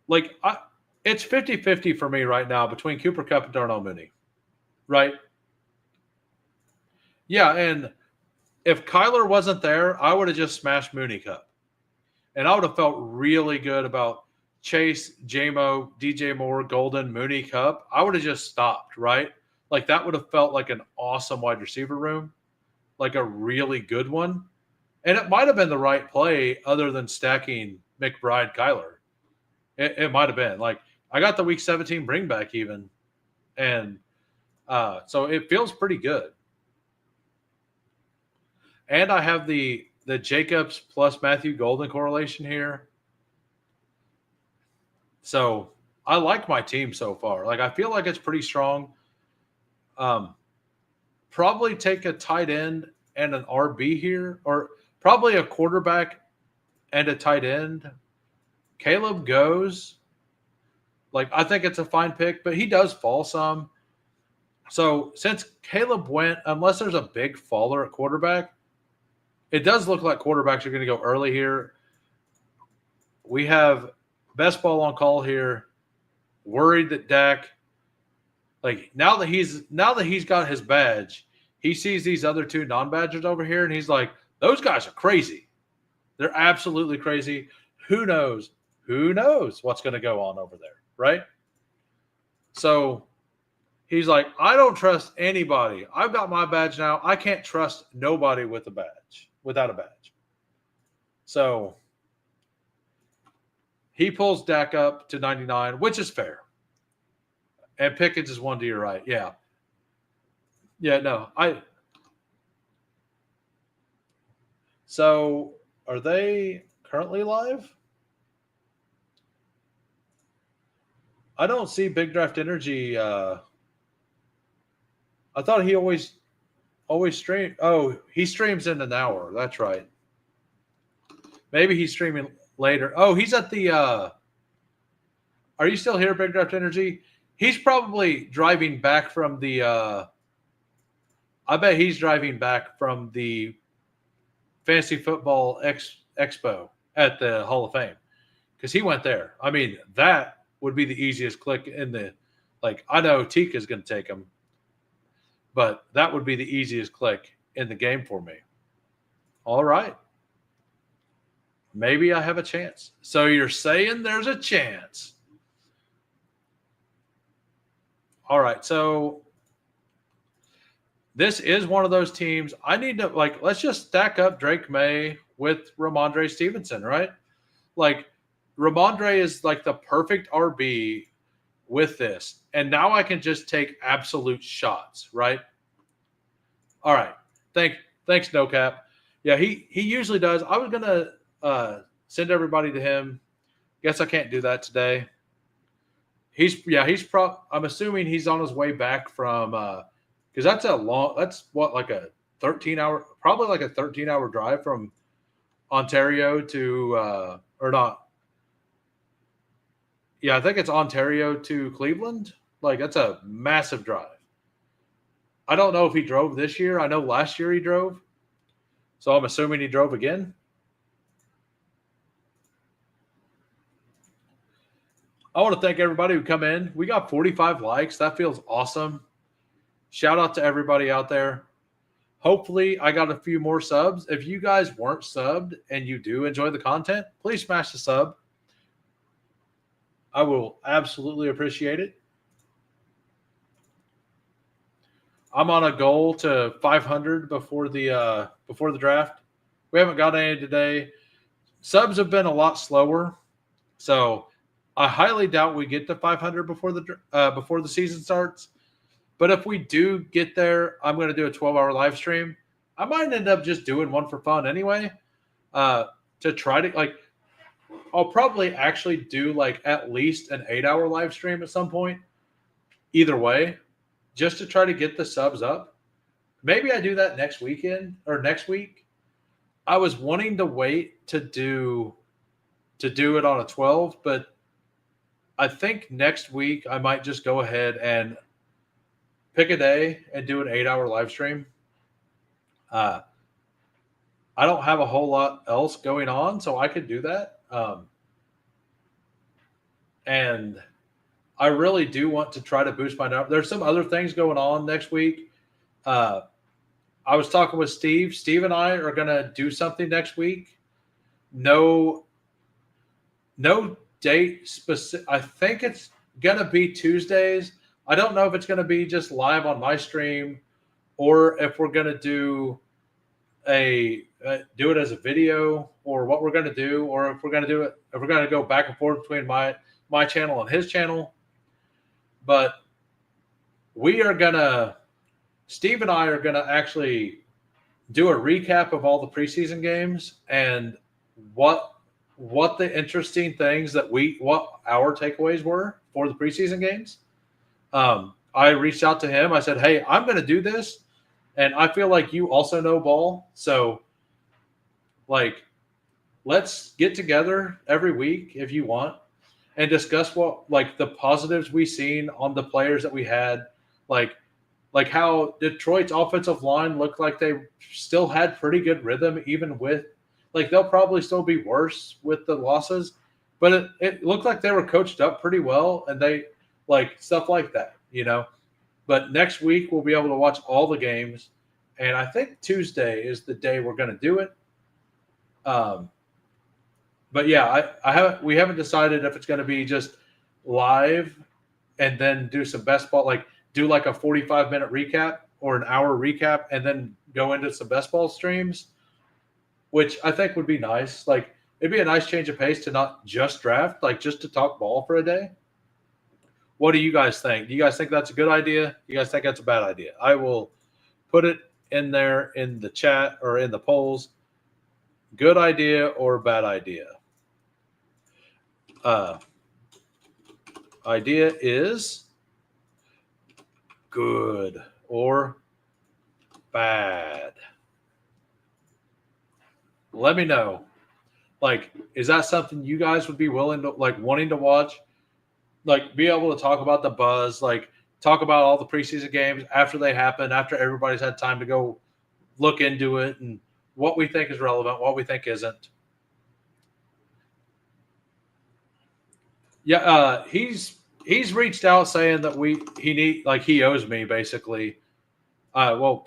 it's 50-50 for me right now between Cooper Cup and Darnell Mooney. Right? Yeah, and if Kyler wasn't there, I would have just smashed Mooney Cup. And I would have felt really good about Chase, JMO, DJ Moore, Golden, Mooney Cup. I would have just stopped, right? Like that would have felt like an awesome wide receiver room, like a really good one. And it might have been the right play other than stacking McBride Kyler. It might have been. Like I got the week 17 bring back even. And so it feels pretty good. And I have the Jacobs plus Matthew Golden correlation here. So I like my team so far. Like I feel like it's pretty strong. Probably take a tight end and an RB here, or probably a quarterback and a tight end. Caleb goes. Like I think it's a fine pick, but he does fall some. So since Caleb went, unless there's a big faller at quarterback, it does look like quarterbacks are going to go early here. We have Bestball on call here. Worried that Dak, like now that he's got his badge, he sees these other 2 non-badgers over here, and he's like, those guys are crazy. They're absolutely crazy. Who knows? Who knows what's going to go on over there, right? So he's like, I don't trust anybody. I've got my badge now. I can't trust nobody with a badge, without a badge. So he pulls Dak up to 99, which is fair. And Pickens is 1 to your right. Yeah. Yeah, no. So are they currently live? I don't see Big Draft Energy. I thought he always streamed. Oh, he streams in an hour. That's right. Maybe he's streaming later. Oh, he's at the are you still here, Big Draft Energy? He's probably driving back from the I bet he's driving back from the Fantasy Football Expo at the Hall of Fame because he went there. I mean, that would be the easiest click in the I know Teak is going to take him, but that would be the easiest click in the game for me. All right. Maybe I have a chance. So you're saying there's a chance. All right. So this is one of those teams. I need to let's just stack up Drake May with Ramondre Stevenson, right? Ramondre is the perfect RB with this. And now I can just take absolute shots, right? All right. Thanks, No Cap. Yeah, he usually does. I was going to send everybody to him. Guess I can't do that today. I'm assuming he's on his way back from because that's what, like a 13-hour, probably like a 13-hour drive from Ontario to or not. Yeah, I think it's Ontario to Cleveland. Like, that's a massive drive. I don't know if he drove this year. I know last year he drove. So I'm assuming he drove again. I want to thank everybody who come in. We got 45 likes. That feels awesome. Shout out to everybody out there. Hopefully, I got a few more subs. If you guys weren't subbed and you do enjoy the content, please smash the sub. I will absolutely appreciate it. I'm on a goal to 500 before the draft. We haven't got any today. Subs have been a lot slower, so I highly doubt we get to 500 before the season starts. But if we do get there, I'm going to do a 12-hour live stream. I might end up just doing one for fun anyway. To try to, like, I'll probably actually do like at least an 8-hour live stream at some point. Either way, just to try to get the subs up. Maybe I do that next weekend or next week. I was wanting to wait to do it on a 12, but I think next week I might just go ahead and pick a day and do an 8-hour live stream. I don't have a whole lot else going on, so I could do that. And I really do want to try to boost my number. There's some other things going on next week. I was talking with Steve. Steve and I are going to do something next week. No date specific. I think it's going to be Tuesdays. I don't know if it's going to be just live on my stream or if we're going to do do it as a video, or what we're going to do, or if we're going to go back and forth between my channel and his channel. But Steve and I are going to actually do a recap of all the preseason games and what the interesting things what our takeaways were for the preseason games. I reached out to him. I said, hey, I'm going to do this. And I feel like you also know ball. So, like, let's get together every week if you want and discuss what, like, the positives we seen on the players that we had. Like how Detroit's offensive line looked like they still had pretty good rhythm, even with, like, they'll probably still be worse with the losses. But it looked like they were coached up pretty well, and they, like, stuff like that, you know. But next week we'll be able to watch all the games, and I think Tuesday is the day we're going to do it. But yeah, we haven't decided if it's going to be just live and then do some best ball, like do like a 45-minute recap or an hour recap, and then go into some best ball streams, which I think would be nice. Like, it'd be a nice change of pace to not just draft, like just to talk ball for a day. What do you guys think? Do you guys think that's a good idea? Do you guys think that's a bad idea? I will put it in there in the chat or in the polls. Good idea or bad idea? Idea is good or bad. Let me know. Like, is that something you guys would be willing to, like, wanting to watch? Like, be able to talk about the buzz, like, talk about all the preseason games after they happen, after everybody's had time to go look into it, and what we think is relevant, what we think isn't. Yeah, he's reached out saying that he owes me, basically. Well,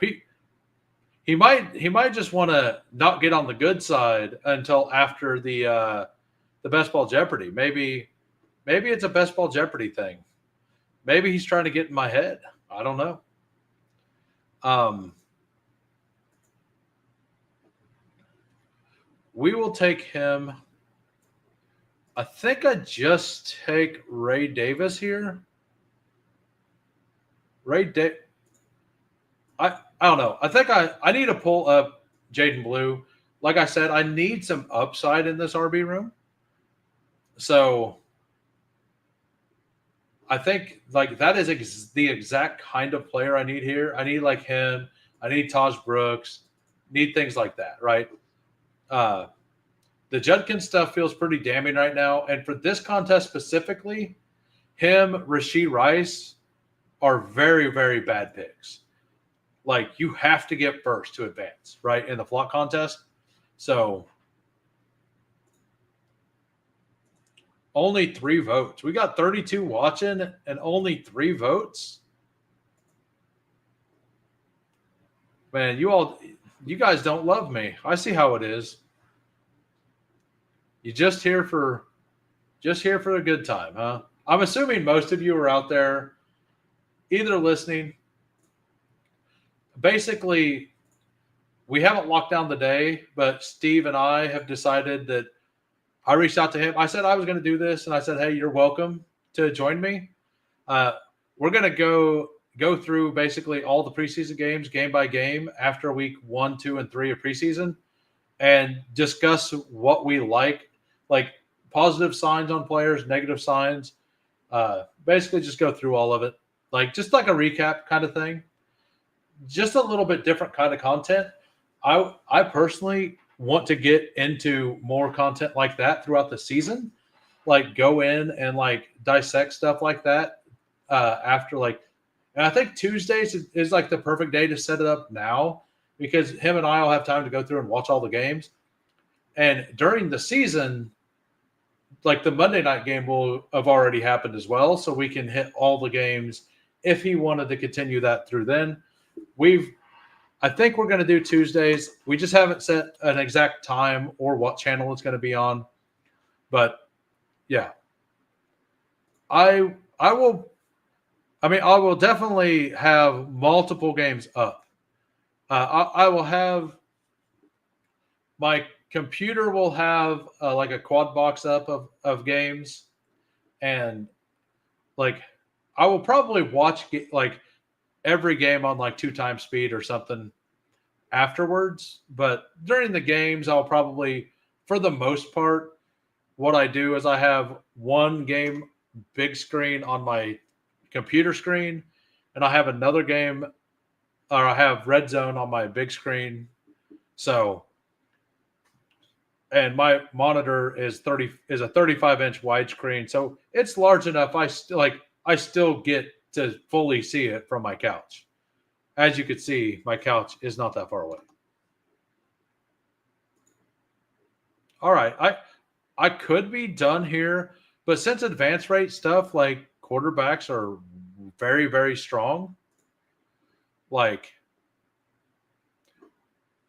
he might just want to not get on the good side until after the Best Ball Jeopardy. Maybe it's a Best Ball Jeopardy thing. Maybe he's trying to get in my head. I don't know. We will take him. I think I just take Ray Davis here. I don't know. I think I need to pull up Jaden Blue. Like I said, I need some upside in this RB room. So I think like that is the exact kind of player I need here. I need like him. I need Taj Brooks. Need things like that, right? Uh, the Judkins stuff feels pretty damning right now, and for this contest specifically, him, Rashid Rice are very, very bad picks. Like you have to get first to advance, right, in the flock contest. So only 3 votes. We got 32 watching and only 3 votes. Man, you guys don't love me. I see how it is. You just here for a good time, huh? I'm assuming most of you are out there either listening. Basically, we haven't locked down the day, but Steve and I have decided that I reached out to him. I said I was going to do this, and I said, "Hey, you're welcome to join me." Uh, we're going to go through basically all the preseason games, game by game, after week 1, 2, and 3 of preseason, and discuss what we like positive signs on players, negative signs. Basically, just go through all of it, just like a recap kind of thing. Just a little bit different kind of content. I personally want to get into more content like that throughout the season, like go in and like dissect stuff like that after and I think Tuesdays is like the perfect day to set it up now because him and I will have time to go through and watch all the games. And during the season, like the Monday night game will have already happened as well, so we can hit all the games if he wanted to continue that through then. I think we're going to do Tuesdays. We just haven't set an exact time or what channel it's going to be on. But yeah, I will definitely have multiple games up. I will have my computer will have like a quad box up of games, and like I will probably watch like every game on like 2 times speed or something afterwards. But during the games, I'll probably, for the most part, what I do is I have one game big screen on my computer screen, and I have another game, or I have Red Zone on my big screen. So, and my monitor is a 35-inch widescreen, so it's large enough. I still get to fully see it from my couch. As you can see, my couch is not that far away. All right, I could be done here, but since advance rate stuff like quarterbacks are very, very strong, like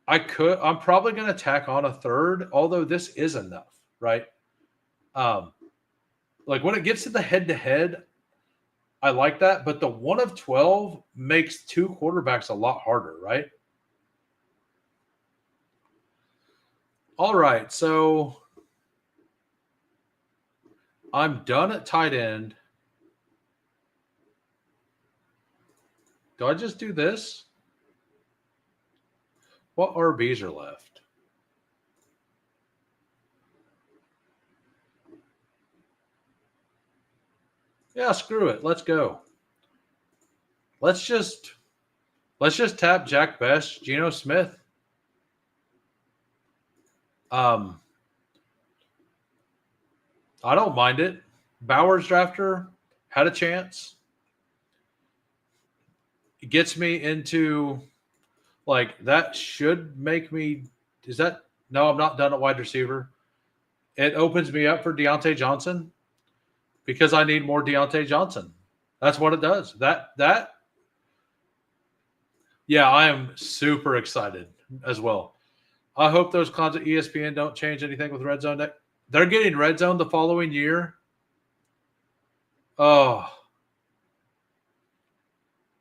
I'm probably going to tack on a third, although this is enough, right? Like when it gets to the head-to-head, I like that, but the 1 of 12 makes 2 quarterbacks a lot harder, right? All right, so I'm done at tight end. Do I just do this? What RBs are left? Yeah, screw it. Let's go. Let's just tap Jack Best, Geno Smith. I don't mind it. Bowers drafter had a chance. It gets me into that should make me. Is that no? I'm not done at wide receiver. It opens me up for Deontay Johnson because I need more Deontay Johnson. That's what it does. Yeah, I am super excited as well. I hope those clowns at ESPN don't change anything with Red Zone. They're getting Red Zone the following year. Oh.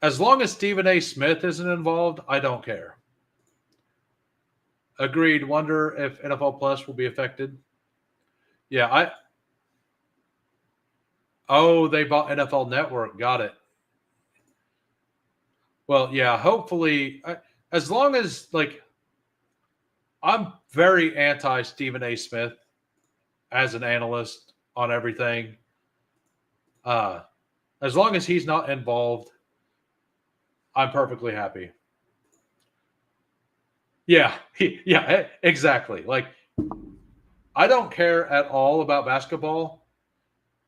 As long as Stephen A. Smith isn't involved, I don't care. Agreed. Wonder if NFL Plus will be affected. Yeah, they bought NFL Network. Got it. Well, yeah, hopefully, as long as, I'm very anti Stephen A. Smith as an analyst on everything. As long as he's not involved, I'm perfectly happy. Yeah, exactly. Like, I don't care at all about basketball.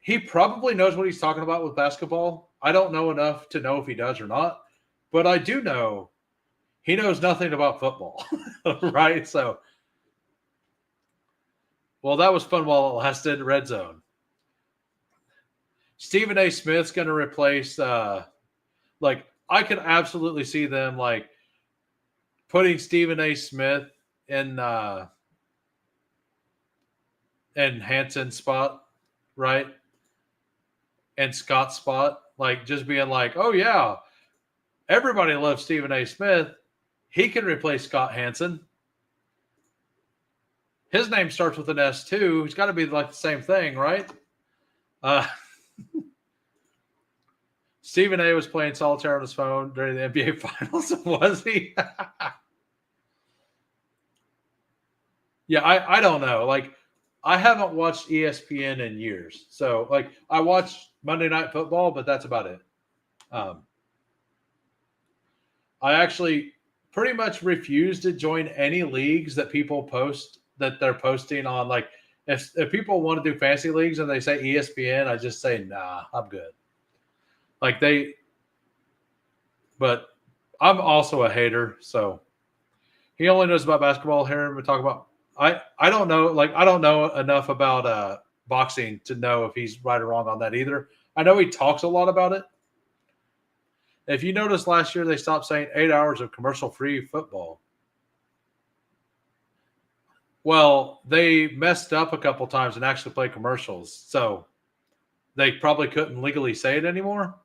He probably knows what he's talking about with basketball. I don't know enough to know if he does or not, but I do know he knows nothing about football, right? So, well, that was fun while it lasted. Red zone. Stephen A. Smith's going to replace. Like, I could absolutely see them like putting Stephen A. Smith in Hanson's spot, right? And Scott's spot, like just being like, oh yeah, everybody loves Stephen A. Smith. He can replace Scott Hansen. His name starts with an S too. He's got to be like the same thing, right? Stephen A. was playing solitaire on his phone during the NBA Finals, was he? Yeah, I don't know. Like, I haven't watched ESPN in years. So, like, I watch Monday Night Football, but that's about it. I actually pretty much refuse to join any leagues that people post that they're posting on. Like, if people want to do fantasy leagues and they say ESPN, I just say, nah, I'm good. Like, but I'm also a hater. So he only knows about basketball. Hearing him talk about, I don't know. Like, I don't know enough about boxing to know if he's right or wrong on that either. I know he talks a lot about it. If you noticed last year, they stopped saying 8 hours of commercial-free football. Well, they messed up a couple times and actually played commercials, so they probably couldn't legally say it anymore.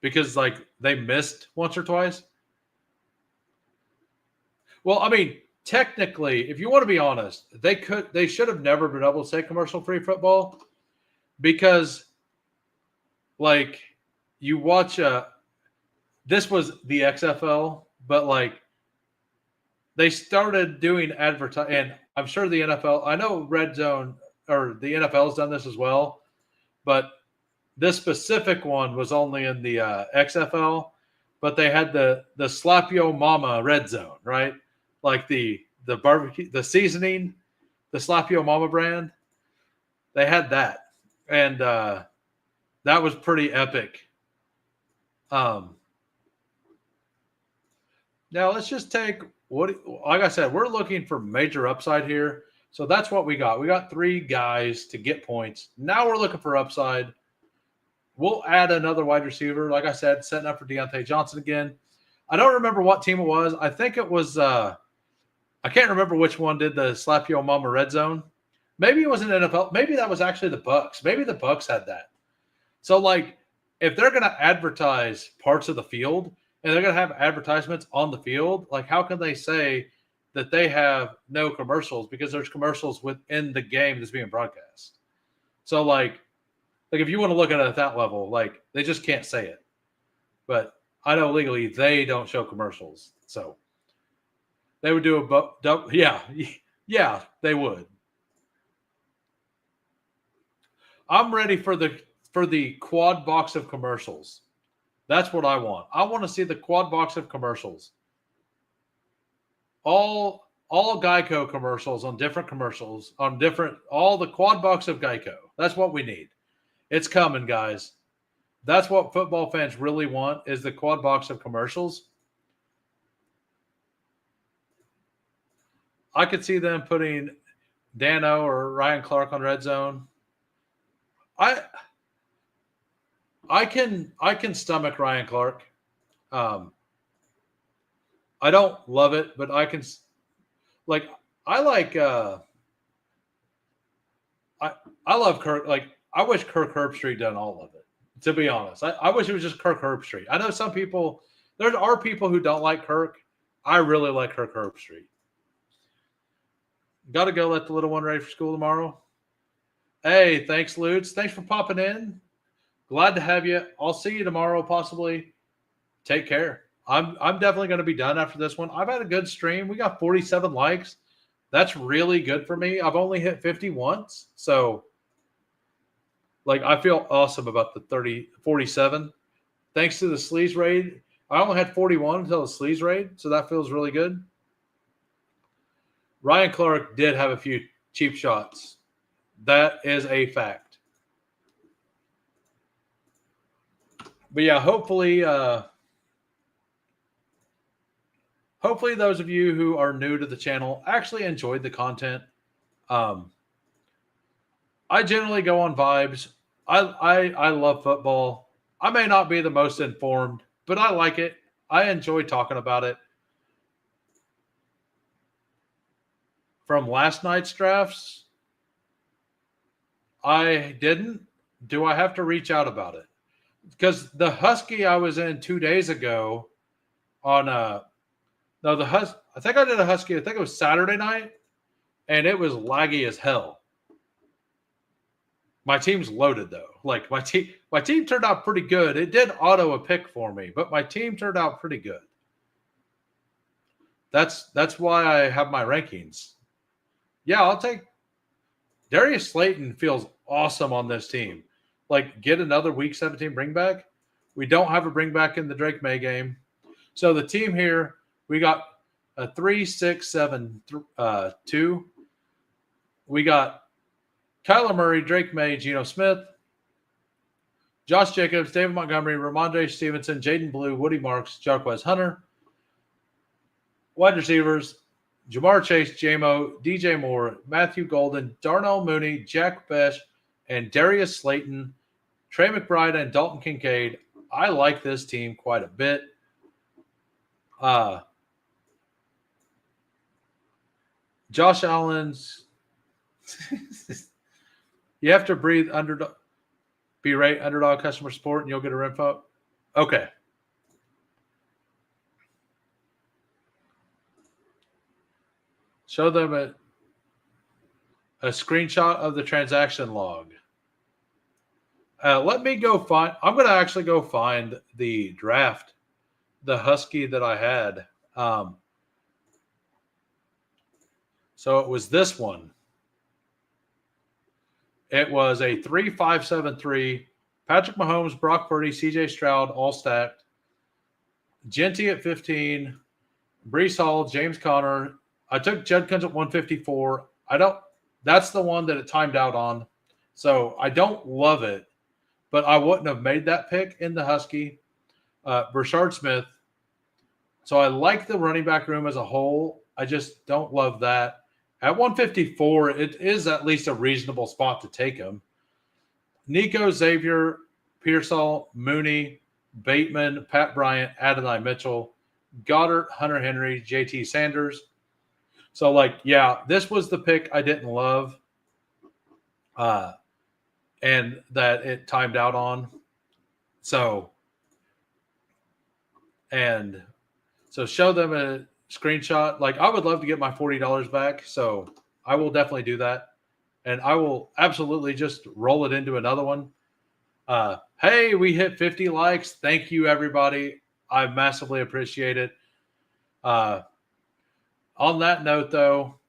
Because like they missed once or twice. Well, I mean, technically, if you want to be honest, they should have never been able to say commercial-free football because, like, you watch this was the XFL, but like they started doing advertising, and I'm sure the NFL, I know Red Zone or the NFL's done this as well, but this specific one was only in the XFL, but they had the Slap Yo Mama Red Zone, right? Like the barbecue, the seasoning, the Slap Yo Mama brand. They had that, and that was pretty epic. Now let's just take what, like I said, we're looking for major upside here. So that's what we got. We got 3 guys to get points. Now we're looking for upside. We'll add another wide receiver. Like I said, setting up for Deontay Johnson again. I don't remember what team it was. I think it was I can't remember which one did the Slap Yo Mama Red Zone. Maybe it was an NFL. Maybe that was actually the Bucks. Maybe the Bucks had that. So, like, if they're going to advertise parts of the field and they're going to have advertisements on the field, like, how can they say that they have no commercials because there's commercials within the game that's being broadcast? So, like if you want to look at it at that level, like, they just can't say it. But I know legally they don't show commercials. So they would do yeah, they would. I'm ready for the quad box of commercials. That's what I want. I want to see the quad box of commercials. All Geico commercials on different commercials on different all the quad box of Geico. That's what we need. It's coming, guys. That's what football fans really want is the quad box of commercials. I could see them putting Dano or Ryan Clark on Red Zone. I can stomach Ryan Clark. I don't love it, but I can like I like I love Kirk. Like, I wish Kirk Herbstreit done all of it. To be honest, I wish it was just Kirk Herbstreit. I know some people. There are people who don't like Kirk. I really like Kirk Herbstreit. Got to go let the little one ready for school tomorrow. Hey, thanks, Lutz. Thanks for popping in. Glad to have you. I'll see you tomorrow, possibly. Take care. I'm definitely going to be done after this one. I've had a good stream. We got 47 likes. That's really good for me. I've only hit 50 once, so Like, I feel awesome about the 47. Thanks to the sleaze raid. I only had 41 until the sleaze raid, so that feels really good. Ryan Clark did have a few cheap shots. That is a fact. But yeah, hopefully those of you who are new to the channel actually enjoyed the content. I generally go on vibes. I love football. I may not be the most informed, but I like it. I enjoy talking about it. From last night's drafts, I didn't. Do I have to reach out about it? Because the Husky I was in 2 days ago on no, I think I did a Husky. I think it was Saturday night, and it was laggy as hell. My team's loaded though. Like my team turned out pretty good. It did auto a pick for me, but my team turned out pretty good. That's why I have my rankings. Yeah, I'll take Darius Slayton feels awesome on this team. Like, get another week 17 bring back. We don't have a bring back in the Drake May game. So the team here, we got a 3, 6, 7, 2. We got Kyler Murray, Drake May, Geno Smith, Josh Jacobs, David Montgomery, Ramondre Stevenson, Jaden Blue, Woody Marks, Jarquez Hunter. Wide receivers, Jamar Chase, JMO, DJ Moore, Matthew Golden, Darnell Mooney, Jack Besh, and Darius Slayton, Trey McBride, and Dalton Kincaid. I like this team quite a bit. Josh Allen's you have to breathe underdog, berate underdog customer support, and you'll get a info. Okay. Show them a screenshot of the transaction log. Let me go find. I'm going to actually go find the draft, the Husky that I had. So it was this one. It was a 3-5-7-3. Patrick Mahomes, Brock Purdy, CJ Stroud, all stacked. Genty at 15. Brees Hall, James Conner. I took Judkins at 154. That's the one that it timed out on. So I don't love it, but I wouldn't have made that pick in the Husky. Brashard Smith. So I like the running back room as a whole. I just don't love that. At 154, it is at least a reasonable spot to take him. Nico, Xavier, Pearsall, Mooney, Bateman, Pat Bryant, Adonai Mitchell, Goddard, Hunter Henry, JT Sanders. So, like, yeah, this was the pick I didn't love and that it timed out on. So show them a screenshot. Like, I would love to get my $40 back, so I will definitely do that. And I will absolutely just roll it into another one. Hey, we hit 50 likes. Thank you, everybody. I massively appreciate it. On that note, though,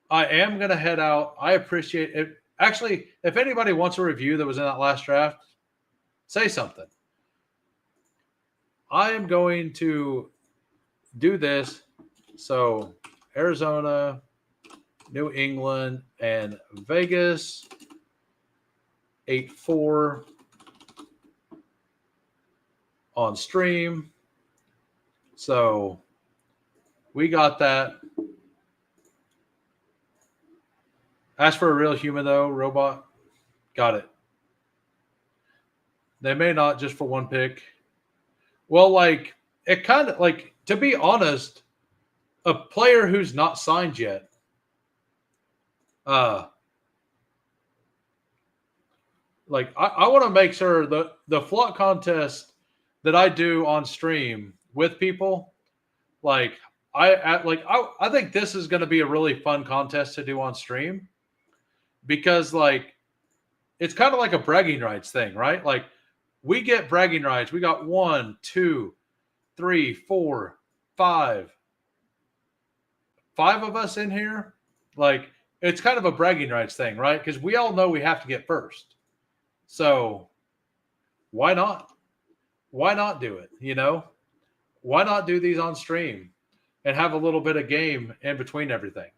I am going to head out. I appreciate it. Actually, if anybody wants a review that was in that last draft, say something. I am going to do this. So, Arizona, New England, and Vegas, 8-4 on stream. So, we got that. Ask for a real human, though, robot. Got it. They may not just for one pick. Well, like, it kind of, like, to be honest, a player who's not signed yet, like, I want to make sure the flock contest that I do on stream with people, like, I think this is going to be a really fun contest to do on stream because, like, it's kind of like a bragging rights thing, right? Like, we get bragging rights. We got 1, 2, 3, 4, 5 of us in here. Like, it's kind of a bragging rights thing, right? Because we all know we have to get first. So why not? Why not do it? Why not do these on stream and have a little bit of game in between everything?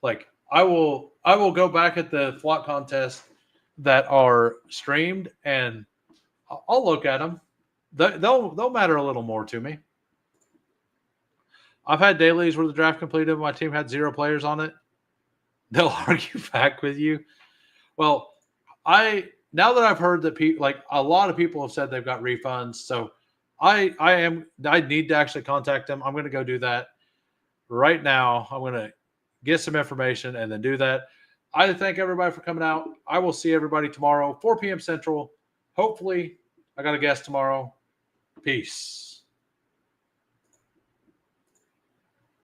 Like I will go back at the flock contests that are streamed and I'll look at them. They'll matter a little more to me. I've had dailies where the draft completed, my team had 0 players on it. They'll argue back with you. Well, now that I've heard that a lot of people have said they've got refunds, so I need to actually contact them. I'm going to go do that right now. I'm going to get some information and then do that. I thank everybody for coming out. I will see everybody tomorrow, 4 p.m. Central. Hopefully, I got a guest tomorrow. Peace.